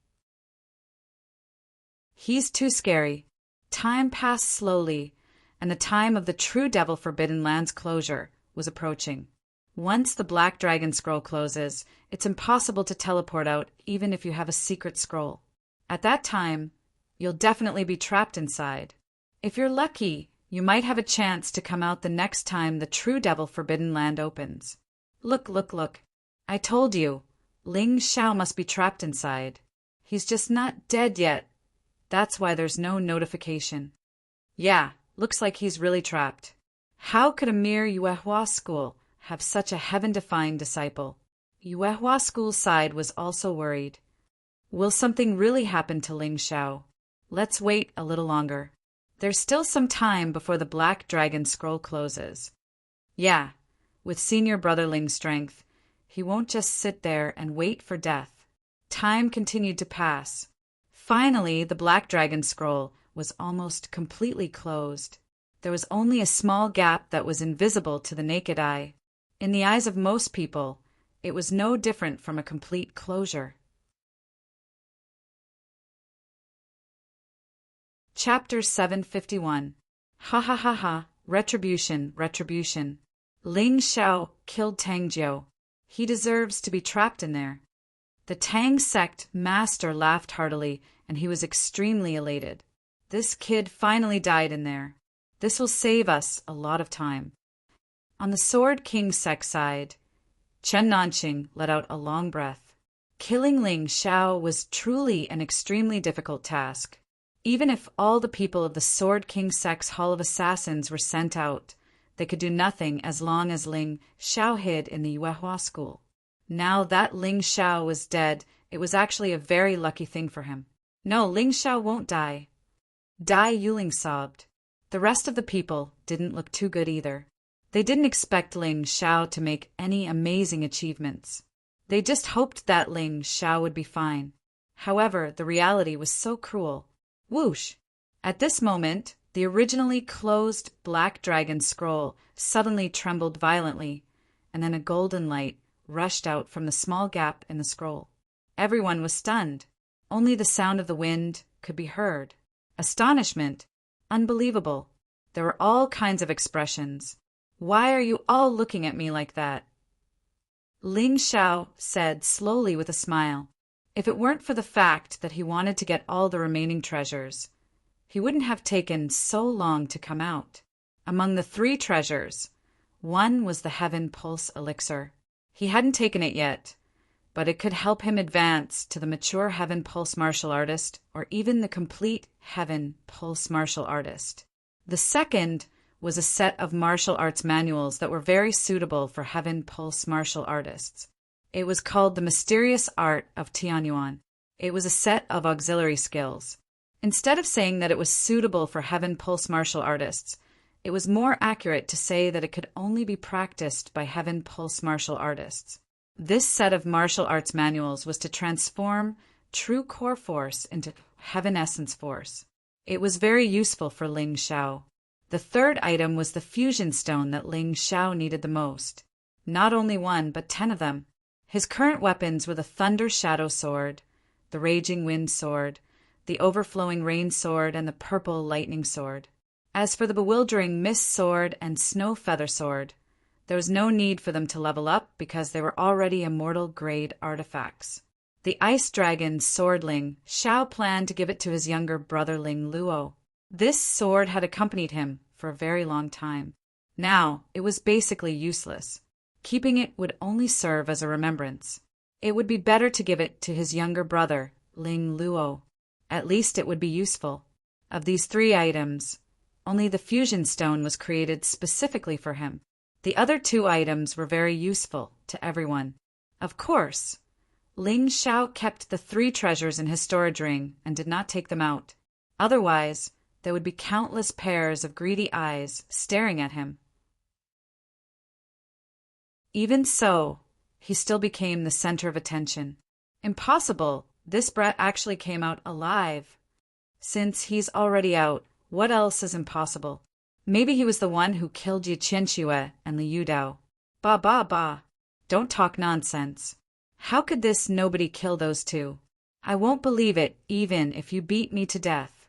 He's too scary. Time passed slowly, and the time of the true Devil Forbidden Land's closure was approaching. Once the Black Dragon Scroll closes, it's impossible to teleport out even if you have a secret scroll. At that time, you'll definitely be trapped inside. If you're lucky, you might have a chance to come out the next time the true Devil Forbidden Land opens. Look. I told you, Ling Xiao must be trapped inside. He's just not dead yet. That's why there's no notification. Yeah, looks like he's really trapped. How could a mere Yuehua school have such a heaven-defying disciple? Yuehua school's side was also worried. Will something really happen to Ling Xiao? Let's wait a little longer. There's still some time before the Black Dragon Scroll closes. Yeah, with Senior Brother Ling's strength, he won't just sit there and wait for death. Time continued to pass. Finally, the Black Dragon Scroll was almost completely closed. There was only a small gap that was invisible to the naked eye. In the eyes of most people, it was no different from a complete closure. Chapter 751. Ha ha ha ha, retribution, retribution. Ling Xiao killed Tang Jiu. He deserves to be trapped in there. The Tang sect master laughed heartily, and he was extremely elated. This kid finally died in there. This will save us a lot of time. On the Sword King sect side, Chen Nanqing let out a long breath. Killing Ling Xiao was truly an extremely difficult task. Even if all the people of the Sword King sect's Hall of Assassins were sent out, they could do nothing as long as Ling Xiao hid in the Yuehua school. Now that Ling Xiao was dead, it was actually a very lucky thing for him. No, Ling Xiao won't die. Dai Yuling sobbed. The rest of the people didn't look too good either. They didn't expect Ling Xiao to make any amazing achievements. They just hoped that Ling Xiao would be fine. However, the reality was so cruel. Whoosh! At this moment, the originally closed Black Dragon Scroll suddenly trembled violently, and then a golden light rushed out from the small gap in the scroll. Everyone was stunned. Only the sound of the wind could be heard. Astonishment. Unbelievable. There were all kinds of expressions. Why are you all looking at me like that? Ling Xiao said slowly with a smile. If it weren't for the fact that he wanted to get all the remaining treasures, he wouldn't have taken so long to come out. Among the 3 treasures, one was the Heaven Pulse Elixir. He hadn't taken it yet, but it could help him advance to the mature Heaven Pulse Martial Artist or even the complete Heaven Pulse Martial Artist. The second was a set of martial arts manuals that were very suitable for Heaven Pulse Martial Artists. It was called The Mysterious Art of Tianyuan. It was a set of auxiliary skills. Instead of saying that it was suitable for Heaven Pulse Martial Artists, it was more accurate to say that it could only be practiced by Heaven Pulse Martial Artists. This set of martial arts manuals was to transform true core force into Heaven Essence Force. It was very useful for Ling Xiao. The third item was the fusion stone that Ling Xiao needed the most. Not only one, but 10 of them. His current weapons were the Thunder Shadow Sword, the Raging Wind Sword, the Overflowing Rain Sword, and the Purple Lightning Sword. As for the Bewildering Mist Sword and Snow Feather Sword, there was no need for them to level up because they were already immortal-grade artifacts. The Ice Dragon Sword Ling Xiao planned to give it to his younger brother Ling Luo. This sword had accompanied him for a very long time. Now, it was basically useless. Keeping it would only serve as a remembrance. It would be better to give it to his younger brother, Ling Luo. At least it would be useful. Of these 3 items, only the fusion stone was created specifically for him. The other 2 items were very useful to everyone. Of course, Ling Xiao kept the 3 treasures in his storage ring and did not take them out. Otherwise, there would be countless pairs of greedy eyes staring at him. Even so, he still became the center of attention. Impossible, this brat actually came out alive. Since he's already out, what else is impossible? Maybe he was the one who killed Yi Qianxue and Liu Dao. Ba ba ba. Don't talk nonsense. How could this nobody kill those 2? I won't believe it even if you beat me to death.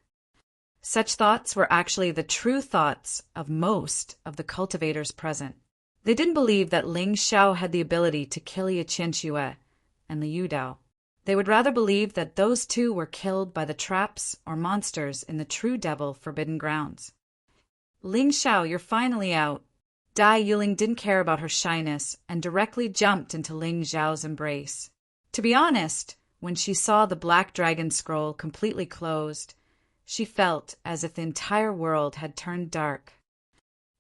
Such thoughts were actually the true thoughts of most of the cultivators present. They didn't believe that Ling Xiao had the ability to kill Yi Qianxue and Liu Dao. They would rather believe that those 2 were killed by the traps or monsters in the True Devil Forbidden Grounds. Ling Xiao, you're finally out. Dai Yuling didn't care about her shyness and directly jumped into Ling Xiao's embrace. To be honest, when she saw the black dragon scroll completely closed, she felt as if the entire world had turned dark.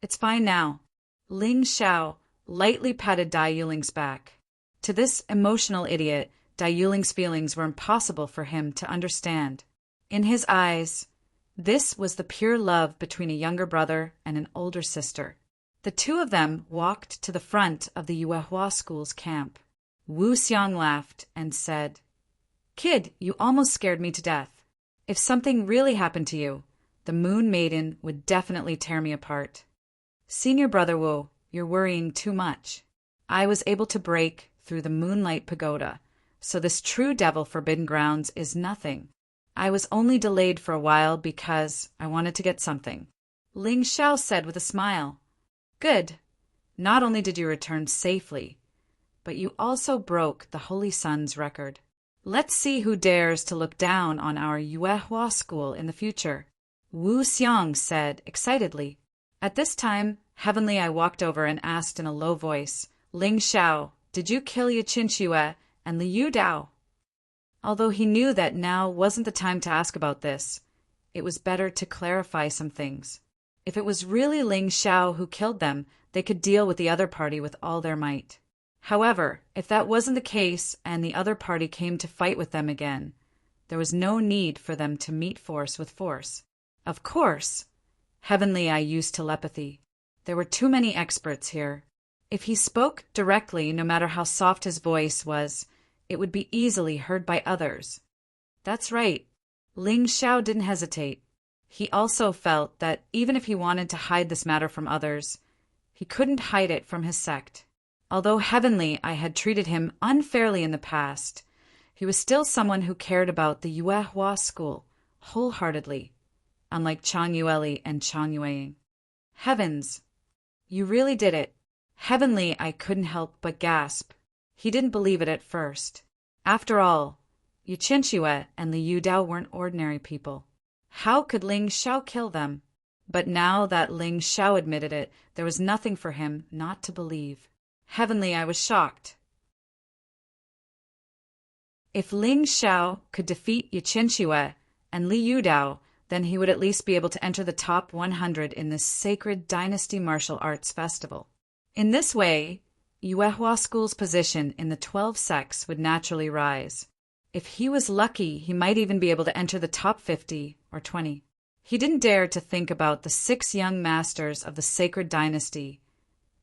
"It's fine now." Ling Xiao lightly patted Dai Yuling's back. To this emotional idiot, Dai Yuling's feelings were impossible for him to understand. In his eyes, this was the pure love between a younger brother and an older sister. The two of them walked to the front of the Yuehua school's camp. Wu Xiang laughed and said, "Kid, you almost scared me to death. If something really happened to you, the Moon Maiden would definitely tear me apart." "Senior brother Wu, you're worrying too much. I was able to break through the Moonlight Pagoda, so this true devil forbidden grounds is nothing. I was only delayed for a while because I wanted to get something," Ling Xiao said with a smile. "Good. Not only did you return safely, but you also broke the Holy Sun's record. Let's see who dares to look down on our Yuehua school in the future," Wu Xiang said excitedly. At this time, Heavenly Eye walked over and asked in a low voice, "Ling Xiao, did you kill Qin Xue and Liu Dao?" Although he knew that now wasn't the time to ask about this, it was better to clarify some things. If it was really Ling Xiao who killed them, they could deal with the other party with all their might. However, if that wasn't the case and the other party came to fight with them again, there was no need for them to meet force with force. Of course, Heavenly Eye used telepathy. There were too many experts here. If he spoke directly, no matter how soft his voice was, it would be easily heard by others. That's right. Ling Xiao didn't hesitate. He also felt that even if he wanted to hide this matter from others, he couldn't hide it from his sect. Although Heavenly Eye had treated him unfairly in the past, he was still someone who cared about the Yuehua school wholeheartedly, unlike Chang Yueli and Chang Yueying. Heavens! You really did it. Heavenly Eye couldn't help but gasp. He didn't believe it at first. After all, Qin Xue and Liu Dao weren't ordinary people. How could Ling Xiao kill them? But now that Ling Xiao admitted it, there was nothing for him not to believe. Heavenly Eye was shocked. If Ling Xiao could defeat Qin Xue and Liu Dao, then he would at least be able to enter the top 100 in this sacred dynasty martial arts festival. In this way, Yuehua School's position in the 12 sects would naturally rise. If he was lucky, he might even be able to enter the top 50 or 20. He didn't dare to think about the 6 young masters of the sacred dynasty,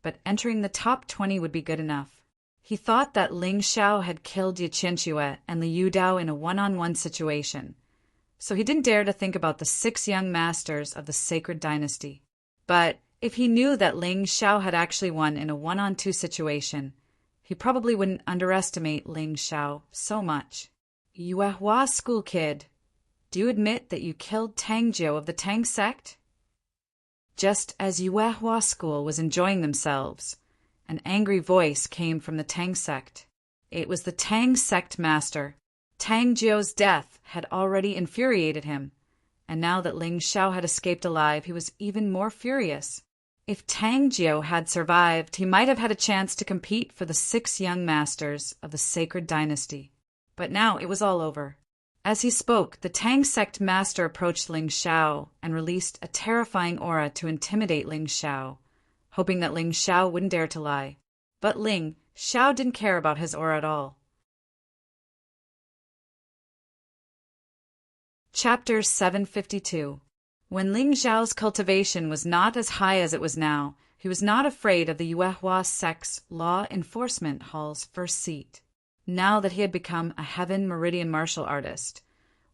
but entering the top 20 would be good enough. He thought that Ling Xiao had killed Qin Xue and Liu Dao in a one-on-one situation, so he didn't dare to think about the 6 young masters of the sacred dynasty. But if he knew that Ling Xiao had actually won in a one-on-two situation, he probably wouldn't underestimate Ling Xiao so much. Yuehua school kid, do you admit that you killed Tang Jiu of the Tang sect? Just as Yuehua school was enjoying themselves, an angry voice came from the Tang sect. It was the Tang sect master. Tang Jiu's death had already infuriated him, and now that Ling Xiao had escaped alive, he was even more furious. If Tang Jiu had survived, he might have had a chance to compete for the 6 young masters of the sacred dynasty. But now it was all over. As he spoke, the Tang sect master approached Ling Xiao and released a terrifying aura to intimidate Ling Xiao, hoping that Ling Xiao wouldn't dare to lie. But Ling Xiao didn't care about his aura at all. Chapter 752. When Ling Xiao's cultivation was not as high as it was now, he was not afraid of the Yuehua sect's law enforcement hall's first seat. Now that he had become a Heaven Meridian martial artist,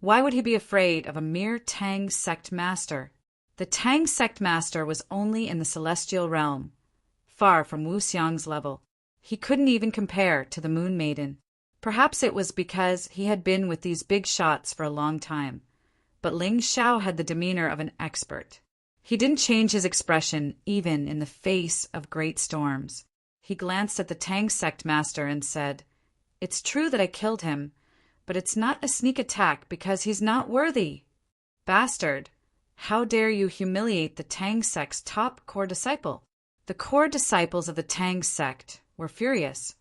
why would he be afraid of a mere Tang sect master? The Tang sect master was only in the celestial realm, far from Wu Xiang's level. He couldn't even compare to the Moon Maiden. Perhaps it was because he had been with these big shots for a long time, but Ling Xiao had the demeanor of an expert. He didn't change his expression even in the face of great storms. He glanced at the Tang sect master and said, "It's true that I killed him, but it's not a sneak attack because he's not worthy. Bastard, how dare you humiliate the Tang sect's top core disciple?" The core disciples of the Tang sect were furious.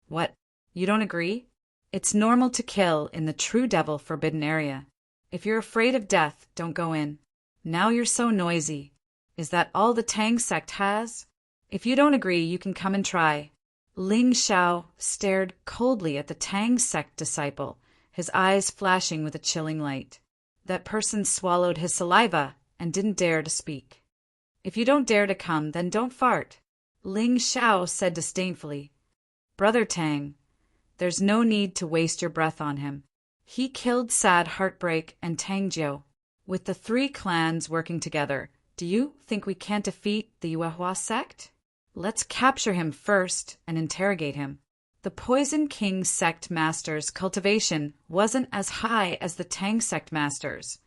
What? You don't agree? It's normal to kill in the true devil forbidden area. If you're afraid of death, don't go in. Now you're so noisy. Is that all the Tang sect has? If you don't agree, you can come and try. Ling Xiao stared coldly at the Tang sect disciple, his eyes flashing with a chilling light. That person swallowed his saliva and didn't dare to speak. If you don't dare to come, then don't fart, Ling Xiao said disdainfully. Brother Tang, there's no need to waste your breath on him. He killed Sad Heartbreak and Tangjiu. With the three clans working together, do you think we can't defeat the Yuehua sect? Let's capture him first and interrogate him. The Poison King sect master's cultivation wasn't as high as the Tang sect master's,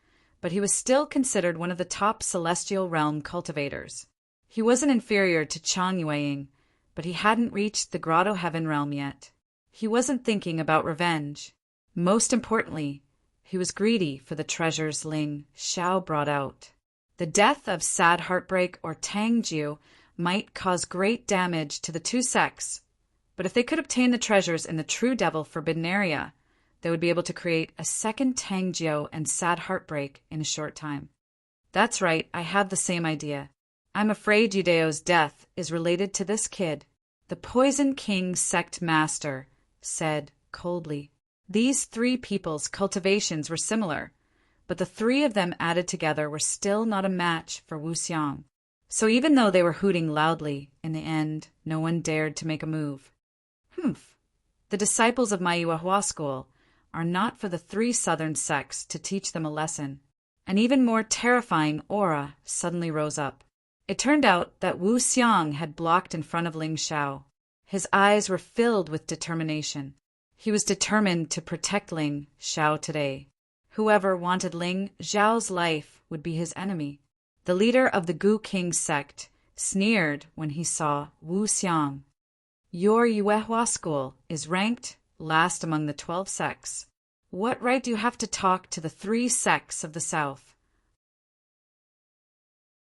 but he was still considered one of the top celestial realm cultivators. He wasn't inferior to Chang Yueying, but he hadn't reached the Grotto Heaven realm yet. He wasn't thinking about revenge. Most importantly, he was greedy for the treasures Ling Xiao brought out. The death of Sad Heartbreak or Tangjiu might cause great damage to the two sects, but if they could obtain the treasures in the True Devil Forbidden Area, they would be able to create a second Tangjiu and Sad Heartbreak in a short time. That's right, I have the same idea. I'm afraid Yudeo's death is related to this kid. The Poison King sect master said coldly. These three people's cultivations were similar, but the three of them added together were still not a match for Wu Xiang. So even though they were hooting loudly, in the end, no one dared to make a move. Humph. The disciples of my Yuehua school are not for the three southern sects to teach them a lesson. An even more terrifying aura suddenly rose up. It turned out that Wu Xiang had blocked in front of Ling Xiao. His eyes were filled with determination. He was determined to protect Ling Xiao today. Whoever wanted Ling Xiao's life would be his enemy. The leader of the Gu King sect sneered when he saw Wu Xiang. Your Yuehua school is ranked last among the 12 sects. What right do you have to talk to the 3 sects of the south?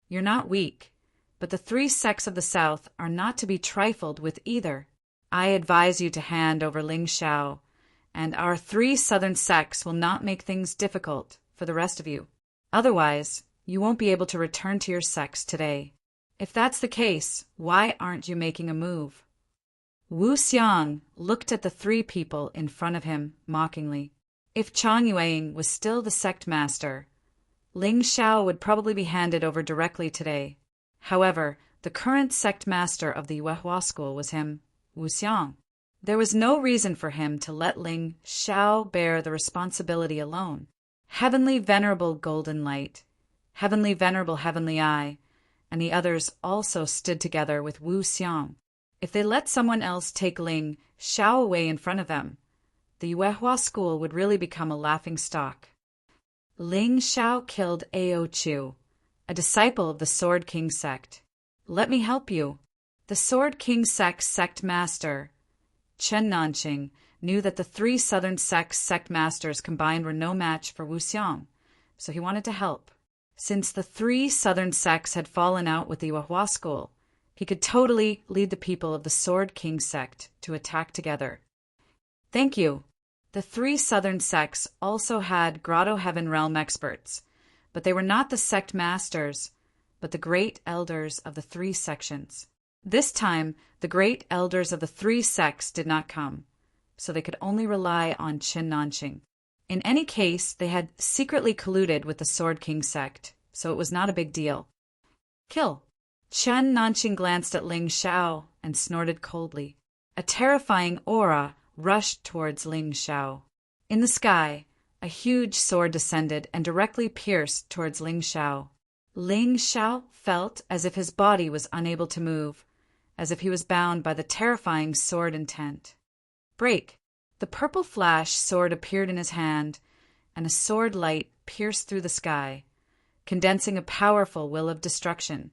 You're not weak, but the 3 sects of the south are not to be trifled with either. I advise you to hand over Ling Xiao, and our 3 southern sects will not make things difficult for the rest of you. Otherwise, you won't be able to return to your sects today. If that's the case, why aren't you making a move? Wu Xiang looked at the 3 people in front of him mockingly. If Chang Yueying was still the sect master, Ling Xiao would probably be handed over directly today. However, the current sect master of the Yuehua school was him, Wu Xiang. There was no reason for him to let Ling Xiao bear the responsibility alone. Heavenly Venerable Golden Light, Heavenly Venerable Heavenly Eye, and the others also stood together with Wu Xiang. If they let someone else take Ling Xiao away in front of them, the Yuehua school would really become a laughing stock. Ling Xiao killed Ao Chu, a disciple of the Sword King sect. Let me help you. The Sword King sect master, Chen Nanqing, knew that the 3 southern sects sect masters combined were no match for Wu Xiang, so he wanted to help. Since the 3 southern sects had fallen out with the Yuehua school, he could totally lead the people of the Sword King sect to attack together. Thank you. The 3 southern sects also had Grotto Heaven realm experts, but they were not the sect masters, but the great elders of the 3 sections. This time, the great elders of the 3 sects did not come, so they could only rely on Chen Nanqing. In any case, they had secretly colluded with the Sword King sect, so it was not a big deal. Kill. Chen Nanqing glanced at Ling Xiao and snorted coldly. A terrifying aura rushed towards Ling Xiao. In the sky, a huge sword descended and directly pierced towards Ling Xiao. Ling Xiao felt as if his body was unable to move, as if he was bound by the terrifying sword intent. Break! The purple flash sword appeared in his hand, and a sword light pierced through the sky, condensing a powerful will of destruction,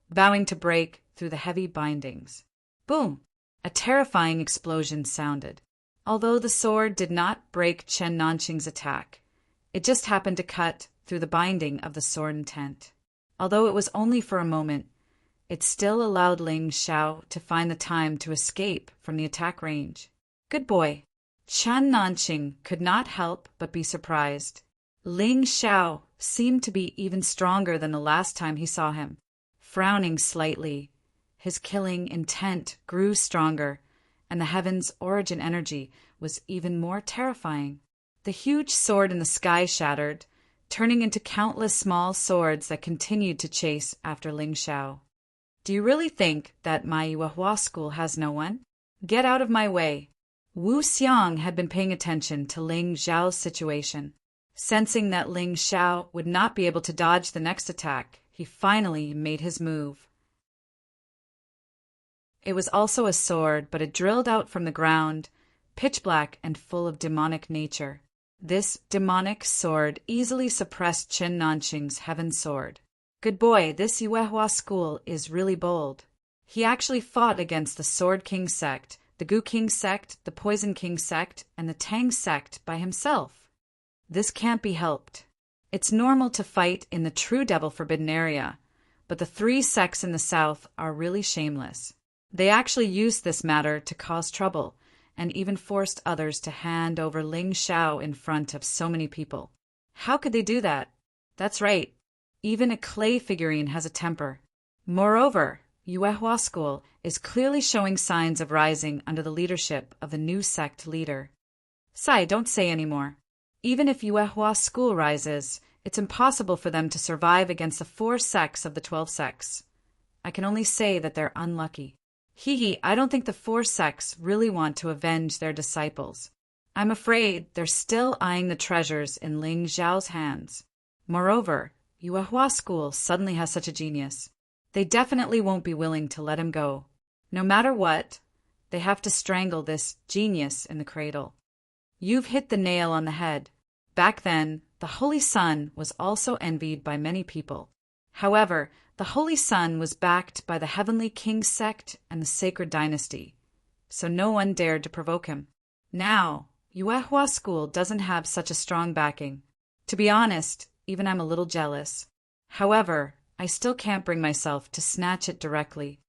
vowing to break through the heavy bindings. Boom! A terrifying explosion sounded. Although the sword did not break Chen Nanqing's attack, it just happened to cut through the binding of the sword intent. Although it was only for a moment, it still allowed Ling Xiao to find the time to escape from the attack range. Good boy. Chen Nanqing could not help but be surprised. Ling Xiao seemed to be even stronger than the last time he saw him. Frowning slightly, his killing intent grew stronger, and the heaven's origin energy was even more terrifying. The huge sword in the sky shattered, turning into countless small swords that continued to chase after Ling Xiao. Do you really think that my Yuehua school has no one? Get out of my way. Wu Xiang had been paying attention to Ling Xiao's situation. Sensing that Ling Xiao would not be able to dodge the next attack, he finally made his move. It was also a sword, but it drilled out from the ground, pitch black and full of demonic nature. This demonic sword easily suppressed Chen Nanqing's heaven sword. Good boy, this Yuehua school is really bold. He actually fought against the Sword King sect, the Gu King sect, the Poison King sect, and the Tang sect by himself. This can't be helped. It's normal to fight in the true Devil Forbidden area, but the 3 sects in the south are really shameless. They actually used this matter to cause trouble, and even forced others to hand over Ling Xiao in front of so many people. How could they do that? That's right. Even a clay figurine has a temper. Moreover, Yuehua School is clearly showing signs of rising under the leadership of the new sect leader. Sai, don't say any more. Even if Yuehua School rises, it's impossible for them to survive against the 4 sects of the 12 sects. I can only say that they're unlucky. I don't think the 4 sects really want to avenge their disciples. I'm afraid they're still eyeing the treasures in Ling Xiao's hands. Moreover, Yuehua School suddenly has such a genius. They definitely won't be willing to let him go. No matter what, they have to strangle this genius in the cradle. You've hit the nail on the head. Back then, the Holy Sun was also envied by many people. However, the Holy Sun was backed by the Heavenly King sect and the Sacred Dynasty, so no one dared to provoke him. Now, Yuehua School doesn't have such a strong backing. To be honest, even I'm a little jealous. However, I still can't bring myself to snatch it directly.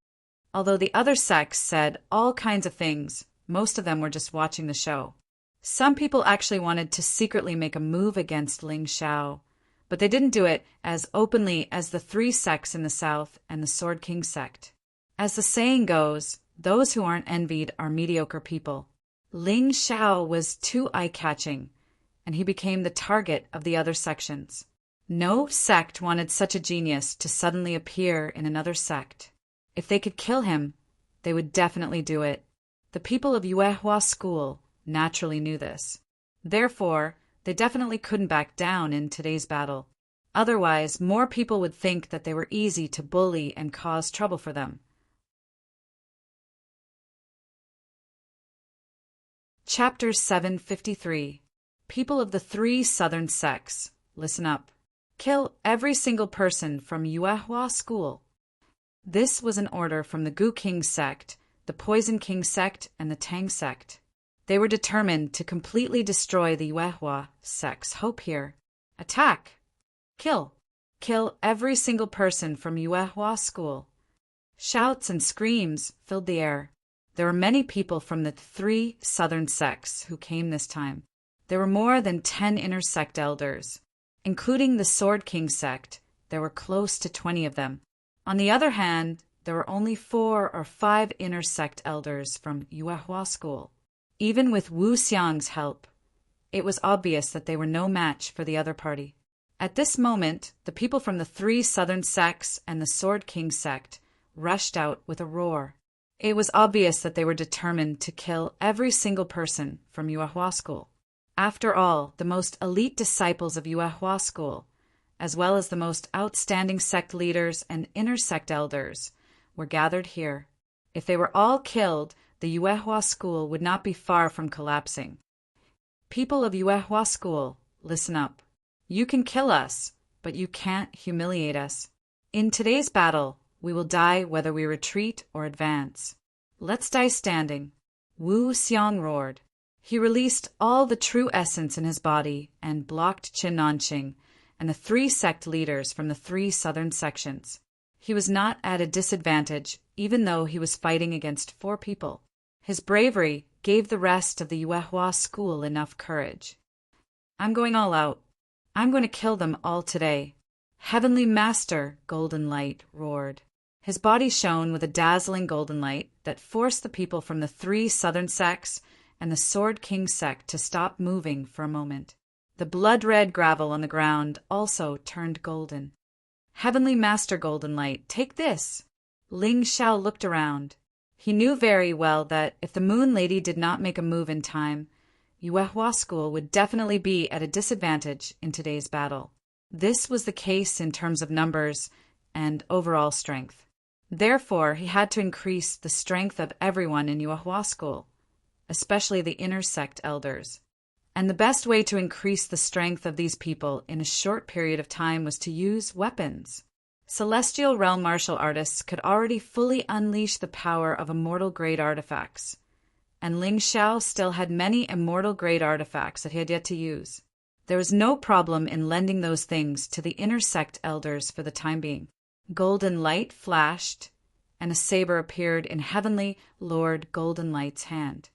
Although the other sects said all kinds of things, most of them were just watching the show. Some people actually wanted to secretly make a move against Ling Xiao, but they didn't do it as openly as the 3 sects in the south and the Sword King sect. As the saying goes, those who aren't envied are mediocre people. Ling Xiao was too eye-catching, and he became the target of the other sections. No sect wanted such a genius to suddenly appear in another sect. If they could kill him, they would definitely do it. The people of Yuehua School naturally knew this. Therefore, they definitely couldn't back down in today's battle. Otherwise, more people would think that they were easy to bully and cause trouble for them. Chapter 753. People of the 3 southern sects, listen up. Kill every single person from Yuehua School. This was an order from the Gu King sect, the Poison King sect, and the Tang sect. They were determined to completely destroy the Yuehua sect's hope here. Attack! Kill! Kill every single person from Yuehua School. Shouts and screams filled the air. There were many people from the 3 southern sects who came this time. There were more than 10 inner sect elders. Including the Sword King sect, there were close to 20 of them. On the other hand, there were only 4 or 5 inner sect elders from Yuehua School. Even with Wu Xiang's help, it was obvious that they were no match for the other party. At this moment, the people from the 3 southern sects and the Sword King sect rushed out with a roar. It was obvious that they were determined to kill every single person from Yuehua School. After all, the most elite disciples of Yuehua School, as well as the most outstanding sect leaders and inner sect elders, were gathered here. If they were all killed, the Yuehua School would not be far from collapsing. People of Yuehua School, listen up. You can kill us, but you can't humiliate us. In today's battle, we will die whether we retreat or advance. Let's die standing. Wu Xiang roared. He released all the true essence in his body and blocked Chen Nanqing and the 3 sect leaders from the 3 southern sections. He was not at a disadvantage, even though he was fighting against 4 people. His bravery gave the rest of the Yuehua school enough courage. I'm going all out. I'm going to kill them all today. Heavenly Master, Golden Light roared. His body shone with a dazzling golden light that forced the people from the 3 southern sects and the Sword King sect to stop moving for a moment. The blood-red gravel on the ground also turned golden. Heavenly Master Golden Light, take this! Ling Xiao looked around. He knew very well that if the Moon Lady did not make a move in time, Yuehua School would definitely be at a disadvantage in today's battle. This was the case in terms of numbers and overall strength. Therefore, he had to increase the strength of everyone in Yuehua School, especially the inner sect elders. And the best way to increase the strength of these people in a short period of time was to use weapons. Celestial Realm martial artists could already fully unleash the power of immortal-grade artifacts, and Ling Xiao still had many immortal-grade artifacts that he had yet to use. There was no problem in lending those things to the inner sect elders for the time being. Golden light flashed, and a saber appeared in Heavenly Lord Golden Light's hand.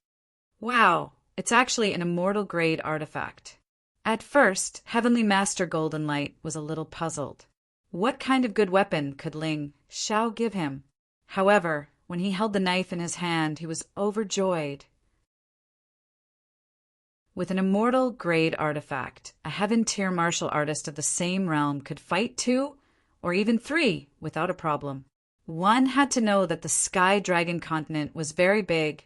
Wow, it's actually an immortal-grade artifact. At first, Heavenly Master Golden Light was a little puzzled. What kind of good weapon could Ling Xiao give him? However, when he held the knife in his hand, he was overjoyed. With an immortal-grade artifact, a heaven-tier martial artist of the same realm could fight 2 or even 3 without a problem. One had to know that the Sky Dragon continent was very big,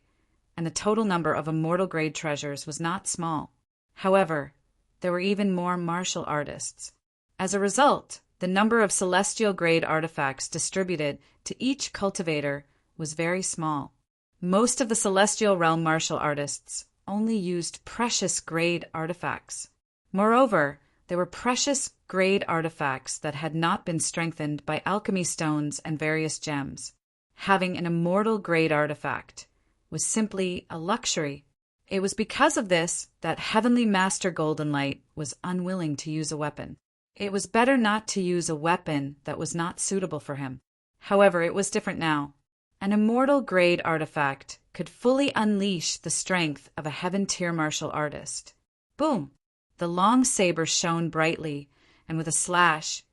and the total number of immortal-grade treasures was not small. However, there were even more martial artists. As a result, the number of celestial-grade artifacts distributed to each cultivator was very small. Most of the Celestial Realm martial artists only used precious-grade artifacts. Moreover, there were precious-grade artifacts that had not been strengthened by alchemy stones and various gems. Having an immortal-grade artifact was simply a luxury. It was because of this that Heavenly Master Golden Light was unwilling to use a weapon. It was better not to use a weapon that was not suitable for him. However, it was different now. An immortal-grade artifact could fully unleash the strength of a heaven-tier martial artist. Boom! The long saber shone brightly, and with a slash,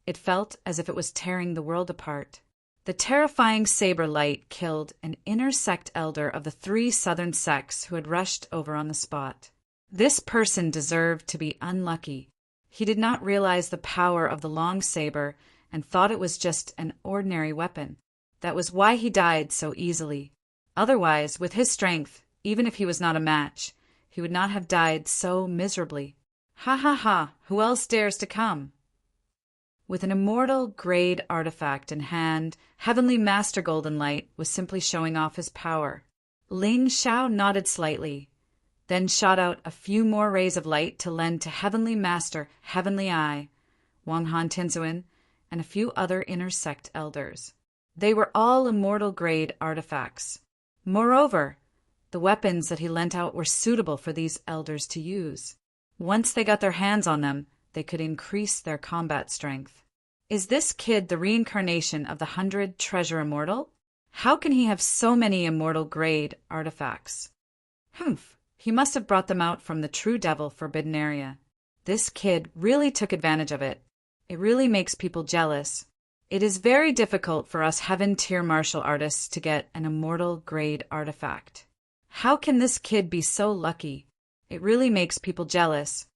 it felt as if it was tearing the world apart. The terrifying saber light killed an inner sect elder of the 3 southern sects who had rushed over on the spot. This person deserved to be unlucky. He did not realize the power of the long saber and thought it was just an ordinary weapon. That was why he died so easily. Otherwise, with his strength, even if he was not a match, he would not have died so miserably. Ha ha ha, who else dares to come? With an immortal-grade artifact in hand, Heavenly Master Golden Light was simply showing off his power. Ling Xiao nodded slightly, then shot out a few more rays of light to lend to Heavenly Master Heavenly Eye, Wang Han Tinzuan, and a few other inner sect elders. They were all immortal-grade artifacts. Moreover, the weapons that he lent out were suitable for these elders to use. Once they got their hands on them, they could increase their combat strength. Is this kid the reincarnation of the 100 Treasure Immortal? How can he have so many immortal-grade artifacts? Humph, he must have brought them out from the True Devil Forbidden Area. This kid really took advantage of it. It really makes people jealous. It is very difficult for us heaven-tier martial artists to get an immortal-grade artifact. How can this kid be so lucky? It really makes people jealous.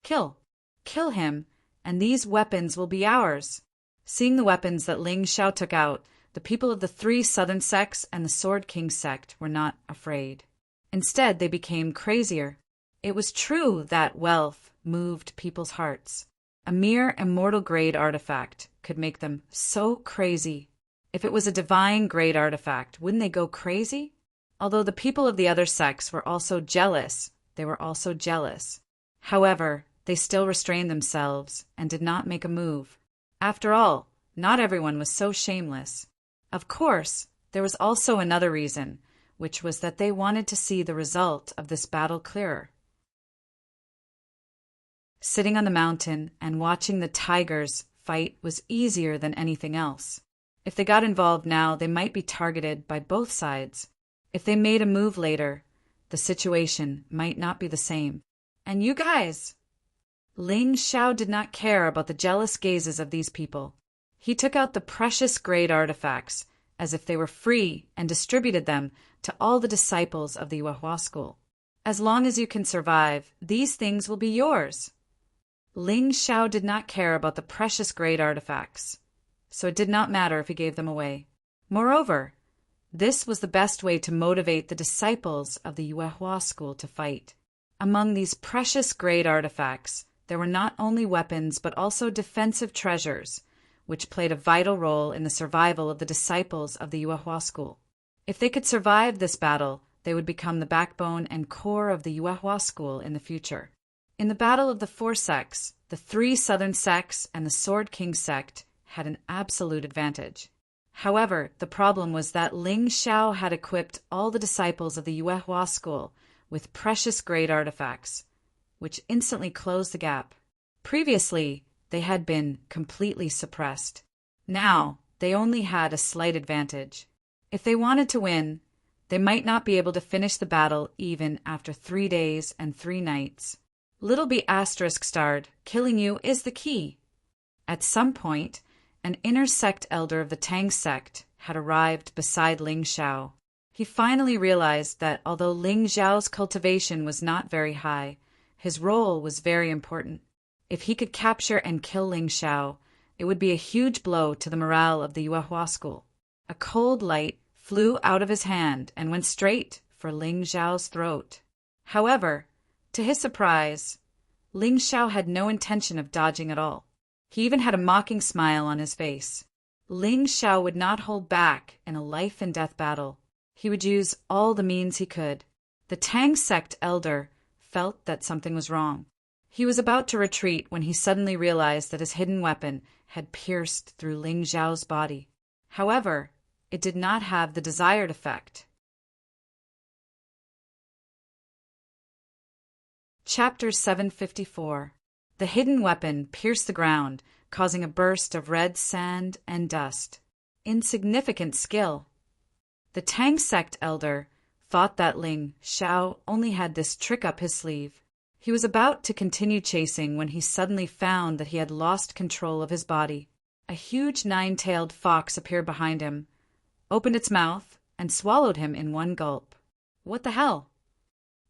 Kill him, and these weapons will be ours. Seeing the weapons that Ling Xiao took out, the people of the 3 southern sects and the Sword King sect were not afraid. Instead, they became crazier. It was true that wealth moved people's hearts. A mere immortal-grade artifact could make them so crazy. If it was a divine-grade artifact, wouldn't they go crazy? Although the people of the other sects were also jealous, they were also jealous. However, they still restrained themselves and did not make a move. After all, not everyone was so shameless. Of course, there was also another reason, which was that they wanted to see the result of this battle clearer. Sitting on the mountain and watching the tigers fight was easier than anything else. If they got involved now, they might be targeted by both sides. If they made a move later, the situation might not be the same. And you guys! Ling Xiao did not care about the jealous gazes of these people. He took out the precious grade artifacts as if they were free and distributed them to all the disciples of the Yuehua school. As long as you can survive, these things will be yours. Ling Xiao did not care about the precious grade artifacts, so it did not matter if he gave them away. Moreover, this was the best way to motivate the disciples of the Yuehua school to fight. Among these precious grade artifacts, there were not only weapons but also defensive treasures, which played a vital role in the survival of the disciples of the Yuehua school. If they could survive this battle, they would become the backbone and core of the Yuehua school in the future. In the Battle of the Four Sects, the 3 southern sects and the Sword King sect had an absolute advantage. However, the problem was that Ling Xiao had equipped all the disciples of the Yuehua school with precious grade artifacts, which instantly closed the gap. Previously, they had been completely suppressed. Now, they only had a slight advantage. If they wanted to win, they might not be able to finish the battle even after 3 days and 3 nights. Little B asterisk starred, killing you is the key. At some point, an inner sect elder of the Tang sect had arrived beside Ling Xiao. He finally realized that although Ling Xiao's cultivation was not very high, his role was very important. If he could capture and kill Ling Xiao, it would be a huge blow to the morale of the Yuehua school. A cold light flew out of his hand and went straight for Ling Xiao's throat. However, to his surprise, Ling Xiao had no intention of dodging at all. He even had a mocking smile on his face. Ling Xiao would not hold back in a life-and-death battle. He would use all the means he could. The Tang sect elder felt that something was wrong. He was about to retreat when he suddenly realized that his hidden weapon had pierced through Ling Xiao's body. However, it did not have the desired effect. Chapter 754. The hidden weapon pierced the ground, causing a burst of red sand and dust. Insignificant skill. The Tang sect elder thought that Ling Xiao only had this trick up his sleeve. He was about to continue chasing when he suddenly found that he had lost control of his body. A huge 9-tailed fox appeared behind him, opened its mouth, and swallowed him in one gulp. What the hell?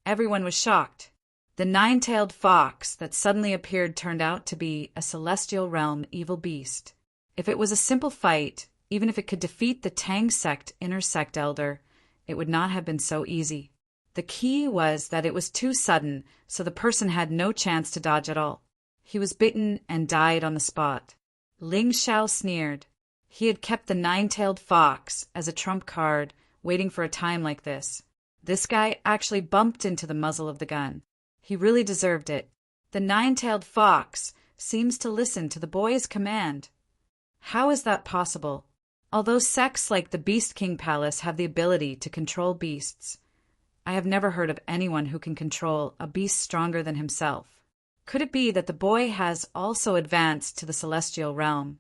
Everyone was shocked. The 9-tailed fox that suddenly appeared turned out to be a celestial realm evil beast. If it was a simple fight, even if it could defeat the Tang sect inner sect elder, it would not have been so easy. The key was that it was too sudden, so the person had no chance to dodge at all. He was bitten and died on the spot. Ling Xiao sneered. He had kept the 9-tailed fox as a trump card, waiting for a time like this. This guy actually bumped into the muzzle of the gun. He really deserved it. The 9-tailed fox seems to listen to the boy's command. How is that possible? Although sects like the Beast King Palace have the ability to control beasts, I have never heard of anyone who can control a beast stronger than himself. Could it be that the boy has also advanced to the celestial realm?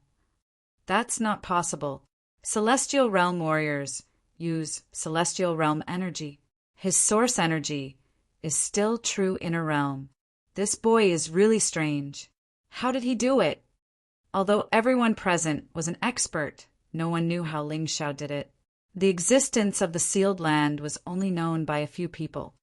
That's not possible. Celestial realm warriors use celestial realm energy. His source energy is still true inner realm. This boy is really strange. How did he do it? Although everyone present was an expert, no one knew how Ling Xiao did it. The existence of the sealed land was only known by a few people,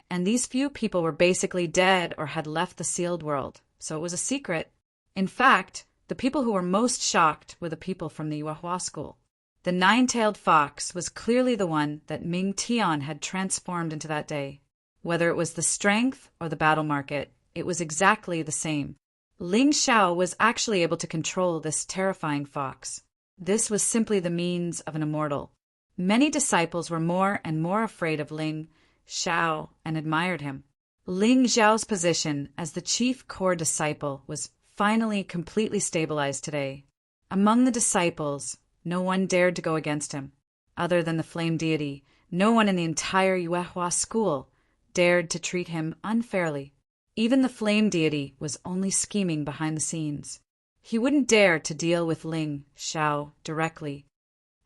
and these few people were basically dead or had left the sealed world, so it was a secret. In fact, the people who were most shocked were the people from the Yuehua school. The 9-tailed fox was clearly the one that Ming Tian had transformed into that day. Whether it was the strength or the battle market, it was exactly the same. Ling Xiao was actually able to control this terrifying fox. This was simply the means of an immortal. Many disciples were more and more afraid of Ling Xiao and admired him. Ling Xiao's position as the chief core disciple was finally completely stabilized today. Among the disciples, no one dared to go against him. Other than the flame deity, no one in the entire Yuehua school dared to treat him unfairly. Even the flame deity was only scheming behind the scenes. He wouldn't dare to deal with Ling Xiao directly.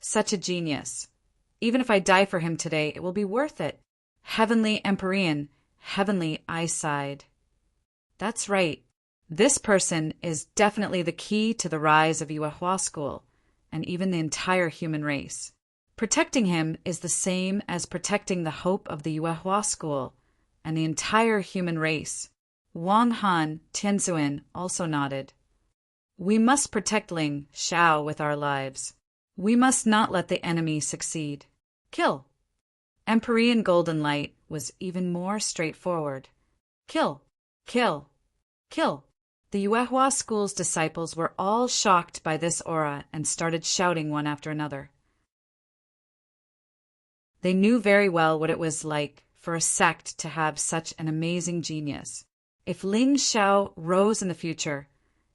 Such a genius. Even if I die for him today, it will be worth it. Heavenly Empyrean, heavenly eyesight. That's right. This person is definitely the key to the rise of Yuehua School, and even the entire human race. Protecting him is the same as protecting the hope of the Yuehua School and the entire human race. Wang Han Tianzuan also nodded. We must protect Ling Xiao with our lives. We must not let the enemy succeed. Kill. Empyrean Golden Light was even more straightforward. Kill. Kill. Kill. The Yuehua School's disciples were all shocked by this aura and started shouting one after another. They knew very well what it was like for a sect to have such an amazing genius. If Ling Xiao rose in the future,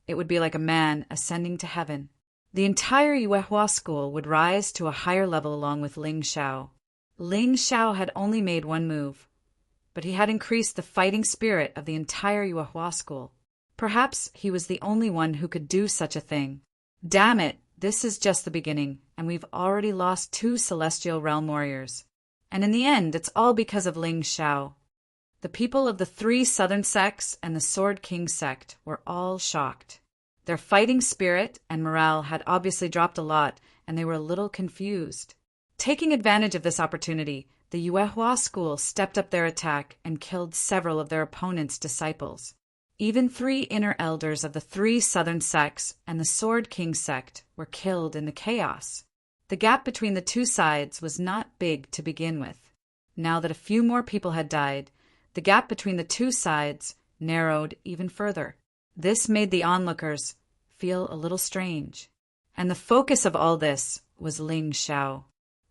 it would be like a man ascending to heaven. The entire Yuehua School would rise to a higher level along with Ling Xiao. Ling Xiao had only made one move, but he had increased the fighting spirit of the entire Yuehua School. Perhaps he was the only one who could do such a thing. Damn it, this is just the beginning, and we've already lost 2 Celestial Realm warriors. And in the end, it's all because of Ling Xiao. The people of the 3 southern sects and the Sword King sect were all shocked. Their fighting spirit and morale had obviously dropped a lot, and they were a little confused. Taking advantage of this opportunity, the Yuehua School stepped up their attack and killed several of their opponents' disciples. Even 3 inner elders of the 3 southern sects and the Sword King sect were killed in the chaos. The gap between the 2 sides was not big to begin with. Now that a few more people had died, the gap between the 2 sides narrowed even further. This made the onlookers feel a little strange. And the focus of all this was Ling Xiao.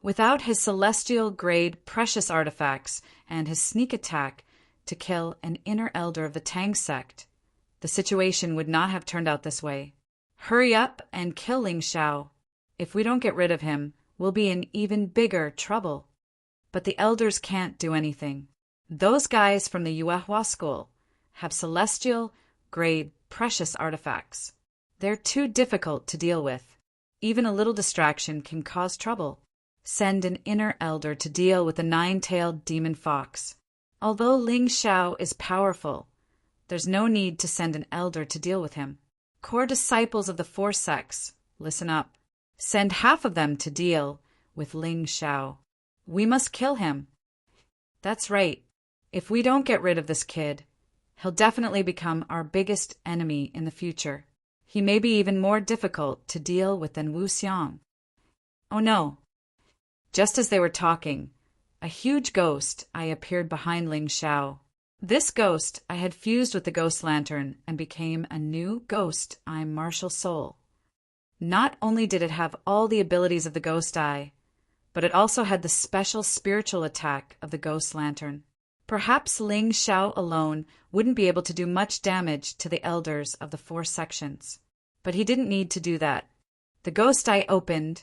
Without his celestial-grade precious artifacts and his sneak attack to kill an inner elder of the Tang sect, the situation would not have turned out this way. Hurry up and kill Ling Xiao. If we don't get rid of him, we'll be in even bigger trouble. But the elders can't do anything. Those guys from the Yuehua School have celestial-grade precious artifacts. They're too difficult to deal with. Even a little distraction can cause trouble. Send an inner elder to deal with the 9-tailed demon fox. Although Ling Xiao is powerful, there's no need to send an elder to deal with him. Core disciples of the 4 sects, listen up. Send half of them to deal with Ling Xiao. We must kill him. That's right. If we don't get rid of this kid, he'll definitely become our biggest enemy in the future. He may be even more difficult to deal with than Wu Xiang. Oh no. Just as they were talking, a huge ghost eye appeared behind Ling Xiao. This ghost eye had fused with the ghost lantern and became a new ghost eye martial soul. Not only did it have all the abilities of the ghost eye, but it also had the special spiritual attack of the ghost lantern. Perhaps Ling Xiao alone wouldn't be able to do much damage to the elders of the 4 sections. But he didn't need to do that. The ghost eye opened,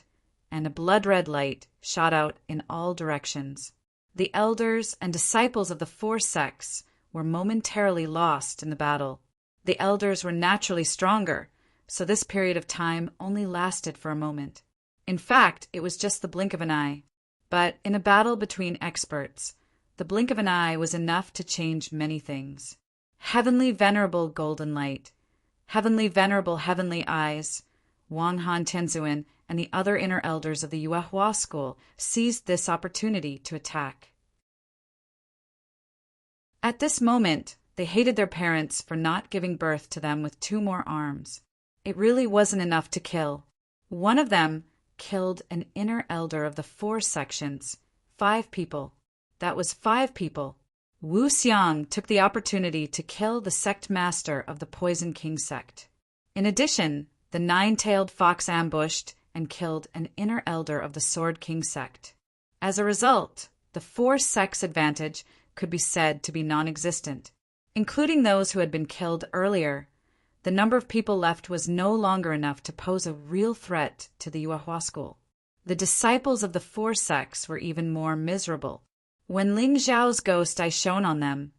and a blood-red light shot out in all directions. The elders and disciples of the 4 sects were momentarily lost in the battle. The elders were naturally stronger, so this period of time only lasted for a moment. In fact, it was just the blink of an eye. But in a battle between experts, the blink of an eye was enough to change many things. Heavenly Venerable Golden Light, Heavenly Venerable Heavenly Eyes, Wang Han Tianzuan, and the other inner elders of the Yuehua School seized this opportunity to attack. At this moment, they hated their parents for not giving birth to them with 2 more arms. It really wasn't enough to kill. One of them killed an inner elder of the 4 sections, 5 people. That was 5 people. Wu Xiang took the opportunity to kill the sect master of the Poison King sect. In addition, the 9-tailed fox ambushed and killed an inner elder of the Sword King sect. As a result, the 4 sects' advantage could be said to be non-existent. Including those who had been killed earlier, the number of people left was no longer enough to pose a real threat to the Yuehua School. The disciples of the 4 sects were even more miserable. When Ling Xiao's ghost eye shone on them,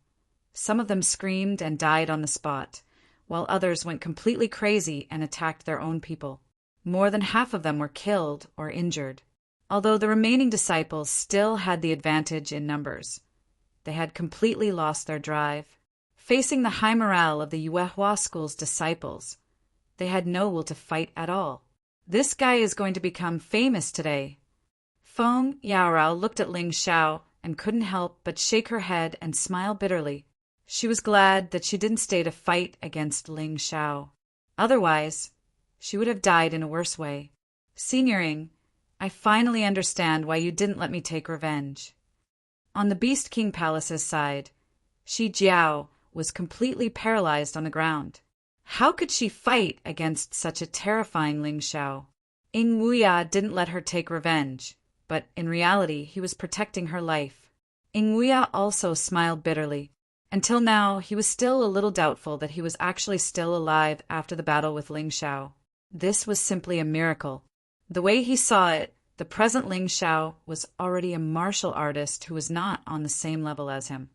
some of them screamed and died on the spot, while others went completely crazy and attacked their own people. More than half of them were killed or injured. although the remaining disciples still had the advantage in numbers. They had completely lost their drive. Facing the high morale of the Yuehua School's disciples, they had no will to fight at all. This guy is going to become famous today. Feng Yaorao looked at Ling Xiao and couldn't help but shake her head and smile bitterly. She was glad that she didn't stay to fight against Ling Xiao. Otherwise, she would have died in a worse way. Senior Ying, I finally understand why you didn't let me take revenge. On the Beast King Palace's side, Shi Jiao was completely paralyzed on the ground. How could she fight against such a terrifying Ling Xiao? Ying Wuya didn't let her take revenge, but in reality he was protecting her life. Ying Wuya also smiled bitterly. Until now, he was still a little doubtful that he was actually still alive after the battle with Ling Xiao. This was simply a miracle. The way he saw it, the present Ling Xiao was already a martial artist who was not on the same level as him.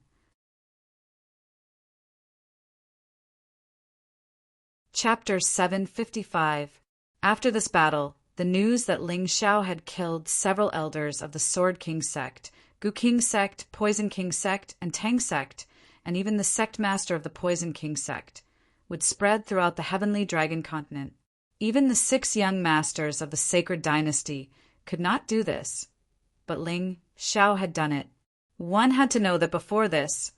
Chapter 755. After this battle, the news that Ling Xiao had killed several elders of the Sword King sect, Gu King sect, Poison King sect, and Tang sect, and even the sect master of the Poison King sect, would spread throughout the Heavenly Dragon continent. Even the 6 young masters of the Sacred Dynasty could not do this, but Ling Xiao had done it. One had to know that before this,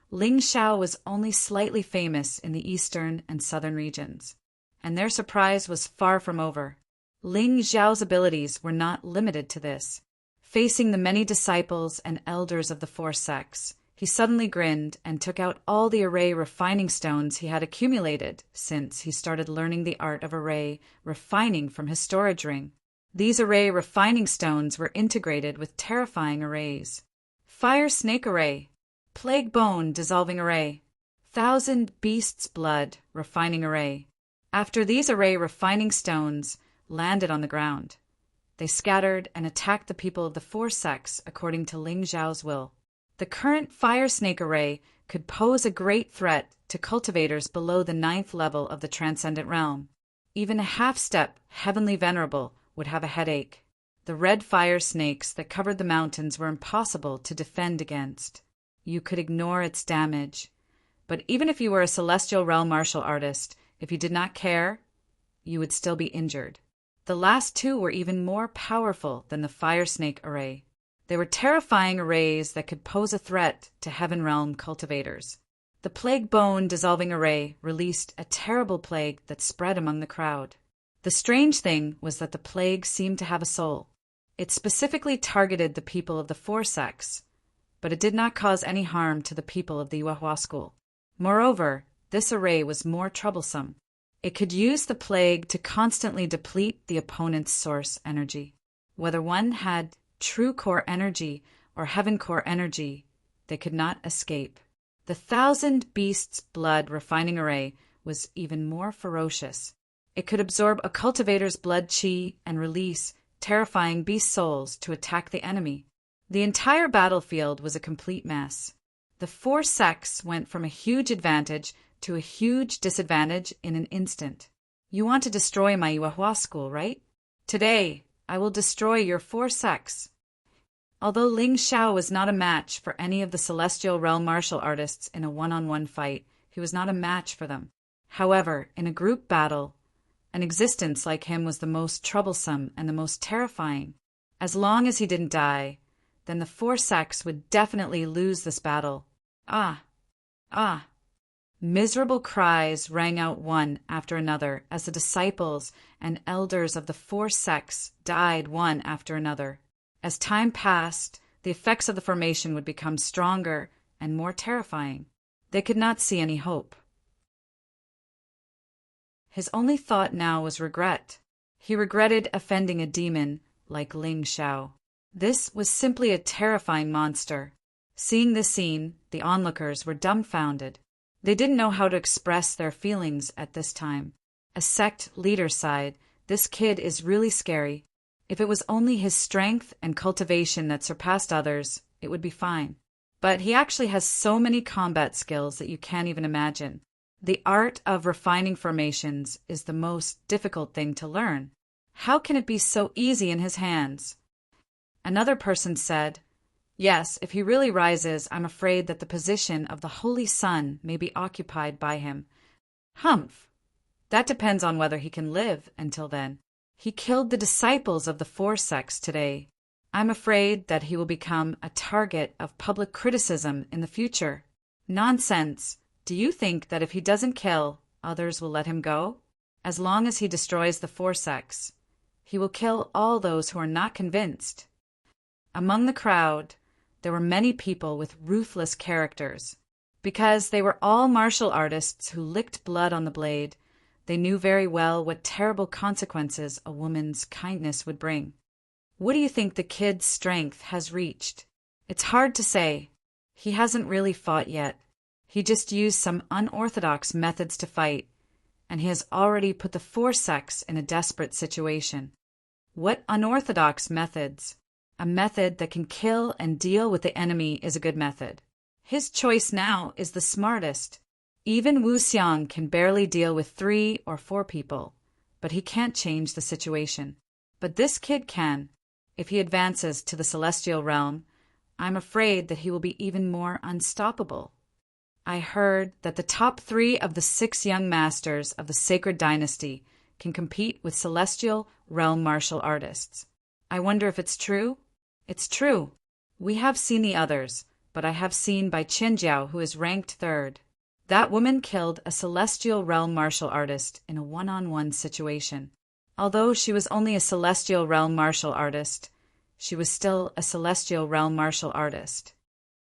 Ling Xiao was only slightly famous in the eastern and southern regions, and their surprise was far from over. Ling Xiao's abilities were not limited to this. Facing the many disciples and elders of the 4 sects, he suddenly grinned and took out all the array refining stones he had accumulated since he started learning the art of array refining from his storage ring. These array refining stones were integrated with terrifying arrays. Fire Snake Array, Plague Bone Dissolving Array, 1,000 Beasts Blood Refining Array. After these array refining stones landed on the ground, they scattered and attacked the people of the 4 sects according to Ling Xiao's will. The current Fire Snake Array could pose a great threat to cultivators below the 9th level of the Transcendent Realm. Even a half-step Heavenly Venerable would have a headache. The red fire snakes that covered the mountains were impossible to defend against. You could ignore its damage. But even if you were a Celestial Realm martial artist, if you did not care, you would still be injured. The last 2 were even more powerful than the Fire Snake Array. They were terrifying arrays that could pose a threat to Heaven Realm cultivators. The Plague Bone Dissolving Array released a terrible plague that spread among the crowd. The strange thing was that the plague seemed to have a soul. It specifically targeted the people of the 4 sects, but it did not cause any harm to the people of the Yuehua School. Moreover, this array was more troublesome. It could use the plague to constantly deplete the opponent's source energy. Whether one had true core energy or heaven core energy, they could not escape. The 1,000 Beasts Blood Refining Array was even more ferocious. It could absorb a cultivator's blood chi and release terrifying beast souls to attack the enemy. The entire battlefield was a complete mess. The 4 sects went from a huge advantage to a huge disadvantage in an instant. You want to destroy my Yuehua School, right? Today, I will destroy your 4 sects. Although Ling Xiao was not a match for any of the Celestial Realm martial artists in a one-on-one fight, he was not a match for them. However, in a group battle, an existence like him was the most troublesome and the most terrifying. As long as he didn't die, then the 4 sects would definitely lose this battle. Ah! Ah! Miserable cries rang out one after another as the disciples and elders of the 4 sects died one after another. As time passed, the effects of the formation would become stronger and more terrifying. They could not see any hope. His only thought now was regret. He regretted offending a demon like Ling Xiao. This was simply a terrifying monster. Seeing this scene, the onlookers were dumbfounded. They didn't know how to express their feelings at this time. A sect leader sighed, "This kid is really scary. If it was only his strength and cultivation that surpassed others, it would be fine. But he actually has so many combat skills that you can't even imagine. The art of refining formations is the most difficult thing to learn. How can it be so easy in his hands?" Another person said, "Yes, if he really rises, I'm afraid that the position of the Holy Sun may be occupied by him." Humph! That depends on whether he can live until then. He killed the disciples of the four sects today. I'm afraid that he will become a target of public criticism in the future. Nonsense! Do you think that if he doesn't kill, others will let him go? As long as he destroys the four sects, he will kill all those who are not convinced. Among the crowd, there were many people with ruthless characters. Because they were all martial artists who licked blood on the blade, they knew very well what terrible consequences a woman's kindness would bring. What do you think the kid's strength has reached? It's hard to say. He hasn't really fought yet. He just used some unorthodox methods to fight, and he has already put the four sects in a desperate situation. What unorthodox methods? A method that can kill and deal with the enemy is a good method. His choice now is the smartest. Even Wu Xiang can barely deal with 3 or 4 people, but he can't change the situation. But this kid can. If he advances to the celestial realm, I'm afraid that he will be even more unstoppable. I heard that the top 3 of the 6 young masters of the sacred dynasty can compete with celestial realm martial artists. I wonder if it's true? It's true. We have seen the others, but I have seen by Qinjiao, who is ranked 3rd. That woman killed a celestial realm martial artist in a one-on-one situation. Although she was only a celestial realm martial artist, she was still a celestial realm martial artist.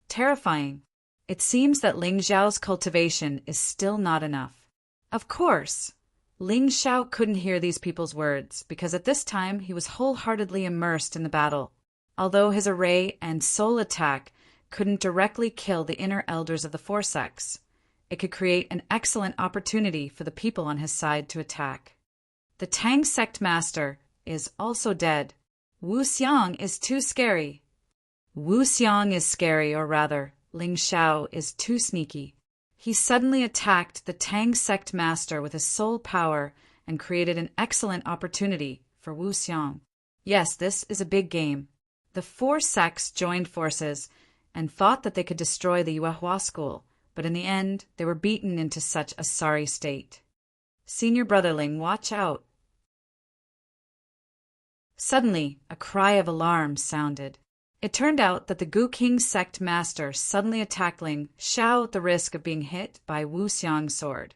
Terrifying. It seems that Ling Xiao's cultivation is still not enough. Of course, Ling Xiao couldn't hear these people's words because at this time he was wholeheartedly immersed in the battle. Although his array and soul attack couldn't directly kill the inner elders of the four sects, it could create an excellent opportunity for the people on his side to attack. The Tang sect master is also dead. Wu Xiang is too scary. Wu Xiang is scary, or rather, Ling Xiao is too sneaky. He suddenly attacked the Tang sect master with his soul power and created an excellent opportunity for Wu Xiang. Yes, this is a big game. The four sects joined forces and thought that they could destroy the Yuehua school, but in the end, they were beaten into such a sorry state. Senior Brotherling, watch out. Suddenly, a cry of alarm sounded. It turned out that the Gu King sect master suddenly attacked Ling Xiao at the risk of being hit by Wu Xiang's sword,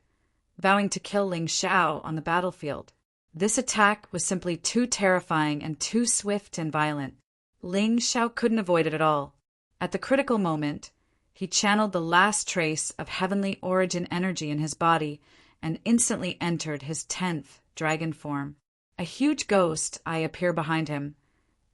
vowing to kill Ling Xiao on the battlefield. This attack was simply too terrifying and too swift and violent. Ling Xiao couldn't avoid it at all. At the critical moment, he channeled the last trace of heavenly origin energy in his body and instantly entered his 10th dragon form. A huge ghost eye appeared behind him,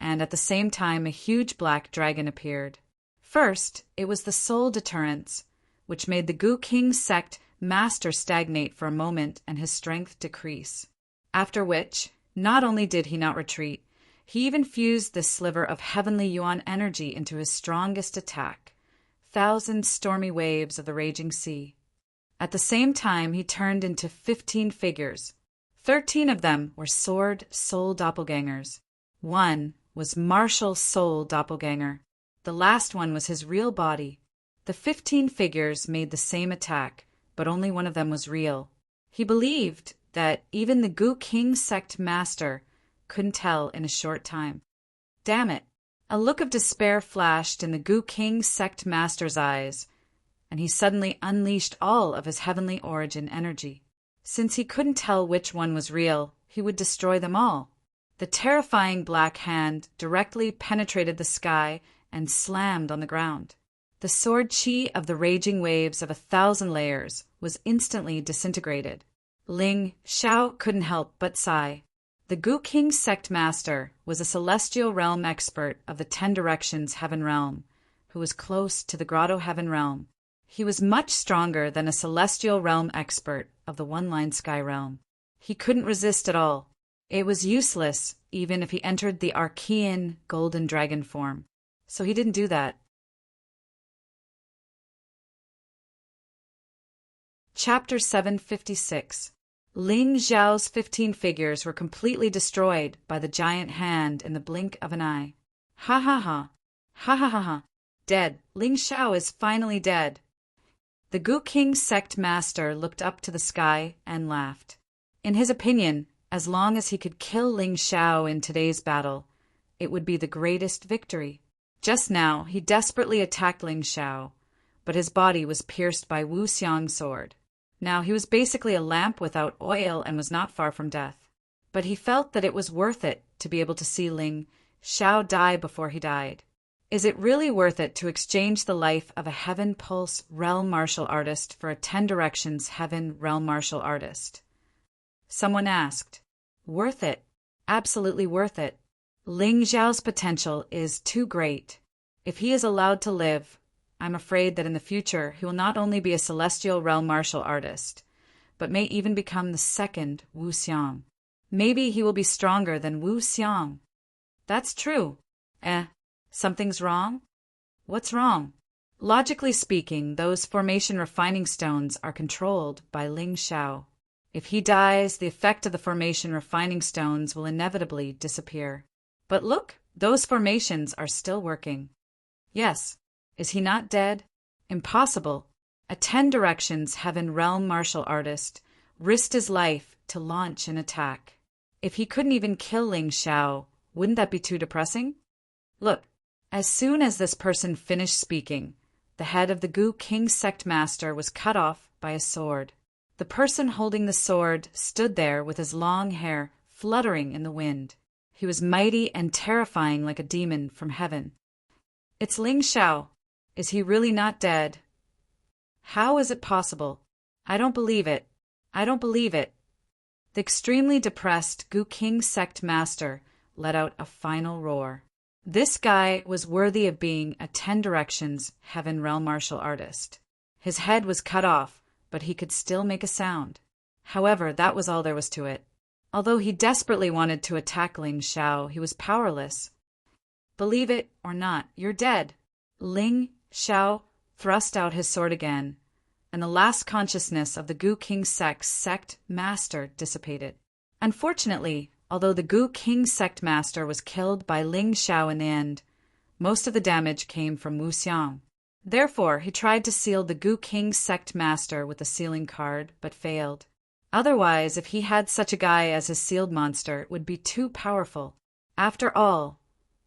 and at the same time a huge black dragon appeared. First, it was the soul deterrence, which made the Gu King sect master stagnate for a moment and his strength decrease. After which, not only did he not retreat, he even fused this sliver of heavenly yuan energy into his strongest attack, 1,000 stormy waves of the raging sea. At the same time, he turned into 15 figures. 13 of them were sword soul doppelgangers. 1 was martial soul doppelganger. The last one was his real body. The 15 figures made the same attack, but only one of them was real. He believed that even the Gu King sect master couldn't tell in a short time. Damn it! A look of despair flashed in the Gu King sect master's eyes, and he suddenly unleashed all of his heavenly origin energy. Since he couldn't tell which one was real, he would destroy them all. The terrifying black hand directly penetrated the sky and slammed on the ground. The sword chi of the raging waves of 1,000 layers was instantly disintegrated. Ling Xiao couldn't help but sigh. The Gu King sect master was a celestial realm expert of the 10 directions heaven realm, who was close to the grotto heaven realm. He was much stronger than a celestial realm expert of the one-line sky realm. He couldn't resist at all. It was useless, even if he entered the Archean golden dragon form. So he didn't do that. Chapter 756. Ling Xiao's 15 figures were completely destroyed by the giant hand in the blink of an eye. Ha ha ha. Ha ha ha ha. Dead. Ling Xiao is finally dead. The Gu King sect master looked up to the sky and laughed. In his opinion, as long as he could kill Ling Xiao in today's battle, it would be the greatest victory. Just now, he desperately attacked Ling Xiao, but his body was pierced by Wu Xiang's sword. Now he was basically a lamp without oil and was not far from death. But he felt that it was worth it to be able to see Ling Xiao die before he died. Is it really worth it to exchange the life of a Heaven Pulse realm martial artist for a 10 Directions Heaven realm martial artist? Someone asked. Worth it. Absolutely worth it. Ling Xiao's potential is too great. If he is allowed to live, I'm afraid that in the future he will not only be a celestial realm martial artist, but may even become the second Wu Xiang. Maybe he will be stronger than Wu Xiang. That's true. Something's wrong? What's wrong? Logically speaking, those formation refining stones are controlled by Ling Xiao. If he dies, the effect of the formation refining stones will inevitably disappear. But look, those formations are still working. Yes. Is he not dead? Impossible. A 10 Directions Heaven realm martial artist risked his life to launch an attack. If he couldn't even kill Ling Xiao, wouldn't that be too depressing? Look, as soon as this person finished speaking, the head of the Gu King sect master was cut off by a sword. The person holding the sword stood there with his long hair fluttering in the wind. He was mighty and terrifying like a demon from heaven. It's Ling Xiao. Is he really not dead? How is it possible? I don't believe it. I don't believe it. The extremely depressed Gu King sect master let out a final roar. This guy was worthy of being a 10 Directions Heaven realm martial artist. His head was cut off, but he could still make a sound. However, that was all there was to it. Although he desperately wanted to attack Ling Xiao, he was powerless. Believe it or not, you're dead. Ling Xiao thrust out his sword again, and the last consciousness of the Gu King sect master dissipated. Unfortunately, although the Gu King sect master was killed by Ling Xiao in the end, most of the damage came from Wu Xiang. Therefore, he tried to seal the Gu King sect master with a sealing card, but failed. Otherwise, if he had such a guy as his sealed monster, it would be too powerful. After all,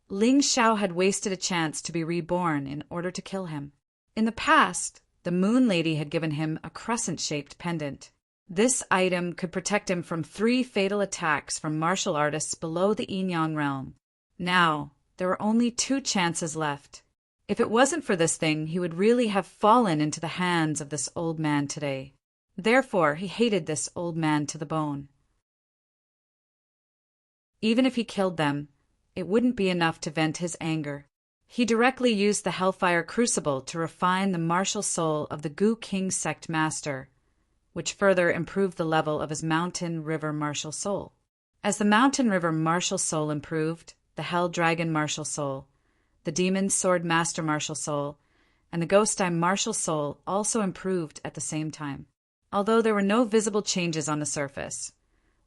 Ling Xiao had wasted a chance to be reborn in order to kill him. In the past, the Moon Lady had given him a crescent-shaped pendant. This item could protect him from 3 fatal attacks from martial artists below the Yin-Yang realm. Now, there were only 2 chances left. If it wasn't for this thing, he would really have fallen into the hands of this old man today. Therefore, he hated this old man to the bone. Even if he killed them, it wouldn't be enough to vent his anger. He directly used the Hellfire Crucible to refine the martial soul of the Gu King sect master, which further improved the level of his Mountain River martial soul. As the Mountain River martial soul improved, the Hell Dragon martial soul, the Demon Sword Master martial soul, and the Ghost Eye martial soul also improved at the same time. Although there were no visible changes on the surface,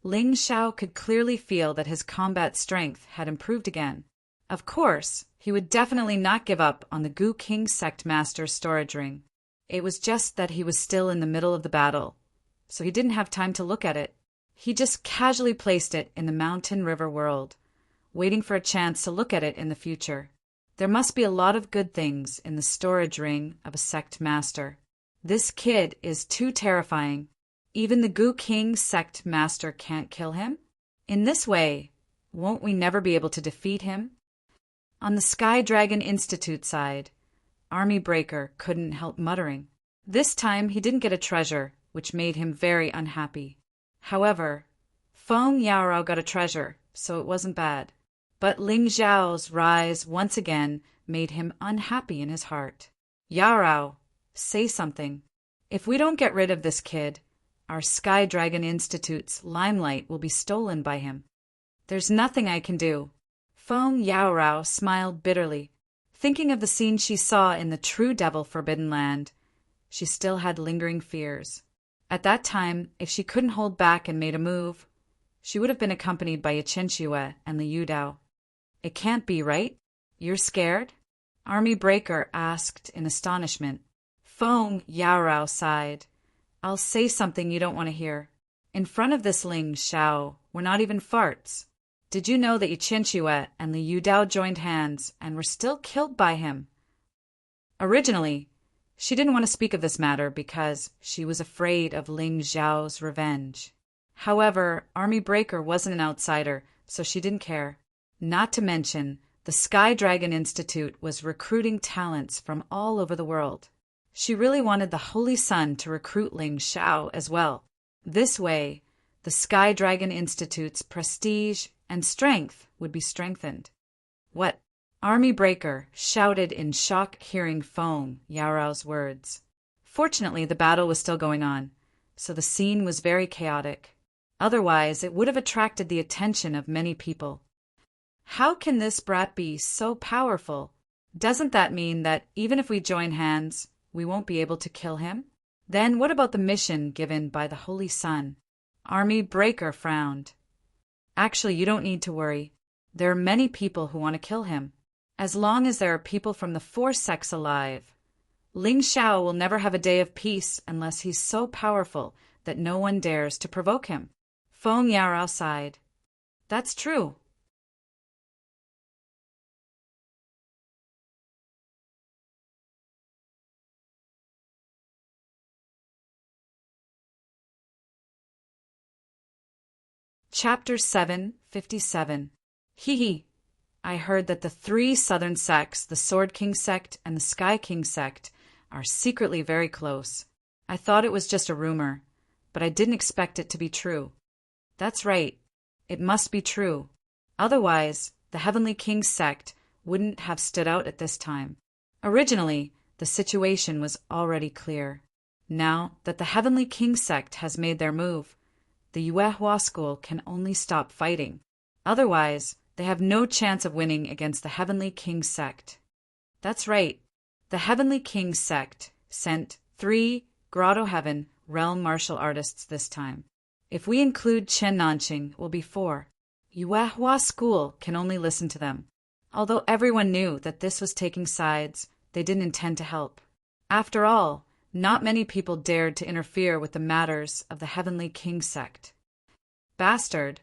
Ling Xiao could clearly feel that his combat strength had improved again. Of course, he would definitely not give up on the Gu King sect master's storage ring. It was just that he was still in the middle of the battle, so he didn't have time to look at it. He just casually placed it in the Mountain River world, waiting for a chance to look at it in the future. There must be a lot of good things in the storage ring of a sect master. This kid is too terrifying. Even the Gu King sect master can't kill him? In this way, won't we never be able to defeat him? On the Sky Dragon Institute side, Army Breaker couldn't help muttering. This time he didn't get a treasure, which made him very unhappy. However, Feng Yaorao got a treasure, so it wasn't bad. But Ling Xiao's rise once again made him unhappy in his heart. Yaorao, say something. If we don't get rid of this kid, our Sky Dragon Institute's limelight will be stolen by him. There's nothing I can do. Feng Yaorao smiled bitterly. Thinking of the scene she saw in the True Devil Forbidden Land, she still had lingering fears. At that time, if she couldn't hold back and made a move, she would have been accompanied by Chen Xue and Liu Dao. It can't be, right? You're scared? Army Breaker asked in astonishment. Feng Yarao sighed. I'll say something you don't want to hear. In front of this Ling Xiao, we're not even farts. Did you know that Yi Qianxue and Li Yudao joined hands and were still killed by him? Originally, she didn't want to speak of this matter because she was afraid of Ling Xiao's revenge. However, Army Breaker wasn't an outsider, so she didn't care. Not to mention, the Sky Dragon Institute was recruiting talents from all over the world. She really wanted the Holy Sun to recruit Ling Xiao as well. This way, the Sky Dragon Institute's prestige and strength would be strengthened. What? Army Breaker shouted in shock hearing Feng Yarao's words. Fortunately, the battle was still going on, so the scene was very chaotic. Otherwise, it would have attracted the attention of many people. How can this brat be so powerful? Doesn't that mean that even if we join hands, we won't be able to kill him? Then what about the mission given by the Holy Sun? Army Breaker frowned. Actually, you don't need to worry. There are many people who want to kill him. As long as there are people from the four sects alive, Ling Xiao will never have a day of peace unless he's so powerful that no one dares to provoke him. Feng Yarao sighed. That's true. Chapter 757. Hee. I heard that the three southern sects, the Sword King sect and the Sky King sect, are secretly very close. I thought it was just a rumor, but I didn't expect it to be true. That's right. It must be true. Otherwise, the Heavenly King sect wouldn't have stood out at this time. Originally, the situation was already clear. Now that the Heavenly King sect has made their move, the Yuehua school can only stop fighting. Otherwise, they have no chance of winning against the Heavenly King sect. That's right. The Heavenly King sect sent 3 Grotto Heaven realm martial artists this time. If we include Chen Nanqing, it will be 4. Yuehua school can only listen to them. Although everyone knew that this was taking sides, they didn't intend to help. After all, not many people dared to interfere with the matters of the Heavenly King sect. Bastard!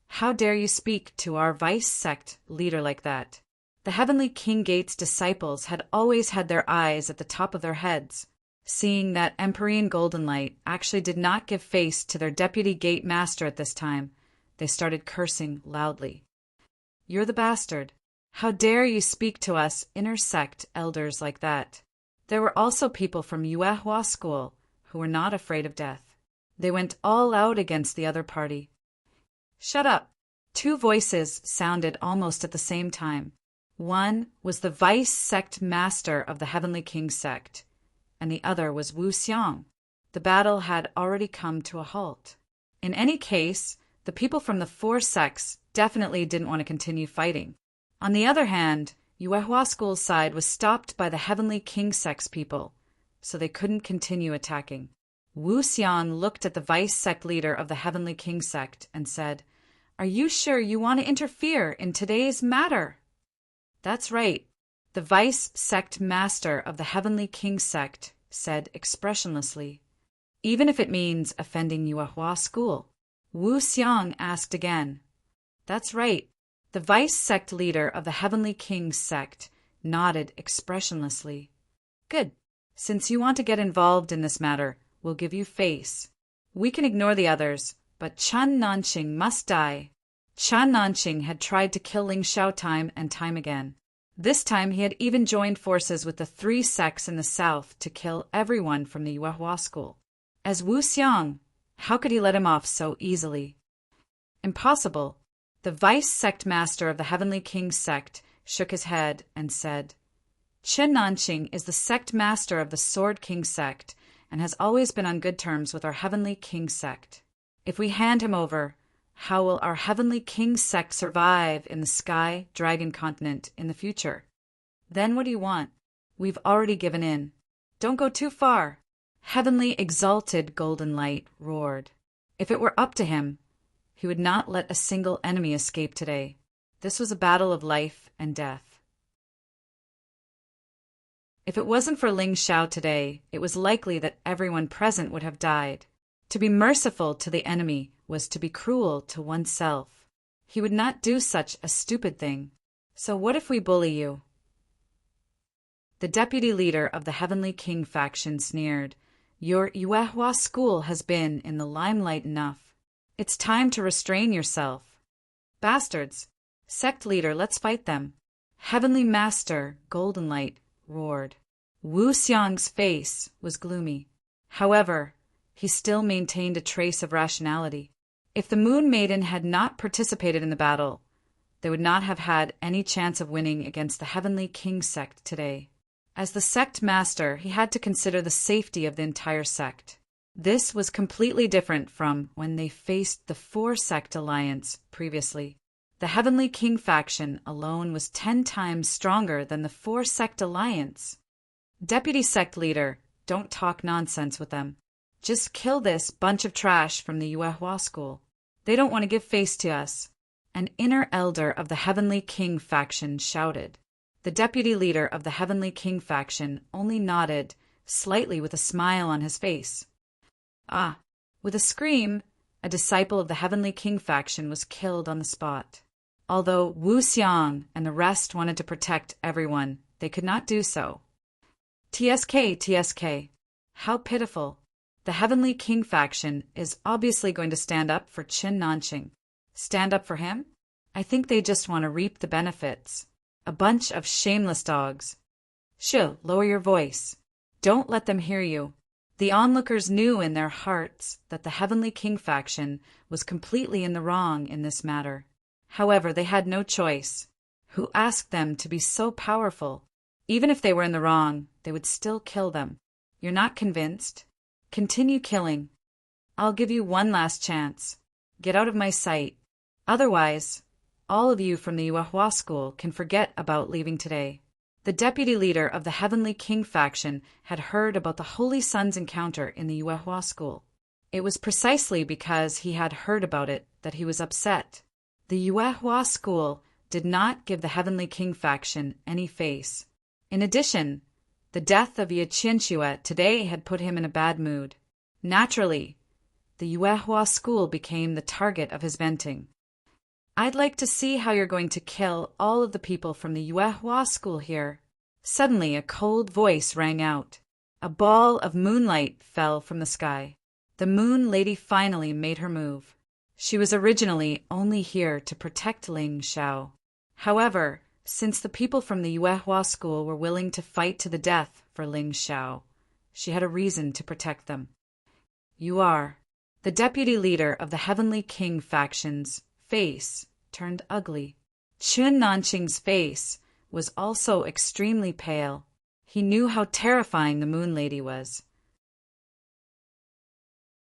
How dare you speak to our vice sect leader like that? The Heavenly King Gate's disciples had always had their eyes at the top of their heads. Seeing that Empyrean Golden Light actually did not give face to their deputy gate master at this time, they started cursing loudly. You're the bastard. How dare you speak to us inner sect elders like that? There were also people from Yuehua school who were not afraid of death. They went all out against the other party. Shut up! 2 voices sounded almost at the same time. One was the vice sect master of the Heavenly King sect, and the other was Wu Xiang. The battle had already come to a halt. In any case, the people from the 4 sects definitely didn't want to continue fighting. On the other hand, Yuehua school's side was stopped by the Heavenly King sect's people, so they couldn't continue attacking. Wu Xian looked at the vice sect leader of the Heavenly King sect and said, Are you sure you want to interfere in today's matter? That's right. The vice sect master of the Heavenly King sect said expressionlessly. Even if it means offending Yuehua school. Wu Xiang asked again. That's right. The vice sect leader of the Heavenly King sect nodded expressionlessly. Good. Since you want to get involved in this matter, we'll give you face. We can ignore the others, but Chen Nanqing must die. Chen Nanqing had tried to kill Ling Xiao time and time again. This time he had even joined forces with the 3 sects in the south to kill everyone from the Yuehua school. As Wu Xiang, how could he let him off so easily? Impossible. The vice sect master of the Heavenly King sect shook his head and said, Chen Nanqing is the sect master of the Sword King sect and has always been on good terms with our Heavenly King sect. If we hand him over, how will our Heavenly King sect survive in the Sky Dragon continent in the future? Then what do you want? We've already given in. Don't go too far. Heavenly Exalted Golden Light roared. If it were up to him, he would not let a single enemy escape today. This was a battle of life and death. If it wasn't for Ling Xiao today, it was likely that everyone present would have died. To be merciful to the enemy was to be cruel to oneself. He would not do such a stupid thing. So what if we bully you? The deputy leader of the Heavenly King faction sneered. Your Yuehua school has been in the limelight enough. It's time to restrain yourself. Bastards! Sect leader, let's fight them. Heavenly Master, Golden Light, roared. Wu Xiang's face was gloomy. However, he still maintained a trace of rationality. If the Moon Maiden had not participated in the battle, they would not have had any chance of winning against the Heavenly King sect today. As the sect master, he had to consider the safety of the entire sect. This was completely different from when they faced the four-sect alliance previously. The Heavenly King faction alone was 10 times stronger than the four-sect alliance. Deputy sect leader, don't talk nonsense with them. Just kill this bunch of trash from the Yuehua school. They don't want to give face to us. An inner elder of the Heavenly King faction shouted. The deputy leader of the Heavenly King faction only nodded, slightly with a smile on his face. Ah! With a scream, a disciple of the Heavenly King faction was killed on the spot. Although Wu Xiang and the rest wanted to protect everyone, they could not do so. TSK. How pitiful. The Heavenly King faction is obviously going to stand up for Qin Nanqing. Stand up for him? I think they just want to reap the benefits. A bunch of shameless dogs. Shh, lower your voice. Don't let them hear you. The onlookers knew in their hearts that the Heavenly King faction was completely in the wrong in this matter. However, they had no choice. Who asked them to be so powerful? Even if they were in the wrong, they would still kill them. You're not convinced? Continue killing. I'll give you one last chance. Get out of my sight. Otherwise, all of you from the Yuehua school can forget about leaving today. The deputy leader of the Heavenly King faction had heard about the Holy Sun's encounter in the Yuehua school. It was precisely because he had heard about it that he was upset. The Yuehua school did not give the Heavenly King faction any face. In addition, the death of Ye Qianxue today had put him in a bad mood. Naturally, the Yuehua school became the target of his venting. I'd like to see how you're going to kill all of the people from the Yuehua school here. Suddenly, a cold voice rang out. A ball of moonlight fell from the sky. The Moon Lady finally made her move. She was originally only here to protect Ling Xiao. However, since the people from the Yuehua school were willing to fight to the death for Ling Xiao, she had a reason to protect them. You are. The deputy leader of the Heavenly King faction's face turned ugly. Qin Nanqing's face was also extremely pale. He knew how terrifying the Moon Lady was.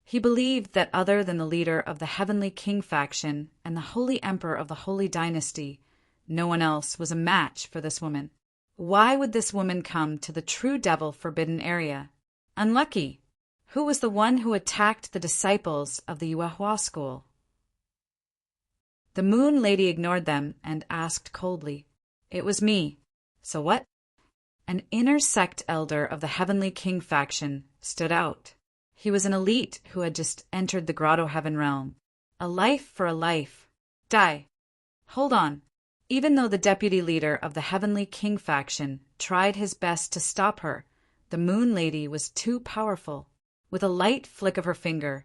He believed that other than the leader of the Heavenly King faction and the Holy Emperor of the Holy Dynasty, no one else was a match for this woman. Why would this woman come to the True Devil Forbidden Area? Unlucky. Who was the one who attacked the disciples of the Yuehua school? The Moon Lady ignored them and asked coldly, It was me. So what? An inner sect elder of the Heavenly King faction stood out. He was an elite who had just entered the Grotto Heaven realm. A life for a life. Die. Hold on. Even though the deputy leader of the Heavenly King faction tried his best to stop her, the Moon Lady was too powerful. With a light flick of her finger,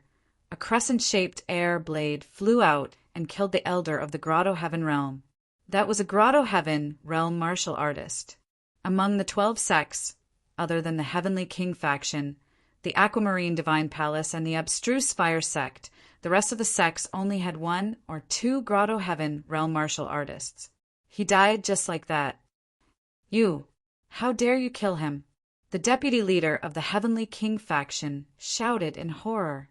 a crescent-shaped air blade flew out and killed the elder of the Grotto Heaven realm. That was a Grotto Heaven realm martial artist. Among the 12 sects, other than the Heavenly King faction, the Aquamarine Divine Palace, and the Abstruse Fire sect, the rest of the sects only had 1 or 2 Grotto Heaven realm martial artists. He died just like that. You, how dare you kill him? The deputy leader of the Heavenly King faction shouted in horror.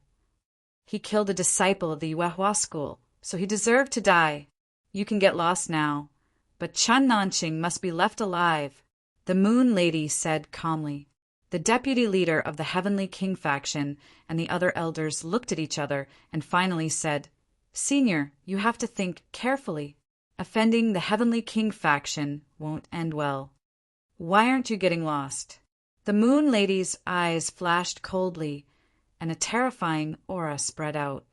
He killed a disciple of the Yuehua school, so he deserved to die. You can get lost now, but Qin Nanqing must be left alive, the Moon Lady said calmly. The deputy leader of the Heavenly King faction and the other elders looked at each other and finally said, Senior, you have to think carefully. Offending the Heavenly King faction won't end well. Why aren't you getting lost? The Moon Lady's eyes flashed coldly, and a terrifying aura spread out.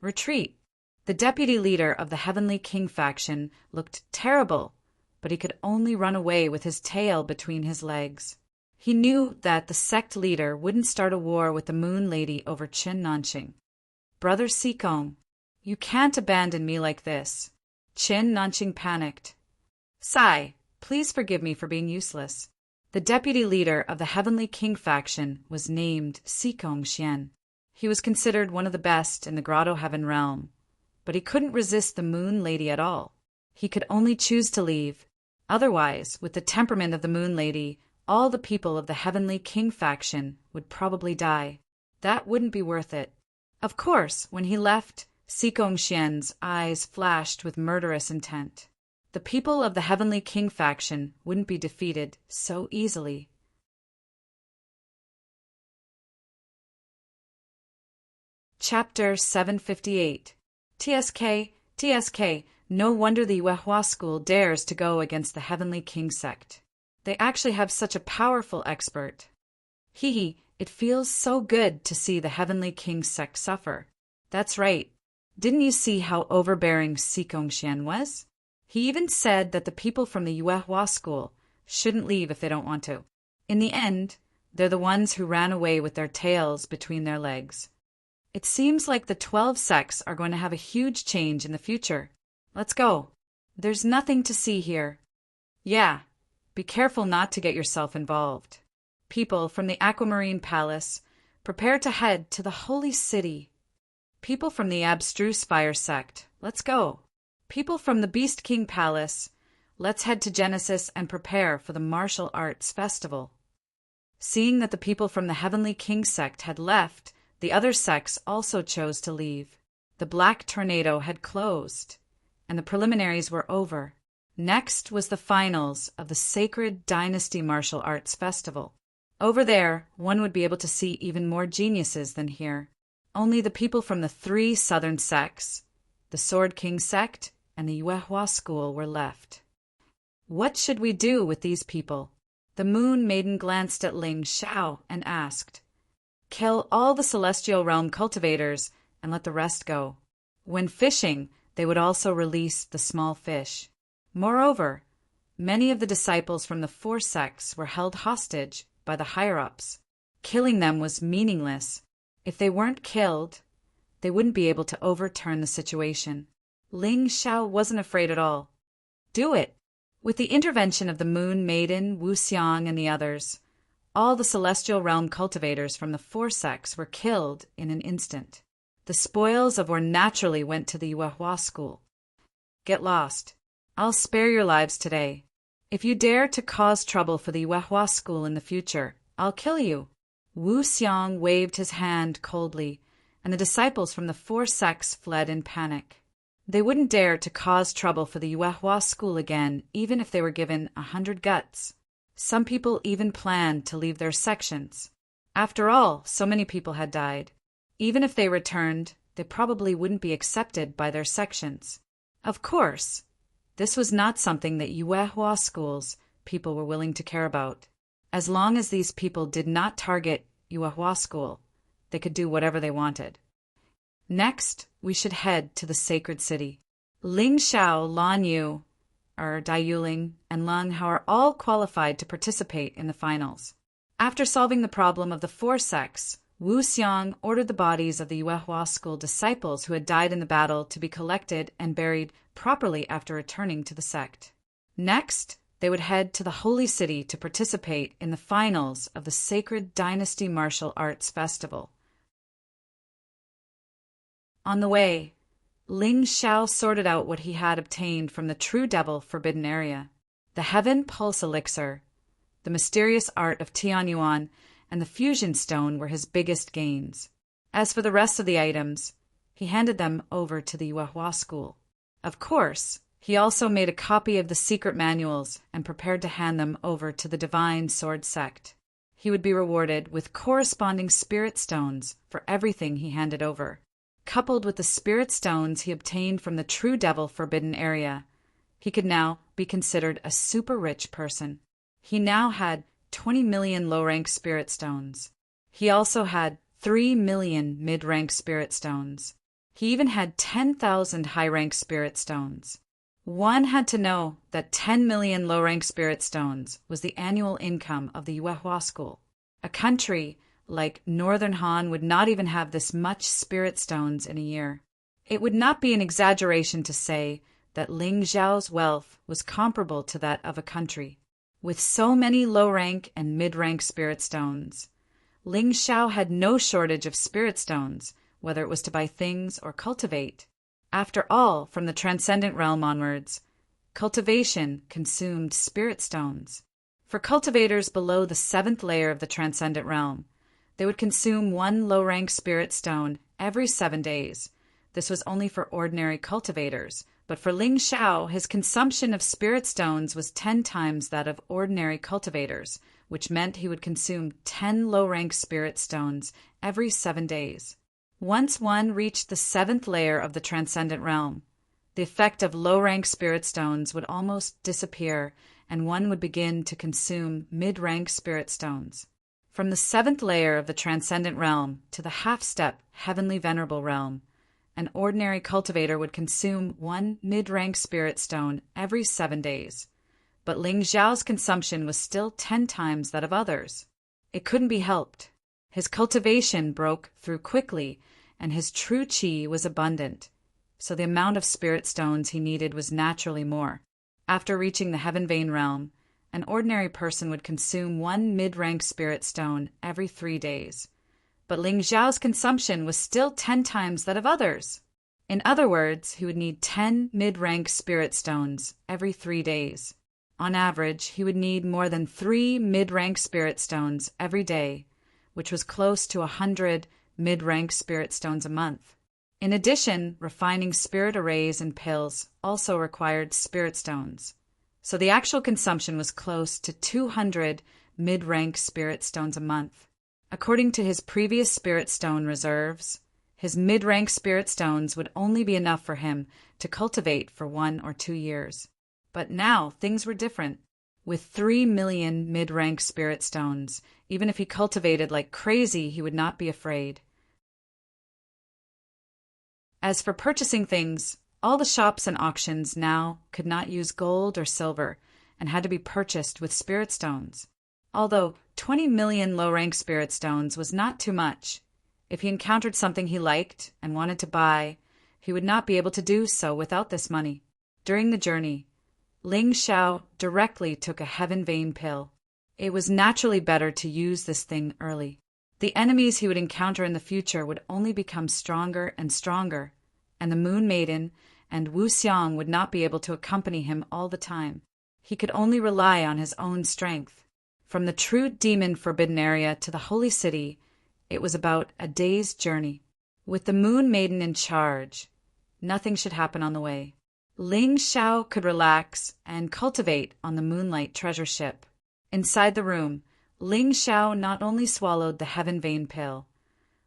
Retreat. The deputy leader of the Heavenly King faction looked terrible, but he could only run away with his tail between his legs. He knew that the sect leader wouldn't start a war with the Moon Lady over Qin Nanqing. Brother Sikong, you can't abandon me like this. Qin Nanqing panicked. Sai, please forgive me for being useless. The deputy leader of the Heavenly King faction was named Sikong Xian. He was considered one of the best in the Grotto Heaven realm, but he couldn't resist the Moon Lady at all. He could only choose to leave. Otherwise, with the temperament of the Moon Lady, all the people of the Heavenly King faction would probably die. That wouldn't be worth it. Of course, when he left, Sikong Xian's eyes flashed with murderous intent. The people of the Heavenly King faction wouldn't be defeated so easily. Chapter 758. TSK, no wonder the Yuehua school dares to go against the Heavenly King sect. They actually have such a powerful expert. It feels so good to see the Heavenly King sect suffer. That's right. Didn't you see how overbearing Sikong Xian was? He even said that the people from the Yuehua school shouldn't leave if they don't want to. In the end, they're the ones who ran away with their tails between their legs. It seems like the 12 sects are going to have a huge change in the future. Let's go. There's nothing to see here. Yeah, be careful not to get yourself involved. People from the Aquamarine Palace, prepare to head to the Holy City. People from the Abstruse Fire sect, let's go. People from the Beast King Palace, let's head to Genesis and prepare for the Martial Arts Festival. Seeing that the people from the Heavenly King sect had left, the other sects also chose to leave. The Black Tornado had closed, and the preliminaries were over. Next was the finals of the Sacred Dynasty Martial Arts Festival. Over there, one would be able to see even more geniuses than here. Only the people from the 3 southern sects, the Sword King sect and the Yuehua school, were left. What should we do with these people? The Moon Maiden glanced at Ling Xiao and asked, Kill all the Celestial Realm cultivators and let the rest go. When fishing, they would also release the small fish. Moreover, many of the disciples from the 4 sects were held hostage by the higher-ups. Killing them was meaningless. If they weren't killed, they wouldn't be able to overturn the situation. Ling Xiao wasn't afraid at all. Do it! With the intervention of the Moon Maiden, Wu Xiang, and the others, all the Celestial Realm cultivators from the 4 sects were killed in an instant. The spoils of war naturally went to the Yuehua school. Get lost. I'll spare your lives today. If you dare to cause trouble for the Yuehua school in the future, I'll kill you. Wu Xiang waved his hand coldly, and the disciples from the 4 sects fled in panic. They wouldn't dare to cause trouble for the Yuehua school again, even if they were given 100 guts. Some people even planned to leave their sections. After all, so many people had died. Even if they returned, they probably wouldn't be accepted by their sections. Of course, this was not something that Yuehua school's people were willing to care about. As long as these people did not target Yuehua school, they could do whatever they wanted. Next, we should head to the sacred city. Ling Xiao, Lan Yu, Dai Yuling, and Lang Hao are all qualified to participate in the finals. After solving the problem of the 4 sects, Wu Xiang ordered the bodies of the Yuehua school disciples who had died in the battle to be collected and buried properly after returning to the sect. Next, they would head to the Holy City to participate in the finals of the Sacred Dynasty Martial Arts Festival. On the way, Ling Xiao sorted out what he had obtained from the True Devil Forbidden Area: the Heaven Pulse Elixir, the mysterious art of Tianyuan, and the Fusion Stone were his biggest gains. As for the rest of the items, he handed them over to the Yuehua school. Of course, he also made a copy of the secret manuals and prepared to hand them over to the Divine Sword sect. He would be rewarded with corresponding spirit stones for everything he handed over. Coupled with the spirit stones he obtained from the True Devil Forbidden Area, he could now be considered a super rich person. He now had 20 million low-rank spirit stones. He also had 3 million mid-rank spirit stones. He even had 10,000 high-rank spirit stones. One had to know that 10 million low-rank spirit stones was the annual income of the Yuehua school. A country like Northern Han would not even have this much spirit stones in a year. It would not be an exaggeration to say that Ling Xiao's wealth was comparable to that of a country. With so many low-rank and mid-rank spirit stones, Ling Xiao had no shortage of spirit stones, whether it was to buy things or cultivate. After all, from the transcendent realm onwards, cultivation consumed spirit stones. For cultivators below the 7th layer of the transcendent realm, they would consume 1 low-rank spirit stone every 7 days. This was only for ordinary cultivators, but for Ling Xiao, his consumption of spirit stones was 10 times that of ordinary cultivators, which meant he would consume 10 low-rank spirit stones every 7 days. Once one reached the 7th layer of the transcendent realm, the effect of low-rank spirit stones would almost disappear, and one would begin to consume mid-rank spirit stones. From the 7th layer of the transcendent realm to the half-step heavenly venerable realm, an ordinary cultivator would consume 1 mid-rank spirit stone every 7 days. But Ling Xiao's consumption was still 10 times that of others. It couldn't be helped. His cultivation broke through quickly, and his true qi was abundant, so the amount of spirit stones he needed was naturally more. After reaching the heaven vein realm, an ordinary person would consume 1 mid-rank spirit stone every 3 days. But Ling Xiao's consumption was still 10 times that of others. In other words, he would need 10 mid-rank spirit stones every 3 days. On average, he would need more than 3 mid-rank spirit stones every day, which was close to 100 mid-rank spirit stones a month. In addition, refining spirit arrays and pills also required spirit stones. So the actual consumption was close to 200 mid-rank spirit stones a month. According to his previous spirit stone reserves, his mid-rank spirit stones would only be enough for him to cultivate for 1 or 2 years. But now things were different. With 3 million mid-rank spirit stones, even if he cultivated like crazy, he would not be afraid. As for purchasing things, all the shops and auctions now could not use gold or silver and had to be purchased with spirit stones. Although 20 million low-rank spirit stones was not too much, if he encountered something he liked and wanted to buy, he would not be able to do so without this money. During the journey, Ling Xiao directly took a heaven vein pill. It was naturally better to use this thing early. The enemies he would encounter in the future would only become stronger and stronger, and the Moon Maiden and Wu Xiang would not be able to accompany him all the time. He could only rely on his own strength. From the true demon forbidden area to the holy city, it was about a day's journey. With the Moon Maiden in charge, nothing should happen on the way. Ling Xiao could relax and cultivate on the Moonlight treasure ship. Inside the room, Ling Xiao not only swallowed the heaven vein pill,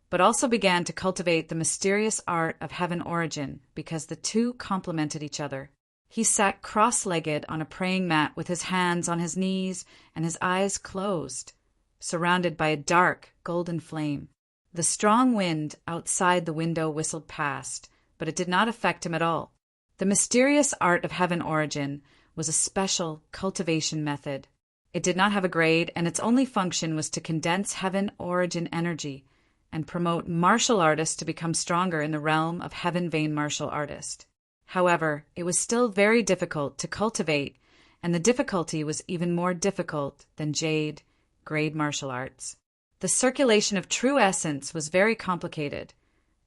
but also began to cultivate the mysterious art of heaven origin because the two complemented each other. He sat cross-legged on a praying mat with his hands on his knees and his eyes closed, surrounded by a dark golden flame. The strong wind outside the window whistled past, but it did not affect him at all. The mysterious art of heaven origin was a special cultivation method. It did not have a grade, and its only function was to condense heaven origin energy and promote martial artists to become stronger in the realm of heaven vein martial artist. However, it was still very difficult to cultivate, and the difficulty was even more difficult than jade grade martial arts. The circulation of true essence was very complicated,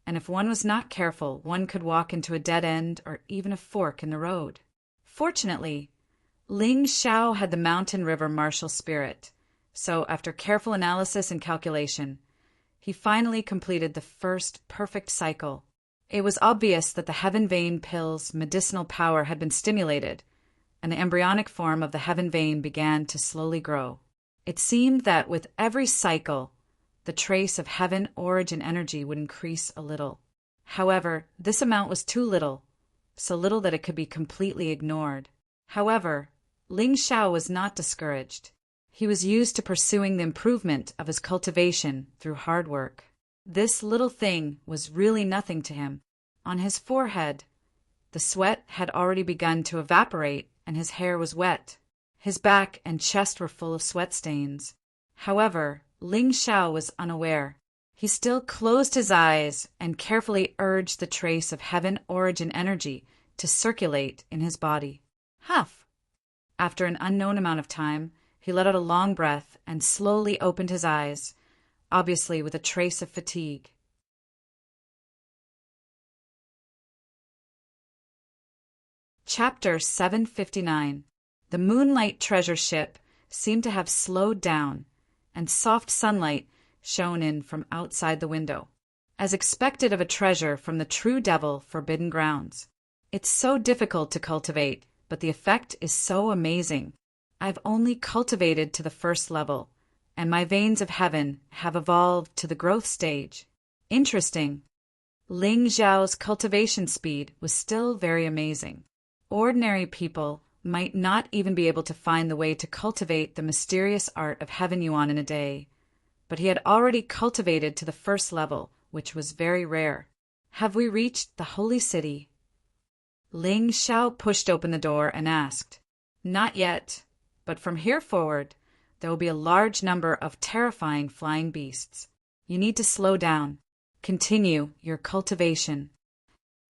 and if one was not careful, one could walk into a dead end or even a fork in the road. Fortunately, Ling Xiao had the mountain river martial spirit, so after careful analysis and calculation, he finally completed the first perfect cycle. It was obvious that the heaven vein pill's medicinal power had been stimulated, and the embryonic form of the heaven vein began to slowly grow. It seemed that with every cycle, the trace of heaven origin energy would increase a little. However, this amount was too little, so little that it could be completely ignored. However, Ling Xiao was not discouraged. He was used to pursuing the improvement of his cultivation through hard work. This little thing was really nothing to him. On his forehead, the sweat had already begun to evaporate and his hair was wet. His back and chest were full of sweat stains. However, Ling Xiao was unaware. He still closed his eyes and carefully urged the trace of heaven origin energy to circulate in his body. Huff! After an unknown amount of time, he let out a long breath and slowly opened his eyes, obviously with a trace of fatigue. Chapter 759. The moonlight treasure ship seemed to have slowed down, and soft sunlight shone in from outside the window, as expected of a treasure from the true devil forbidden grounds. It's so difficult to cultivate, but the effect is so amazing. I've only cultivated to the first level, and my veins of heaven have evolved to the growth stage. Interesting. Ling Xiao's cultivation speed was still very amazing. Ordinary people might not even be able to find the way to cultivate the mysterious art of heaven yuan in a day, but he had already cultivated to the first level, which was very rare. Have we reached the holy city? Ling Xiao pushed open the door and asked. Not yet, but from here forward, there will be a large number of terrifying flying beasts. You need to slow down. Continue your cultivation.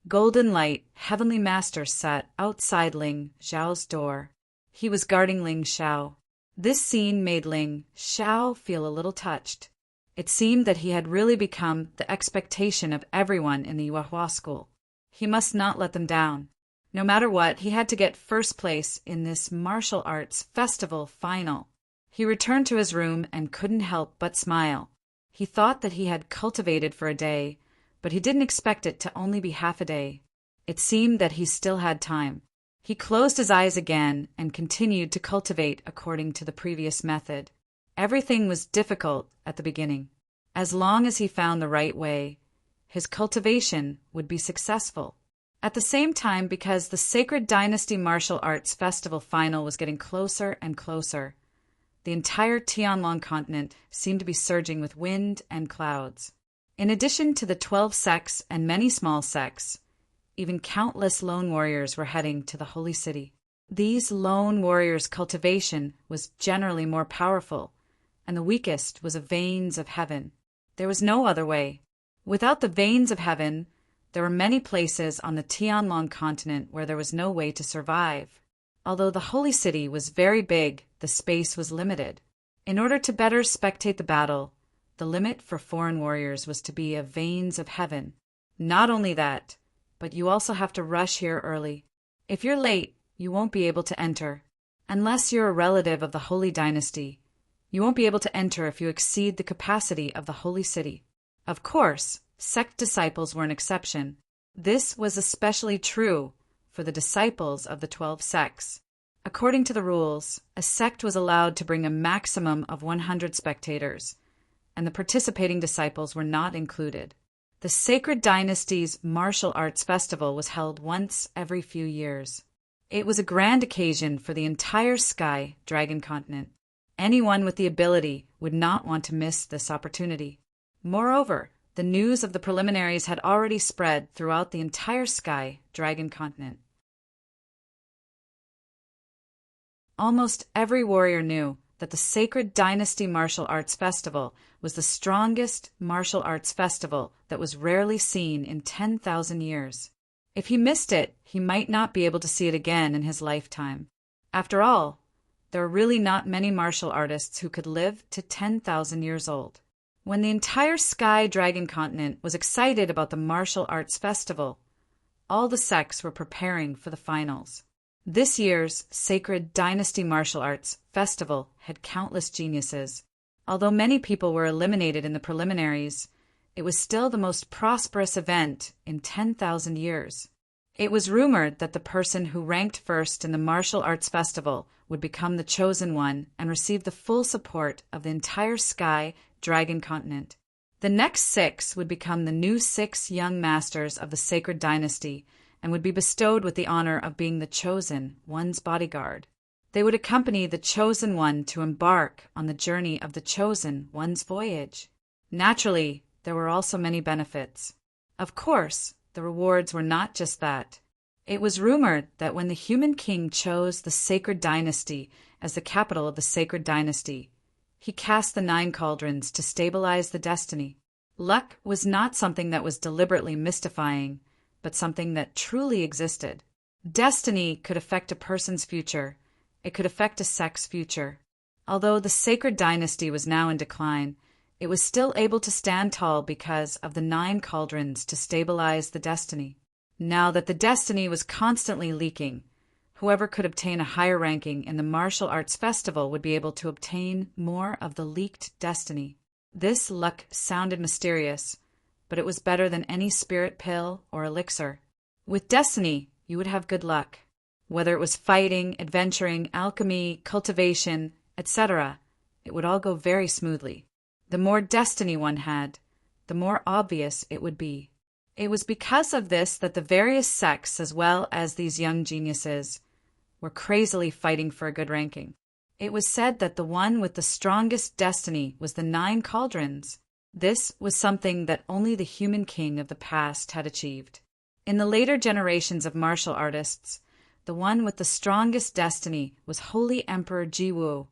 Golden Light, Heavenly Master, sat outside Ling Xiao's door. He was guarding Ling Xiao. This scene made Ling Xiao feel a little touched. It seemed that he had really become the expectation of everyone in the Yuehua school. He must not let them down. No matter what, he had to get first place in this martial arts festival final. He returned to his room and couldn't help but smile. He thought that he had cultivated for a day, but he didn't expect it to only be half a day. It seemed that he still had time. He closed his eyes again and continued to cultivate according to the previous method. Everything was difficult at the beginning. As long as he found the right way, his cultivation would be successful. At the same time, because the Sacred Dynasty Martial Arts Festival final was getting closer and closer, the entire Tianlong continent seemed to be surging with wind and clouds. In addition to the 12 sects and many small sects, even countless lone warriors were heading to the holy city. These lone warriors' cultivation was generally more powerful, and the weakest was of veins of heaven. There was no other way. Without the veins of heaven, there were many places on the Tianlong continent where there was no way to survive. Although the holy city was very big, the space was limited. In order to better spectate the battle, the limit for foreign warriors was to be of veins of heaven. Not only that, but you also have to rush here early. If you're late, you won't be able to enter. Unless you're a relative of the holy dynasty, you won't be able to enter if you exceed the capacity of the holy city. Of course, sect disciples were an exception. This was especially true for the disciples of the 12 sects. According to the rules, a sect was allowed to bring a maximum of 100 spectators, and the participating disciples were not included. The Sacred Dynasty's martial arts festival was held once every few years. It was a grand occasion for the entire Sky Dragon continent. Anyone with the ability would not want to miss this opportunity. Moreover, the news of the preliminaries had already spread throughout the entire Sky Dragon continent. Almost every warrior knew that the Sacred Dynasty Martial Arts Festival was the strongest martial arts festival that was rarely seen in 10,000 years. If he missed it, he might not be able to see it again in his lifetime. After all, there are really not many martial artists who could live to 10,000 years old. When the entire Sky Dragon continent was excited about the martial arts festival, all the sects were preparing for the finals. This year's Sacred Dynasty Martial Arts Festival had countless geniuses. Although many people were eliminated in the preliminaries, it was still the most prosperous event in 10,000 years. It was rumored that the person who ranked first in the martial arts festival would become the chosen one and receive the full support of the entire Sky Dragon continent. The next 6 would become the new 6 young masters of the Sacred Dynasty and would be bestowed with the honor of being the chosen one's bodyguard. They would accompany the chosen one to embark on the journey of the chosen one's voyage. Naturally, there were also many benefits. Of course, the rewards were not just that. It was rumored that when the human king chose the sacred dynasty as the capital of the sacred dynasty, he cast the 9 cauldrons to stabilize the destiny. Luck was not something that was deliberately mystifying, but something that truly existed. Destiny could affect a person's future. It could affect a sect's future. Although the sacred dynasty was now in decline, it was still able to stand tall because of the 9 cauldrons to stabilize the destiny. Now that the destiny was constantly leaking, whoever could obtain a higher ranking in the martial arts festival would be able to obtain more of the leaked destiny. This luck sounded mysterious, but it was better than any spirit pill or elixir. With destiny, you would have good luck. Whether it was fighting, adventuring, alchemy, cultivation, etc., it would all go very smoothly. The more destiny one had, the more obvious it would be. It was because of this that the various sects, as well as these young geniuses, were crazily fighting for a good ranking. It was said that the one with the strongest destiny was the 9 cauldrons. This was something that only the human king of the past had achieved. In the later generations of martial artists, the one with the strongest destiny was Holy Emperor Jiwu,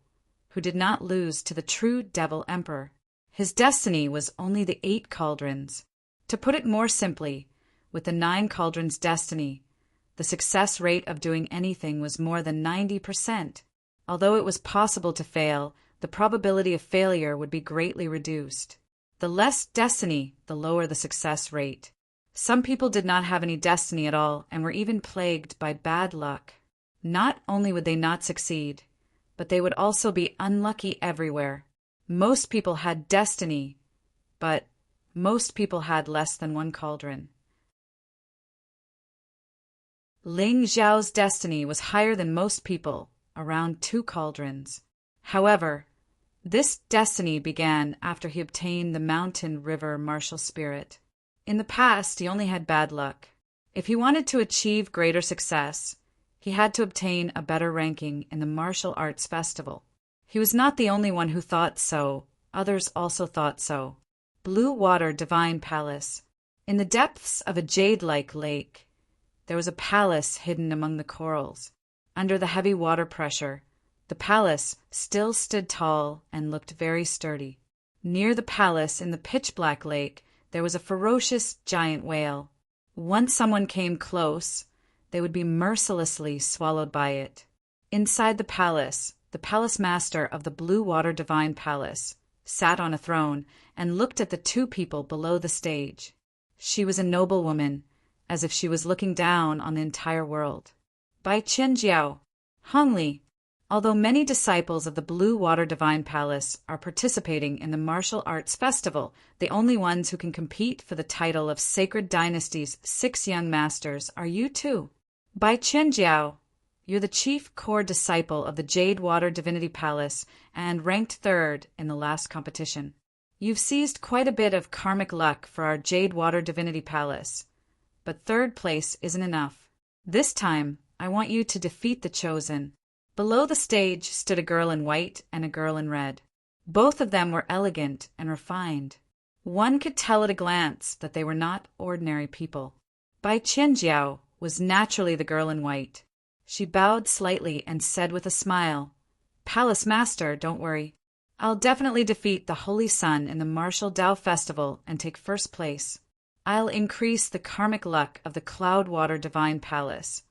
who did not lose to the true Devil Emperor. His destiny was only the 8 cauldrons. To put it more simply, with the 9 cauldrons' destiny, the success rate of doing anything was more than 90%. Although it was possible to fail, the probability of failure would be greatly reduced. The less destiny, the lower the success rate. Some people did not have any destiny at all and were even plagued by bad luck. Not only would they not succeed, but they would also be unlucky everywhere. Most people had destiny, but most people had less than 1 cauldron. Ling Zhao's destiny was higher than most people, around 2 cauldrons. However, this destiny began after he obtained the mountain river martial spirit. In the past, he only had bad luck. If he wanted to achieve greater success, he had to obtain a better ranking in the martial arts festival. He was not the only one who thought so. Others also thought so. Blue Water Divine Palace. In the depths of a jade-like lake, there was a palace hidden among the corals. Under the heavy water pressure, the palace still stood tall and looked very sturdy. Near the palace, in the pitch-black lake, there was a ferocious giant whale. Once someone came close, they would be mercilessly swallowed by it. Inside the palace master of the Blue Water Divine Palace sat on a throne and looked at the 2 people below the stage. She was a noble woman, as if she was looking down on the entire world. Bai Qianjiao, Hongli. Although many disciples of the Blue Water Divine Palace are participating in the martial arts festival, the only ones who can compete for the title of Sacred Dynasty's 6 young masters are you 2. Bai Qianjiao, you're the chief core disciple of the Jade Water Divinity Palace and ranked 3rd in the last competition. You've seized quite a bit of karmic luck for our Jade Water Divinity Palace, but 3rd place isn't enough. This time, I want you to defeat the chosen. Below the stage stood a girl in white and a girl in red. Both of them were elegant and refined. One could tell at a glance that they were not ordinary people. Bai Qianjiao was naturally the girl in white. She bowed slightly and said with a smile, "Palace Master, don't worry. I'll definitely defeat the Holy Sun in the Martial Dao Festival and take 1st place. I'll increase the karmic luck of the Cloudwater Divine Palace,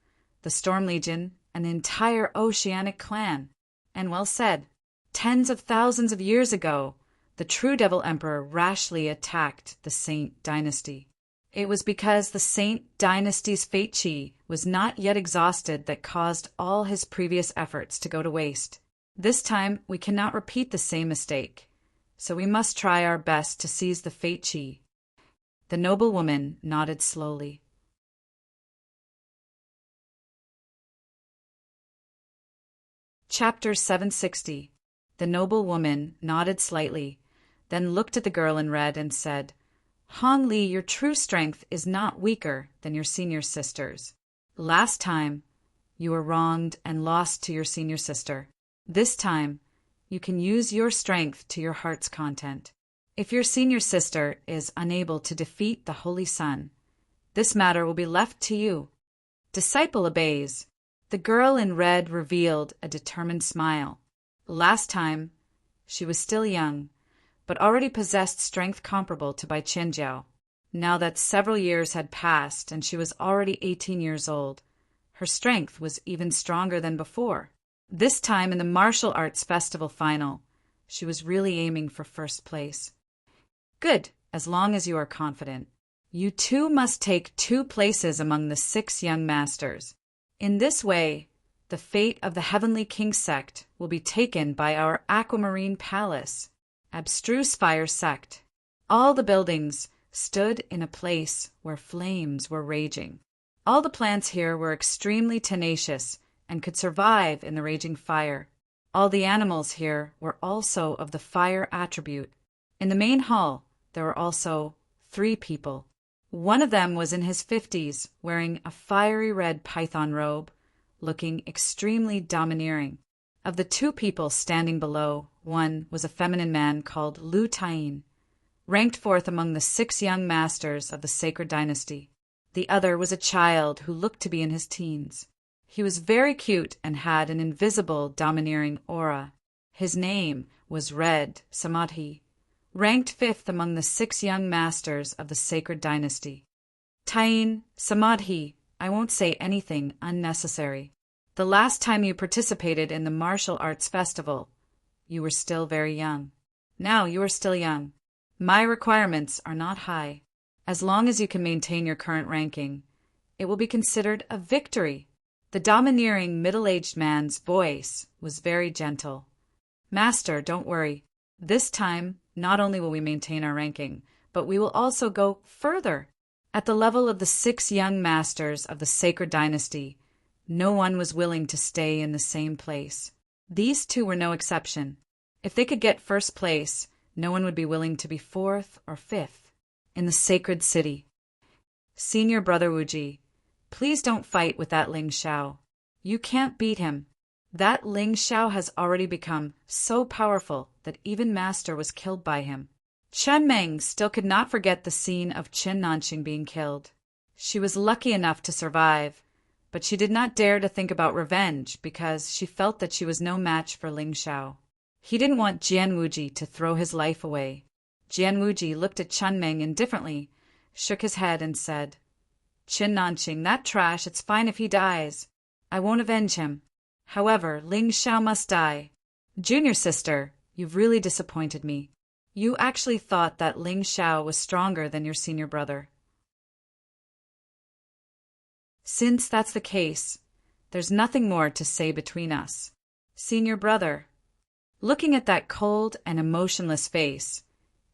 the Storm Legion, and the entire Oceanic clan." And well said. Tens of thousands of years ago, the true Devil Emperor rashly attacked the Saint Dynasty. It was because the Saint Dynasty's fate chi was not yet exhausted that caused all his previous efforts to go to waste. This time, we cannot repeat the same mistake, so we must try our best to seize the fate chi. The noble woman nodded slowly. Chapter 760. The noble woman nodded slightly, then looked at the girl in red and said, "Hong Li, your true strength is not weaker than your senior sisters. Last time, You were wronged and lost to your senior sister. This time, you can use your strength to your heart's content. If your senior sister is unable to defeat the Holy Sun, this matter will be left to you. Disciple obeys. The girl in red revealed a determined smile. Last time, she was still young, but already possessed strength comparable to Bai Qianjiao. Now that several years had passed and she was already 18 years old, her strength was even stronger than before. This time in the martial arts festival final, she was really aiming for first place. Good, as long as you are confident. You too must take 2 places among the 6 young masters. In this way, the fate of the Heavenly King sect will be taken by our Aquamarine Palace, Abstruse Fire sect. All the buildings stood in a place where flames were raging. All the plants here were extremely tenacious and could survive in the raging fire. All the animals here were also of the fire attribute. In the main hall, there were also 3 people. One of them was in his 50s, wearing a fiery red python robe, looking extremely domineering. Of the 2 people standing below, one was a feminine man called Lu Tain, ranked 4th among the 6 young masters of the sacred dynasty. The other was a child who looked to be in his teens. He was very cute and had an invisible, domineering aura. His name was Red Samadhi, ranked 5th among the 6 young masters of the sacred dynasty. Tain, Samadhi, I won't say anything unnecessary. The last time you participated in the martial arts festival, you were still very young. Now you are still young. My requirements are not high. As long as you can maintain your current ranking, it will be considered a victory. The domineering middle-aged man's voice was very gentle. Master, don't worry. This time, not only will we maintain our ranking, but we will also go further. At the level of the 6 young masters of the sacred dynasty, no one was willing to stay in the same place. These 2 were no exception. If they could get first place, no one would be willing to be 4th or 5th in the sacred city. Senior brother Wuji, please don't fight with that Ling Xiao. You can't beat him. That Ling Xiao has already become so powerful that even Master was killed by him. Chen Meng still could not forget the scene of Qin Nanqing being killed. She was lucky enough to survive, but she did not dare to think about revenge because she felt that she was no match for Ling Xiao. He didn't want Jian Wuji to throw his life away. Jian Wuji looked at Chen Meng indifferently, shook his head and said, Qin Nanqing, that trash, it's fine if he dies. I won't avenge him. However, Ling Xiao must die. Junior sister, you've really disappointed me. You actually thought that Ling Xiao was stronger than your senior brother. Since that's the case, there's nothing more to say between us. Senior brother. Looking at that cold and emotionless face,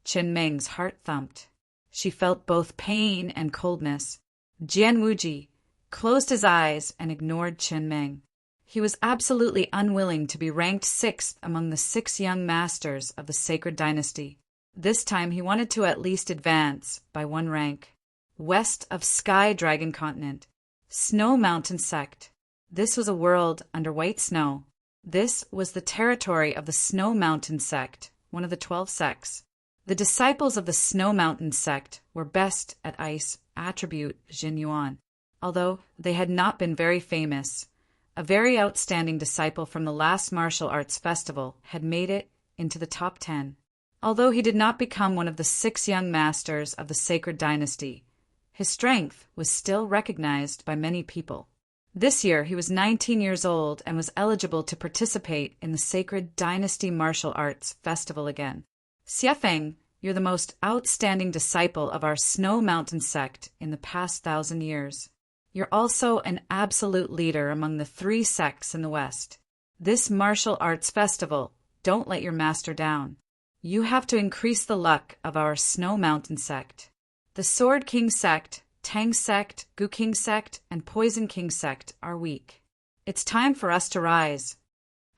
Chen Meng's heart thumped. She felt both pain and coldness. Jian Wuji closed his eyes and ignored Chen Meng. He was absolutely unwilling to be ranked 6th among the 6 young masters of the sacred dynasty. This time he wanted to at least advance by 1 rank. West of Sky Dragon Continent, Snow Mountain Sect. This was a world under white snow. This was the territory of the Snow Mountain Sect, one of the 12 sects. The disciples of the Snow Mountain Sect were best at ice attribute Jin Yuan. Although they had not been very famous, a very outstanding disciple from the last martial arts festival had made it into the top 10. Although he did not become one of the 6 young masters of the sacred dynasty, his strength was still recognized by many people. This year he was 19 years old and was eligible to participate in the sacred dynasty martial arts festival again. Xiefeng, you're the most outstanding disciple of our Snow Mountain sect in the past 1,000 years. You're also an absolute leader among the 3 sects in the West. This martial arts festival, don't let your master down. You have to increase the luck of our Snow Mountain sect. The Sword King sect, Tang sect, Gu King sect, and Poison King sect are weak. It's time for us to rise.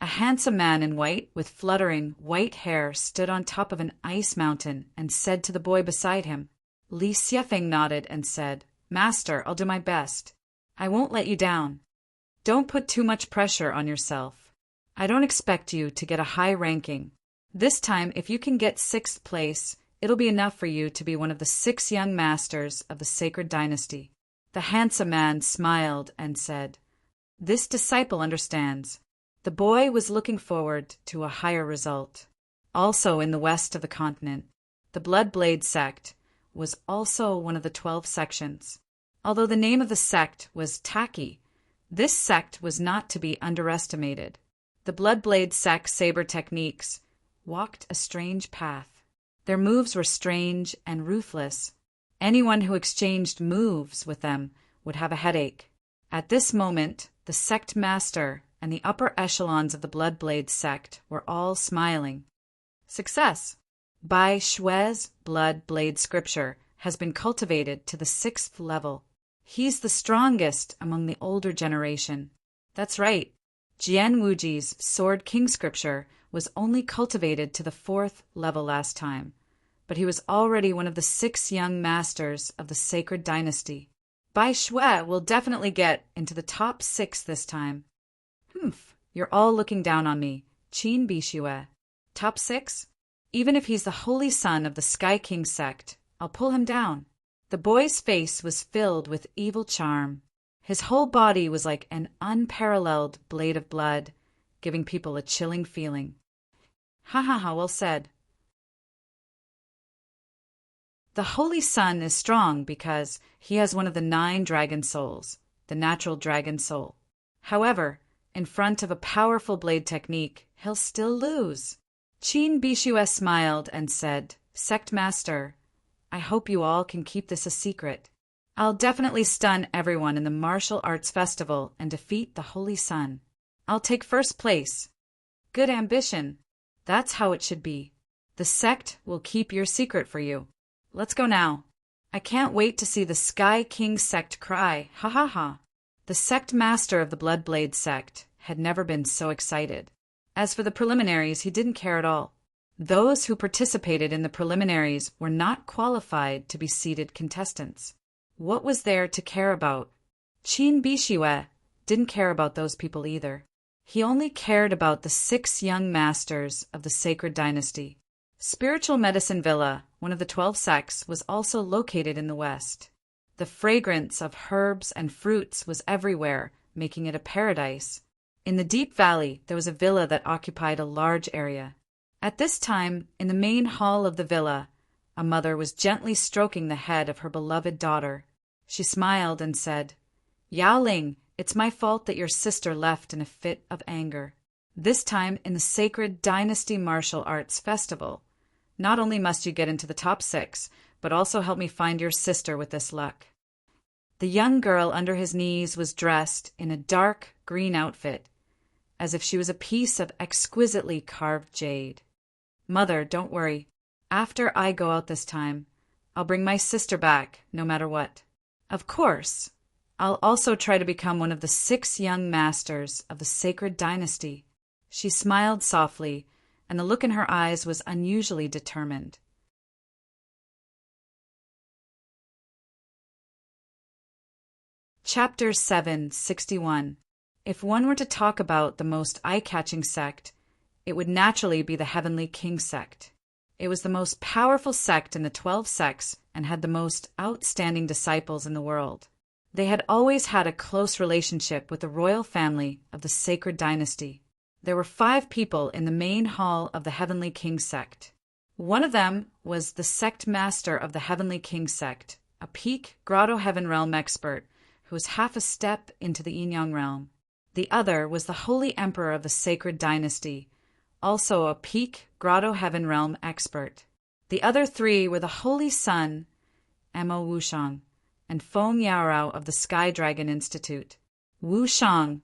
A handsome man in white with fluttering white hair stood on top of an ice mountain and said to the boy beside him. Li Xiefeng nodded and said, Master, I'll do my best. I won't let you down. Don't put too much pressure on yourself. I don't expect you to get a high ranking. This time, if you can get 6th place, it'll be enough for you to be one of the 6 young masters of the sacred dynasty." The handsome man smiled and said, "This disciple understands." The boy was looking forward to a higher result. Also in the west of the continent, the Bloodblade sect was also one of the 12 sections. Although the name of the sect was tacky, this sect was not to be underestimated. The Bloodblade sect saber techniques walked a strange path. Their moves were strange and ruthless. Anyone who exchanged moves with them would have a headache. At this moment, the sect master and the upper echelons of the Bloodblade sect were all smiling. Success! Bai Shui's Bloodblade scripture has been cultivated to the 6th level. He's the strongest among the older generation. That's right. Jian Wuji's Sword King scripture was only cultivated to the 4th level last time, but he was already one of the 6 young masters of the sacred dynasty. Bai Shui will definitely get into the top 6 this time. Humph, you're all looking down on me. Qin Bishue. Top 6? Even if he's the holy son of the Sky King sect, I'll pull him down. The boy's face was filled with evil charm. His whole body was like an unparalleled blade of blood, giving people a chilling feeling. Ha ha ha, well said. The Holy Sun is strong because he has one of the 9 dragon souls, the natural dragon soul. However, in front of a powerful blade technique, he'll still lose. Qin Bishue smiled and said, "Sect Master, I hope you all can keep this a secret. I'll definitely stun everyone in the martial arts festival and defeat the Holy Sun. I'll take 1st place. Good ambition. That's how it should be. The sect will keep your secret for you. Let's go now. I can't wait to see the Sky King sect cry, ha ha ha." The sect master of the Bloodblade sect had never been so excited. As for the preliminaries, he didn't care at all. Those who participated in the preliminaries were not qualified to be seeded contestants. What was there to care about? Qin Bishue didn't care about those people either. He only cared about the 6 young masters of the sacred dynasty. Spiritual Medicine Villa, one of the 12 sects, was also located in the west. The fragrance of herbs and fruits was everywhere, making it a paradise. In the deep valley, there was a villa that occupied a large area. At this time, in the main hall of the villa, a mother was gently stroking the head of her beloved daughter. She smiled and said, "Yaoling, it's my fault that your sister left in a fit of anger. This time in the Sacred Dynasty Martial Arts Festival. Not only must you get into the top 6, but also help me find your sister with this luck." The young girl under his knees was dressed in a dark green outfit, as if she was a piece of exquisitely carved jade. "Mother, don't worry. After I go out this time, I'll bring my sister back, no matter what. Of course, I'll also try to become one of the 6 young masters of the sacred dynasty." She smiled softly, and the look in her eyes was unusually determined. Chapter 761. If one were to talk about the most eye-catching sect, it would naturally be the Heavenly King sect. It was the most powerful sect in the 12 sects and had the most outstanding disciples in the world. They had always had a close relationship with the royal family of the sacred dynasty. There were 5 people in the main hall of the Heavenly King sect. One of them was the sect master of the Heavenly King sect, a peak Grotto Heaven Realm expert who was half a step into the Yin Yang realm. The other was the Holy Emperor of the Sacred Dynasty, also a peak Grotto Heaven Realm expert. The other 3 were the Holy Sun, Emo Wushang, and Feng Yaorao of the Sky Dragon Institute. Wushang,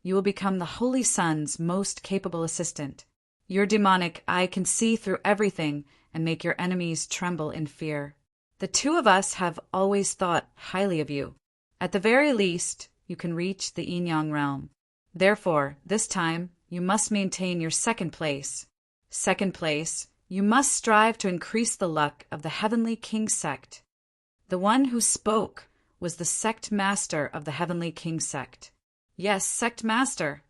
you will become the Holy Sun's most capable assistant. Your demonic eye can see through everything and make your enemies tremble in fear. The 2 of us have always thought highly of you. At the very least, you can reach the Yin Yang realm. Therefore, this time, you must maintain your 2nd place. 2nd place, you must strive to increase the luck of the Heavenly King sect. The one who spoke was the sect master of the Heavenly King sect. Yes, sect master.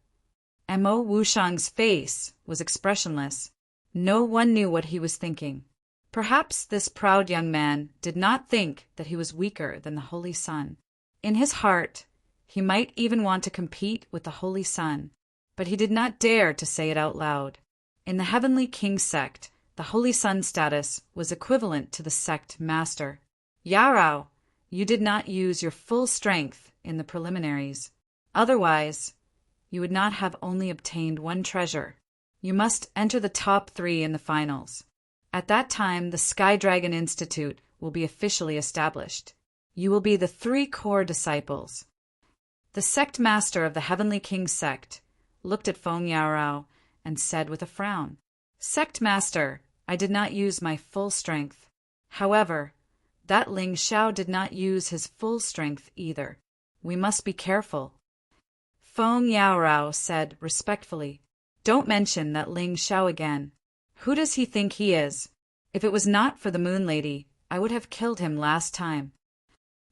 Mo Wushang's face was expressionless. No one knew what he was thinking. Perhaps this proud young man did not think that he was weaker than the Holy Sun. In his heart, he might even want to compete with the Holy Sun, but he did not dare to say it out loud. In the Heavenly King sect, the Holy Sun status was equivalent to the sect master. Yarao, you did not use your full strength in the preliminaries. Otherwise, you would not have only obtained one treasure. You must enter the top 3 in the finals. At that time, the Sky Dragon Institute will be officially established. You will be the 3 core disciples. The sect master of the Heavenly King sect looked at Feng Yarao and said with a frown, Sect master, I did not use my full strength. However, that Ling Xiao did not use his full strength either. We must be careful. Feng Yarao said respectfully, Don't mention that Ling Xiao again. Who does he think he is? If it was not for the Moon Lady, I would have killed him last time.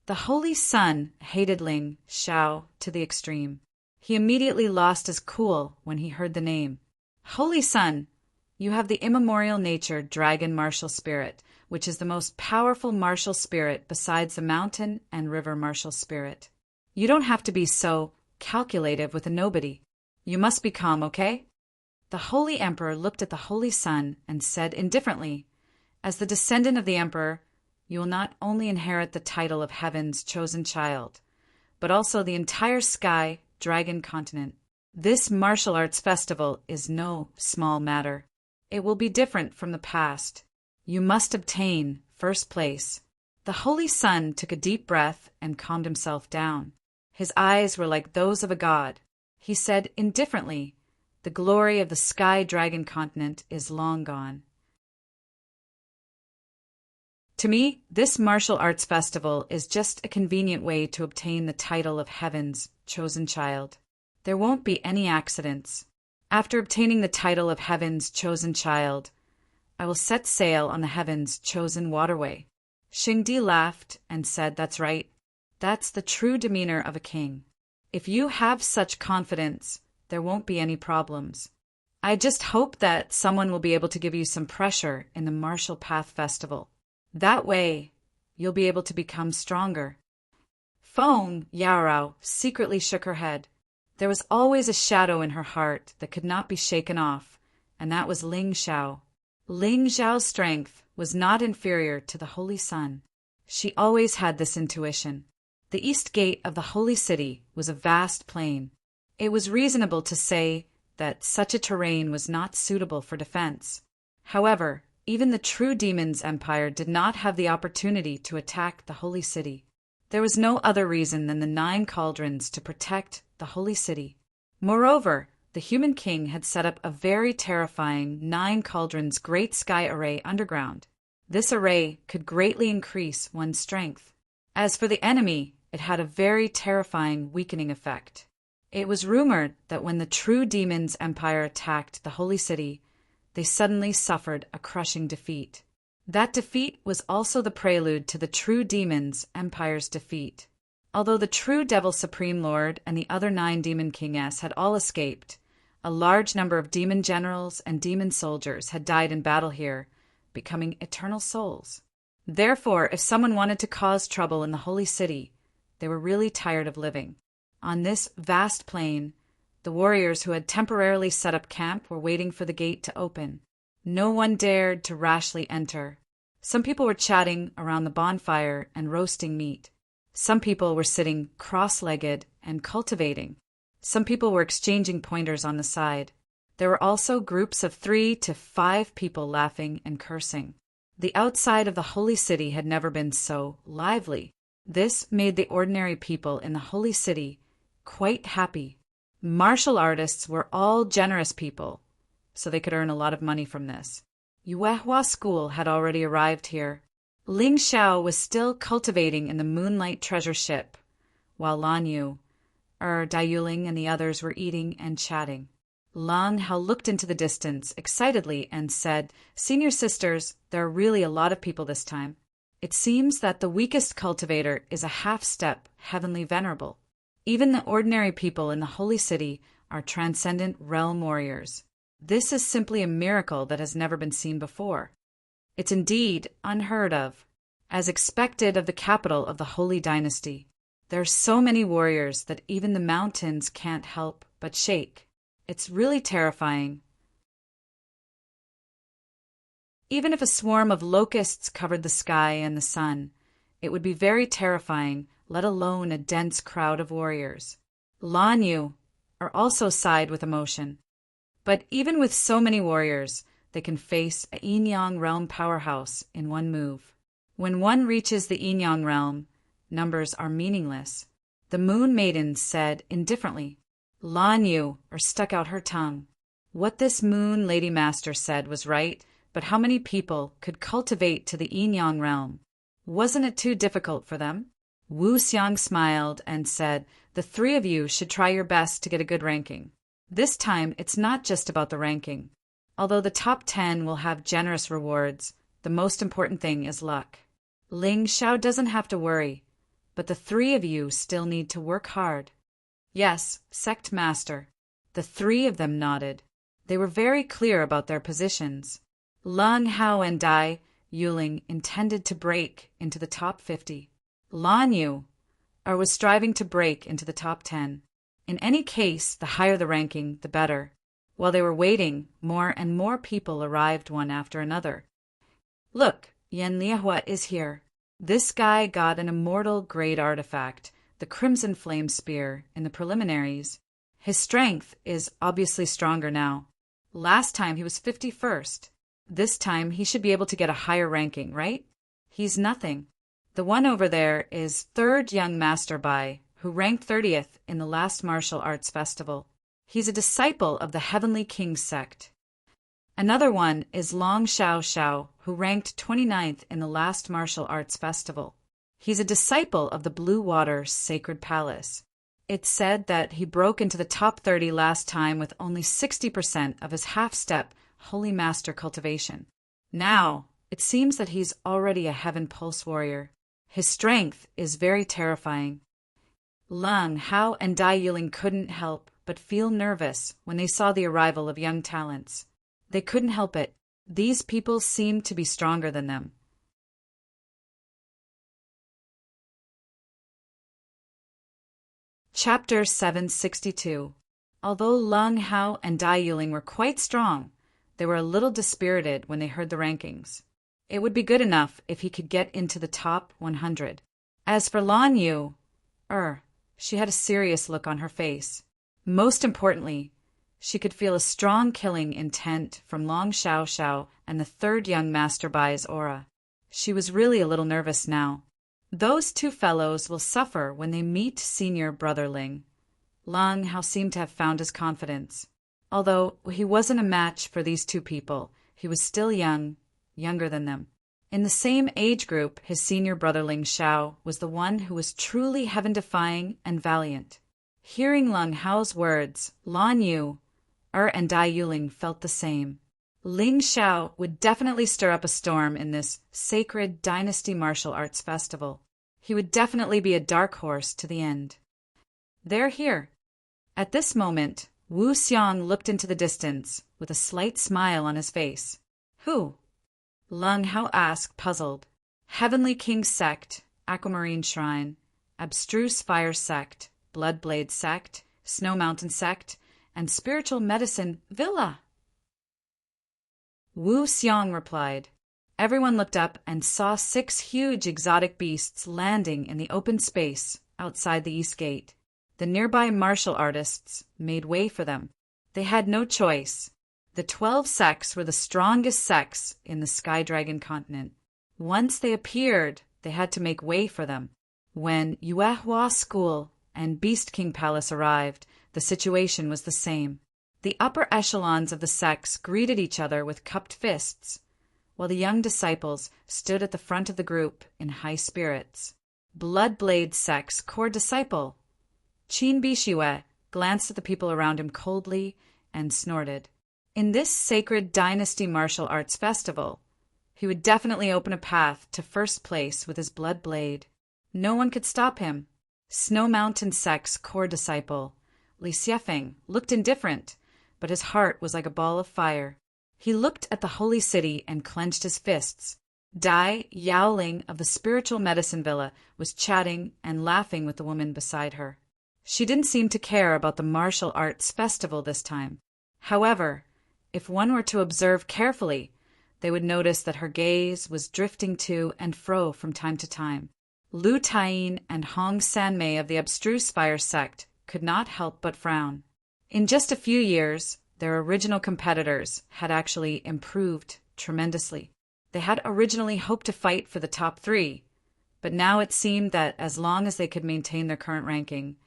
The Holy Sun hated Ling Xiao to the extreme. He immediately lost his cool when he heard the name. Holy Sun, you have the immemorial nature dragon martial spirit, which is the most powerful martial spirit besides the mountain and river martial spirit. You don't have to be so calculative with a nobody. You must be calm, okay? The Holy Emperor looked at the Holy Sun and said indifferently, As the descendant of the Emperor, you will not only inherit the title of Heaven's chosen child, but also the entire Sky Dragon continent. This martial arts festival is no small matter. It will be different from the past. You must obtain first place. The Holy Sun took a deep breath and calmed himself down. His eyes were like those of a god. He said indifferently, The glory of the Sky Dragon continent is long gone. To me, this martial arts festival is just a convenient way to obtain the title of Heaven's chosen child. There won't be any accidents. After obtaining the title of Heaven's chosen child, I will set sail on the Heaven's chosen waterway. Xingdi laughed and said, That's right. That's the true demeanor of a king. If you have such confidence, there won't be any problems. I just hope that someone will be able to give you some pressure in the Martial Path Festival. That way, you'll be able to become stronger. Feng Yarao secretly shook her head. There was always a shadow in her heart that could not be shaken off, and that was Ling Xiao. Ling Xiao's strength was not inferior to the Holy Sun. She always had this intuition. The east gate of the Holy City was a vast plain. It was reasonable to say that such a terrain was not suitable for defense. However, even the true Demon's Empire did not have the opportunity to attack the Holy City. There was no other reason than the 9 cauldrons to protect the Holy City. Moreover, the human king had set up a very terrifying 9 cauldrons great sky array underground. This array could greatly increase one's strength. As for the enemy, it had a very terrifying weakening effect. It was rumored that when the true Demon's Empire attacked the Holy City, they suddenly suffered a crushing defeat. That defeat was also the prelude to the true Demon's Empire's defeat. Although the true Devil Supreme Lord and the other 9 Demon Kingesses had all escaped, a large number of demon generals and demon soldiers had died in battle here, becoming eternal souls. Therefore, if someone wanted to cause trouble in the Holy City, they were really tired of living. On this vast plain, the warriors who had temporarily set up camp were waiting for the gate to open. No one dared to rashly enter. Some people were chatting around the bonfire and roasting meat. Some people were sitting cross-legged and cultivating. Some people were exchanging pointers on the side. There were also groups of 3 to 5 people laughing and cursing. The outside of the Holy City had never been so lively. This made the ordinary people in the Holy City quite happy. Martial artists were all generous people, so they could earn a lot of money from this. Yuehua School had already arrived here. Ling Xiao was still cultivating in the Moonlight Treasure Ship, while Lan Yu, Dai Yuling and the others were eating and chatting. Lan Hao looked into the distance excitedly and said, Senior sisters, there are really a lot of people this time. It seems that the weakest cultivator is a half-step heavenly venerable. Even the ordinary people in the holy city are transcendent realm warriors. This is simply a miracle that has never been seen before. It's indeed unheard of, as expected of the capital of the holy dynasty. There are so many warriors that even the mountains can't help but shake. It's really terrifying. Even if a swarm of locusts covered the sky and the sun, it would be very terrifying, let alone a dense crowd of warriors. Lan Yu are also sighed with emotion. But even with so many warriors, they can face a yin-yang realm powerhouse in one move. When one reaches the yin-yang realm, numbers are meaningless. The Moon Maiden said indifferently. Lan Yu stuck out her tongue. What this Moon Lady Master said was right, but how many people could cultivate to the yin-yang realm? Wasn't it too difficult for them? Wu Xiang smiled and said, the three of you should try your best to get a good ranking. This time, it's not just about the ranking. Although the top 10 will have generous rewards, the most important thing is luck. Ling Xiao doesn't have to worry, but the three of you still need to work hard. Yes, Sect Master. The three of them nodded. They were very clear about their positions. Lung Hao and Dai Yuling intended to break into the top 50. Lan Yu was striving to break into the top 10. In any case, the higher the ranking, the better. While they were waiting, more and more people arrived one after another. Look, Yan Liehua is here. This guy got an immortal grade artifact, the Crimson Flame Spear, in the preliminaries. His strength is obviously stronger now. Last time he was 51st. This time he should be able to get a higher ranking, right? He's nothing. The one over there is third young Master Bai, who ranked 30th in the last martial arts festival. He's a disciple of the Heavenly King sect. Another one is Long Xiao Xiao, who ranked 29th in the last martial arts festival. He's a disciple of the Blue Water Sacred Palace. It's said that he broke into the top 30 last time with only 60% of his half-step Holy Master cultivation. Now, it seems that he's already a Heaven Pulse warrior. His strength is very terrifying. Lung Hao and Dai Yuling couldn't help but feel nervous when they saw the arrival of young talents. They couldn't help it. These people seemed to be stronger than them. Chapter 762. Although Lung Hao and Dai Yuling were quite strong, they were a little dispirited when they heard the rankings. It would be good enough if he could get into the top 100. As for Lan Yu, she had a serious look on her face. Most importantly, she could feel a strong killing intent from Long Xiao Xiao and the third young Master Bai's aura. She was really a little nervous now. Those two fellows will suffer when they meet senior brother Ling. Lung Hao seemed to have found his confidence. Although he wasn't a match for these two people, he was still young, younger than them. In the same age group, his senior brother Ling Xiao was the one who was truly heaven-defying and valiant. Hearing Lung Hao's words, Lan Yu and Dai Yuling felt the same. Ling Xiao would definitely stir up a storm in this sacred dynasty martial arts festival. He would definitely be a dark horse to the end. They're here. At this moment, Wu Xiang looked into the distance with a slight smile on his face. Who? Lung Hao asked, puzzled. Heavenly King Sect, Aquamarine Shrine, Abstruse Fire Sect, Bloodblade Sect, Snow Mountain Sect, and Spiritual Medicine Villa. Wu Xiang replied. Everyone looked up and saw 6 huge exotic beasts landing in the open space outside the East Gate. The nearby martial artists made way for them. They had no choice. The 12 sects were the strongest sects in the Sky Dragon continent. Once they appeared, they had to make way for them. When Yuehua School and Beast King Palace arrived, the situation was the same. The upper echelons of the sects greeted each other with cupped fists, while the young disciples stood at the front of the group in high spirits. Bloodblade Sect's core disciple, Qin Bishue, glanced at the people around him coldly and snorted. In this sacred dynasty martial arts festival, he would definitely open a path to first place with his blood blade. No one could stop him. Snow Mountain sect's core disciple, Li Xiefeng, looked indifferent, but his heart was like a ball of fire. He looked at the holy city and clenched his fists. Dai Yaoling of the spiritual medicine villa was chatting and laughing with the woman beside her. She didn't seem to care about the martial arts festival this time. However, if one were to observe carefully, they would notice that her gaze was drifting to and fro from time to time. Lu Taiyin and Hong Sanmei of the abstruse fire sect could not help but frown. In just a few years, their original competitors had actually improved tremendously. They had originally hoped to fight for the top 3, but now it seemed that as long as they could maintain their current ranking,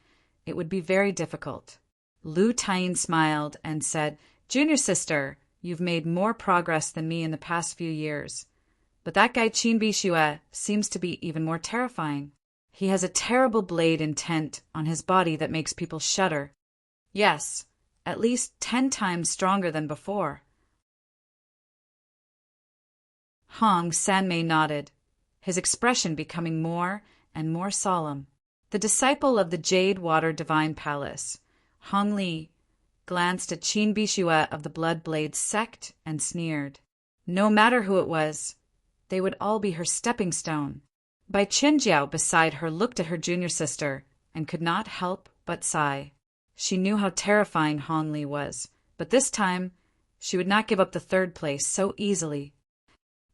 it would be very difficult. Lu Taiyin smiled and said, "Junior sister, you've made more progress than me in the past few years. But that guy Qin Bixue seems to be even more terrifying. He has a terrible blade intent on his body that makes people shudder. Yes, at least 10 times stronger than before." Hong Sanmei nodded, his expression becoming more and more solemn. The disciple of the Jade Water Divine Palace, Hong Li, glanced at Qin Bixue of the Blood Blade sect and sneered. No matter who it was, they would all be her stepping stone. Bai Qinjiao beside her looked at her junior sister and could not help but sigh. She knew how terrifying Hong Li was, but this time she would not give up the 3rd place so easily.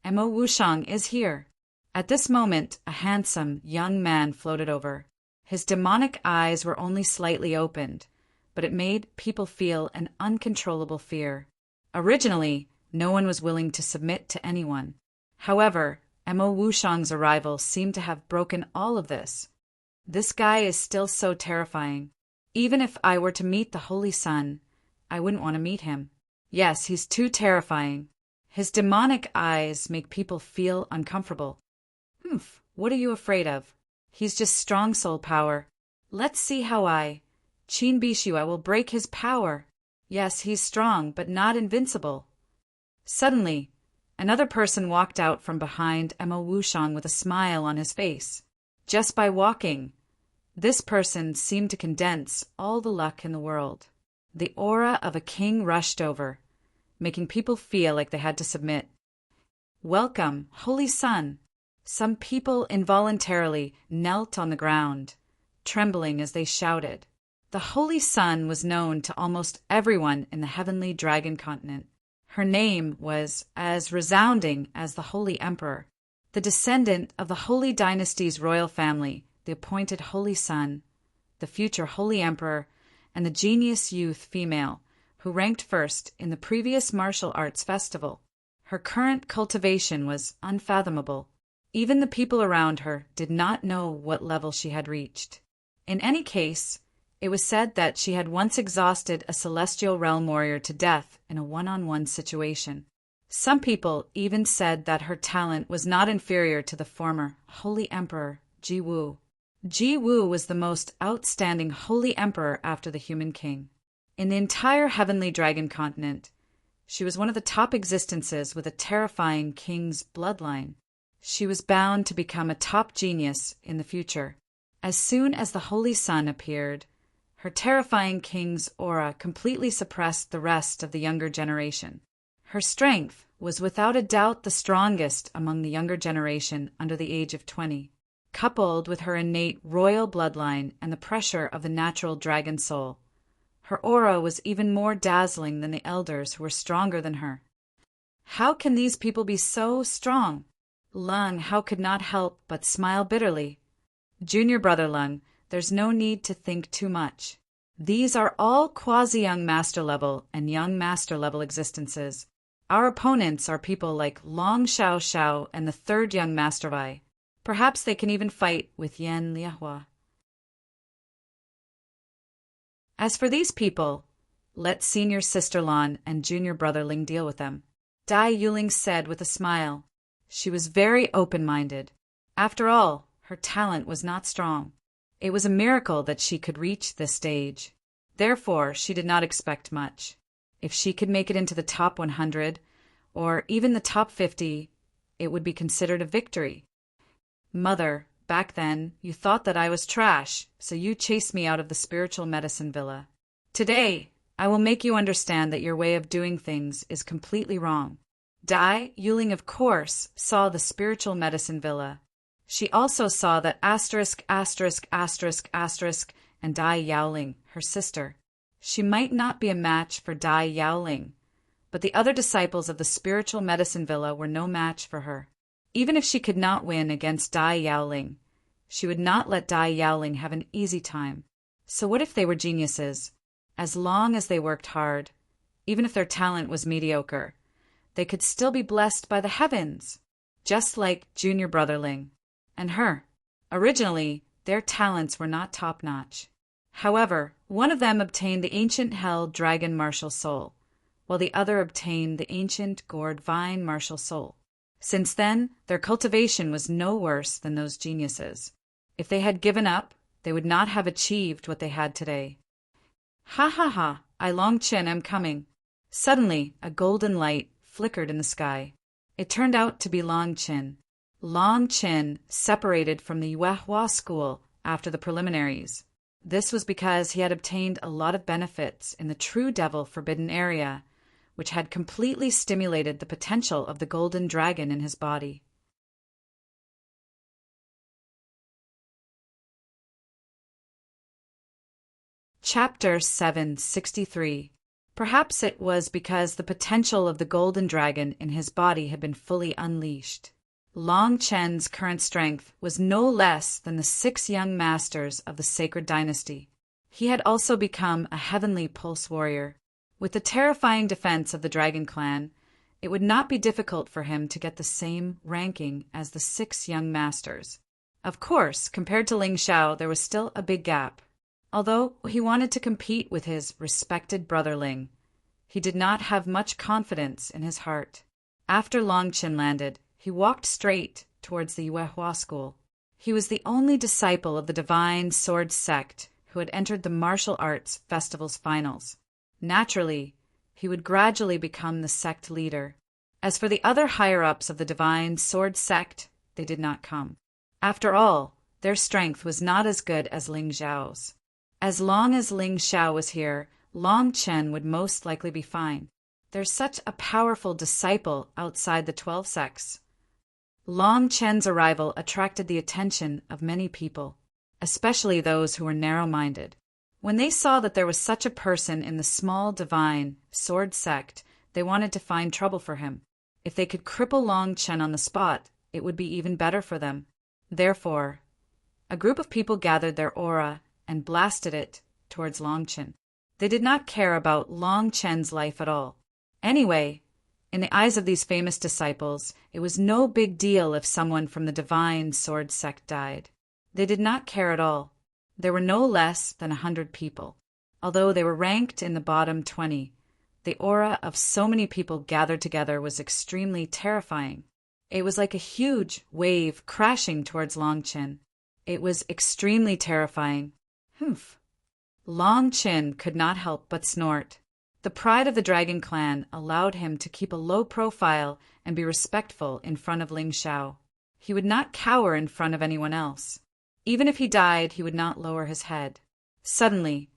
Mo Wushang is here. At this moment, a handsome young man floated over. His demonic eyes were only slightly opened, but it made people feel an uncontrollable fear. Originally, no one was willing to submit to anyone. However, Mo Wushang's arrival seemed to have broken all of this. This guy is still so terrifying. Even if I were to meet the Holy Sun, I wouldn't want to meet him. Yes, he's too terrifying. His demonic eyes make people feel uncomfortable. What are you afraid of? He's just strong soul power. Let's see how Qin Bixue will break his power. Yes, he's strong, but not invincible. Suddenly, another person walked out from behind Mo Wushang with a smile on his face. Just by walking, this person seemed to condense all the luck in the world. The aura of a king rushed over, making people feel like they had to submit. "Welcome, Holy Sun." Some people involuntarily knelt on the ground, trembling as they shouted. The Holy Sun was known to almost everyone in the heavenly dragon continent. Her name was as resounding as the Holy Emperor. The descendant of the Holy Dynasty's royal family, the appointed Holy Sun, the future Holy Emperor, and the genius youth female who ranked first in the previous martial arts festival. Her current cultivation was unfathomable. Even the people around her did not know what level she had reached. In any case, it was said that she had once exhausted a celestial realm warrior to death in a one-on-one situation. Some people even said that her talent was not inferior to the former Holy Emperor, Ji Wu. Ji Wu was the most outstanding Holy Emperor after the Human King. In the entire heavenly dragon continent, she was one of the top existences with a terrifying king's bloodline. She was bound to become a top genius in the future. As soon as the Holy Sun appeared, her terrifying king's aura completely suppressed the rest of the younger generation. Her strength was without a doubt the strongest among the younger generation under the age of 20. Coupled with her innate royal bloodline and the pressure of the natural dragon soul, her aura was even more dazzling than the elders who were stronger than her. How can these people be so strong? Lung Hao could not help but smile bitterly. Junior brother Lung, there's no need to think too much. These are all quasi-young master level and young master level existences. Our opponents are people like Long Xiao Xiao and the 3rd young master Vai. Perhaps they can even fight with Yan Liahua. As for these people, let senior sister Lan and junior brother Ling deal with them, Dai Yuling said with a smile. She was very open-minded. After all, her talent was not strong. It was a miracle that she could reach this stage. Therefore, she did not expect much. If she could make it into the top 100, or even the top 50, it would be considered a victory. Mother, Back then, you thought that I was trash, so you chased me out of the spiritual medicine villa. Today, I will make you understand that your way of doing things is completely wrong. Dai Yuling, of course, saw the spiritual medicine villa. She also saw that ******* and Dai Yaoling, her sister. She might not be a match for Dai Yaoling, but the other disciples of the spiritual medicine villa were no match for her. Even if she could not win against Dai Yaoling, she would not let Dai Yaoling have an easy time. So what if they were geniuses? As long as they worked hard, even if their talent was mediocre, they could still be blessed by the heavens, just like Junior Brotherling and her. Originally, their talents were not top-notch. However, one of them obtained the ancient hell dragon martial soul, while the other obtained the ancient gourd vine martial soul. Since then, their cultivation was no worse than those geniuses. If they had given up, they would not have achieved what they had today. Ha ha ha, I Long Chen am coming. Suddenly, a golden light flickered in the sky. It turned out to be Long Chen. Long Chen separated from the Yuehua school after the preliminaries. This was because he had obtained a lot of benefits in the True Devil Forbidden Area, which had completely stimulated the potential of the golden dragon in his body. Chapter 763. Perhaps it was because the potential of the golden dragon in his body had been fully unleashed. Long Chen's current strength was no less than the 6 young masters of the sacred dynasty. He had also become a heavenly pulse warrior. With the terrifying defense of the Dragon Clan, it would not be difficult for him to get the same ranking as the 6 young masters. Of course, compared to Ling Xiao, there was still a big gap. Although he wanted to compete with his respected brother Ling, he did not have much confidence in his heart. After Long Chen landed, he walked straight towards the Yuehua school. He was the only disciple of the Divine Sword sect who had entered the martial arts festival's finals. Naturally, he would gradually become the sect leader. As for the other higher-ups of the Divine Sword sect, they did not come. After all, their strength was not as good as Ling Xiao's. As long as Ling Xiao was here, Long Chen would most likely be fine. There's such a powerful disciple outside the 12 sects. Long Chen's arrival attracted the attention of many people, especially those who were narrow-minded. When they saw that there was such a person in the small Divine Sword sect, they wanted to find trouble for him. If they could cripple Long Chen on the spot, it would be even better for them. Therefore, a group of people gathered their aura and blasted it towards Long Chen. They did not care about Long Chen's life at all. Anyway, in the eyes of these famous disciples, it was no big deal if someone from the Divine Sword sect died. They did not care at all. There were no less than 100 people. Although they were ranked in the bottom 20, the aura of so many people gathered together was extremely terrifying. It was like a huge wave crashing towards Long Chen. It was extremely terrifying. Humph. Long Chen could not help but snort. The pride of the Dragon Clan allowed him to keep a low profile and be respectful in front of Ling Xiao. He would not cower in front of anyone else. Even if he died, he would not lower his head. Suddenly,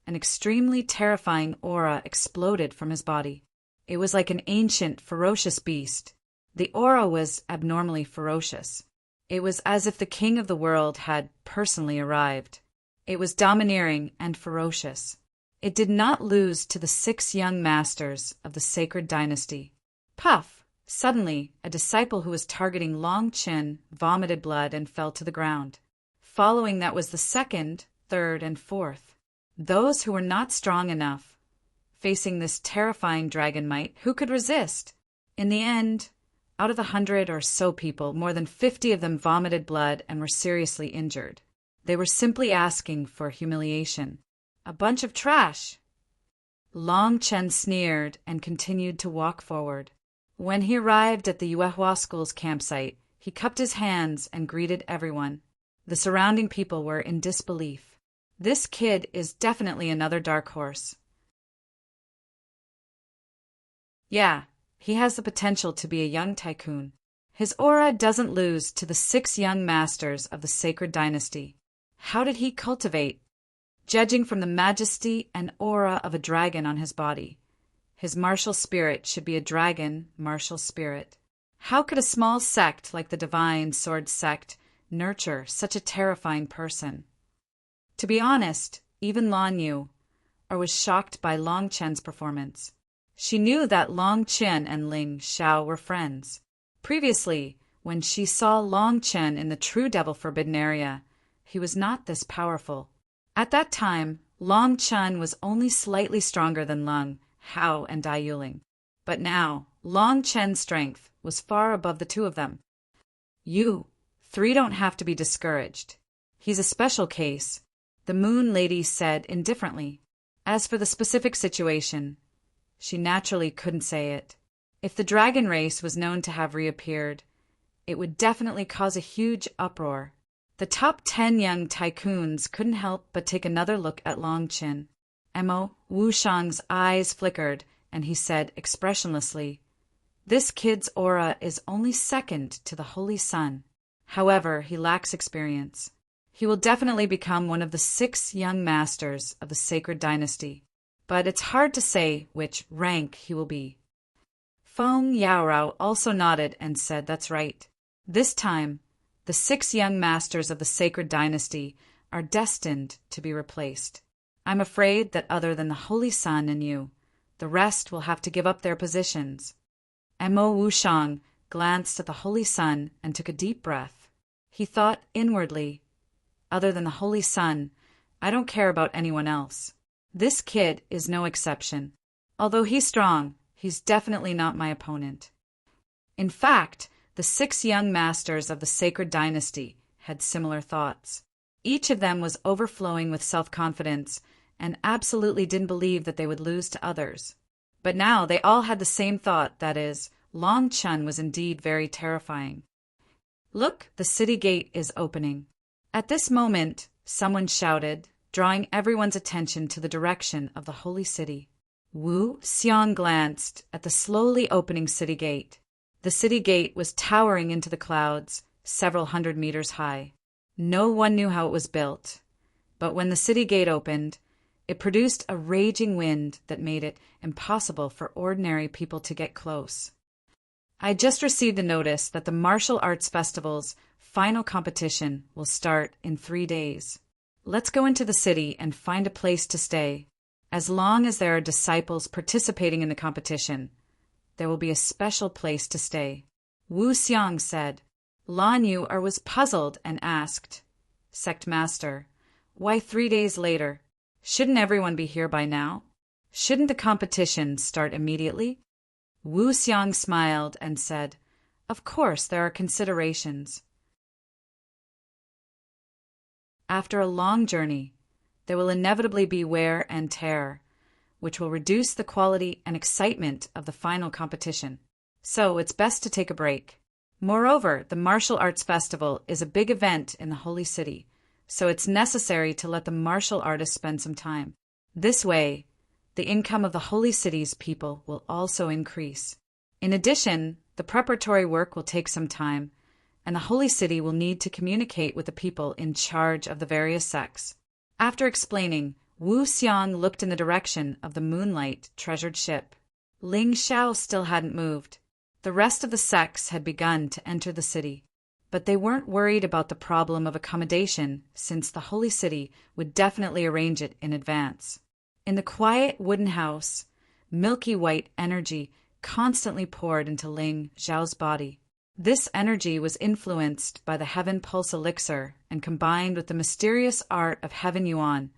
an extremely terrifying aura exploded from his body. It was like an ancient, ferocious beast. The aura was abnormally ferocious. It was as if the king of the world had personally arrived. It was domineering and ferocious. It did not lose to the 6 young masters of the sacred dynasty. Puff! Suddenly, a disciple who was targeting Long Chen vomited blood and fell to the ground. Following that was the 2nd, 3rd, and 4th. Those who were not strong enough. Facing this terrifying dragon might, who could resist? In the end, out of the 100 or so people, more than 50 of them vomited blood and were seriously injured. They were simply asking for humiliation. A bunch of trash. Long Chen sneered and continued to walk forward. When he arrived at the Yuehua school's campsite, he cupped his hands and greeted everyone. The surrounding people were in disbelief. This kid is definitely another dark horse. Yeah, he has the potential to be a young tycoon. His aura doesn't lose to the 6 young masters of the sacred dynasty. How did he cultivate? Judging from the majesty and aura of a dragon on his body, his martial spirit should be a dragon martial spirit. How could a small sect like the Divine Sword Sect nurture such a terrifying person? To be honest, even Lan knew, or was shocked by Long Chen's performance. She knew that Long Chen and Ling Xiao were friends. Previously, when she saw Long Chen in the True Devil Forbidden Area, he was not this powerful. At that time, Long Chen was only slightly stronger than Lung, Hao, and Dai Yuling. But now, Long Chen's strength was far above the two of them. You 3 don't have to be discouraged. He's a special case, the Moon Lady said indifferently. As for the specific situation, she naturally couldn't say it. If the dragon race was known to have reappeared, it would definitely cause a huge uproar. The top 10 young tycoons couldn't help but take another look at Long Chen. Mo Wushang's eyes flickered, and he said expressionlessly, "This kid's aura is only second to the Holy Sun. However, he lacks experience. He will definitely become one of the 6 young masters of the sacred dynasty, but it's hard to say which rank he will be." Feng Yaorao also nodded and said that's right. This time, the 6 young masters of the sacred dynasty are destined to be replaced. I'm afraid that other than the Holy Sun and you, the rest will have to give up their positions. Mo Wushang glanced at the Holy Sun and took a deep breath. He thought inwardly, other than the Holy Sun, I don't care about anyone else. This kid is no exception. Although he's strong, he's definitely not my opponent. In fact, the 6 young masters of the sacred dynasty had similar thoughts. Each of them was overflowing with self-confidence and absolutely didn't believe that they would lose to others. But now they all had the same thought, that is, Long Chen was indeed very terrifying. Look, the city gate is opening. At this moment, someone shouted, drawing everyone's attention to the direction of the holy city. Wu Xiang glanced at the slowly opening city gate. The city gate was towering into the clouds, several hundred meters high. No one knew how it was built, but when the city gate opened, it produced a raging wind that made it impossible for ordinary people to get close. I just received a notice that the Martial Arts Festival's final competition will start in 3 days. Let's go into the city and find a place to stay. As long as there are disciples participating in the competition, there will be a special place to stay. Wu Xiang said. Lan Yu was puzzled and asked, Sect Master, why 3 days later? Shouldn't everyone be here by now? Shouldn't the competition start immediately? Wu Xiang smiled and said, Of course there are considerations. After a long journey, there will inevitably be wear and tear, which will reduce the quality and excitement of the final competition. So it's best to take a break. Moreover, the Martial Arts Festival is a big event in the Holy City, so it's necessary to let the martial artists spend some time. This way, the income of the Holy City's people will also increase. In addition, the preparatory work will take some time, and the Holy City will need to communicate with the people in charge of the various sects. After explaining, Wu Xiang looked in the direction of the Moonlight treasured ship. Ling Xiao still hadn't moved. The rest of the sects had begun to enter the city, but they weren't worried about the problem of accommodation since the Holy City would definitely arrange it in advance. In the quiet wooden house, milky white energy constantly poured into Ling Xiao's body. This energy was influenced by the Heaven Pulse Elixir and combined with the mysterious art of Heaven Yuan,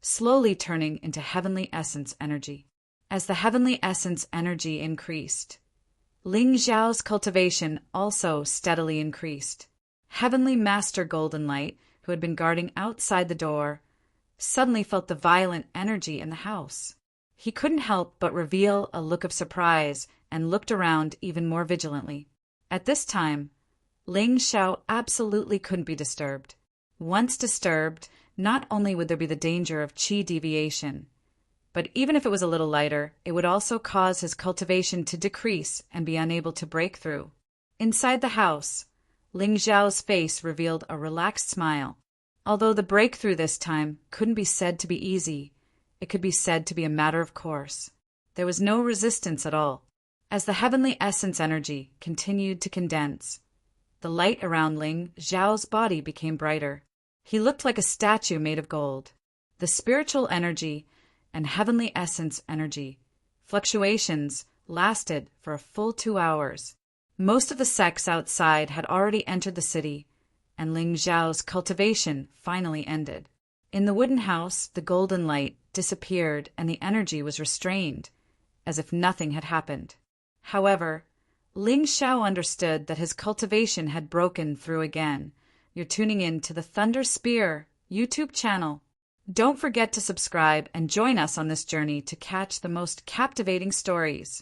slowly turning into Heavenly Essence energy. As the Heavenly Essence energy increased, Ling Xiao's cultivation also steadily increased. Heavenly Master Golden Light, who had been guarding outside the door, suddenly felt the violent energy in the house. He couldn't help but reveal a look of surprise and looked around even more vigilantly. At this time, Ling Xiao absolutely couldn't be disturbed. Once disturbed, not only would there be the danger of qi deviation, but even if it was a little lighter, it would also cause his cultivation to decrease and be unable to break through. Inside the house, Ling Xiao's face revealed a relaxed smile. Although the breakthrough this time couldn't be said to be easy, it could be said to be a matter of course. There was no resistance at all. As the heavenly essence energy continued to condense, the light around Ling Xiao's body became brighter. He looked like a statue made of gold. The spiritual energy and heavenly essence energy fluctuations lasted for a full 2 hours. Most of the sects outside had already entered the city, and Ling Xiao's cultivation finally ended. In the wooden house, the golden light disappeared and the energy was restrained, as if nothing had happened. However, Ling Xiao understood that his cultivation had broken through again. You're tuning in to the Thunder Spear YouTube channel. Don't forget to subscribe and join us on this journey to catch the most captivating stories.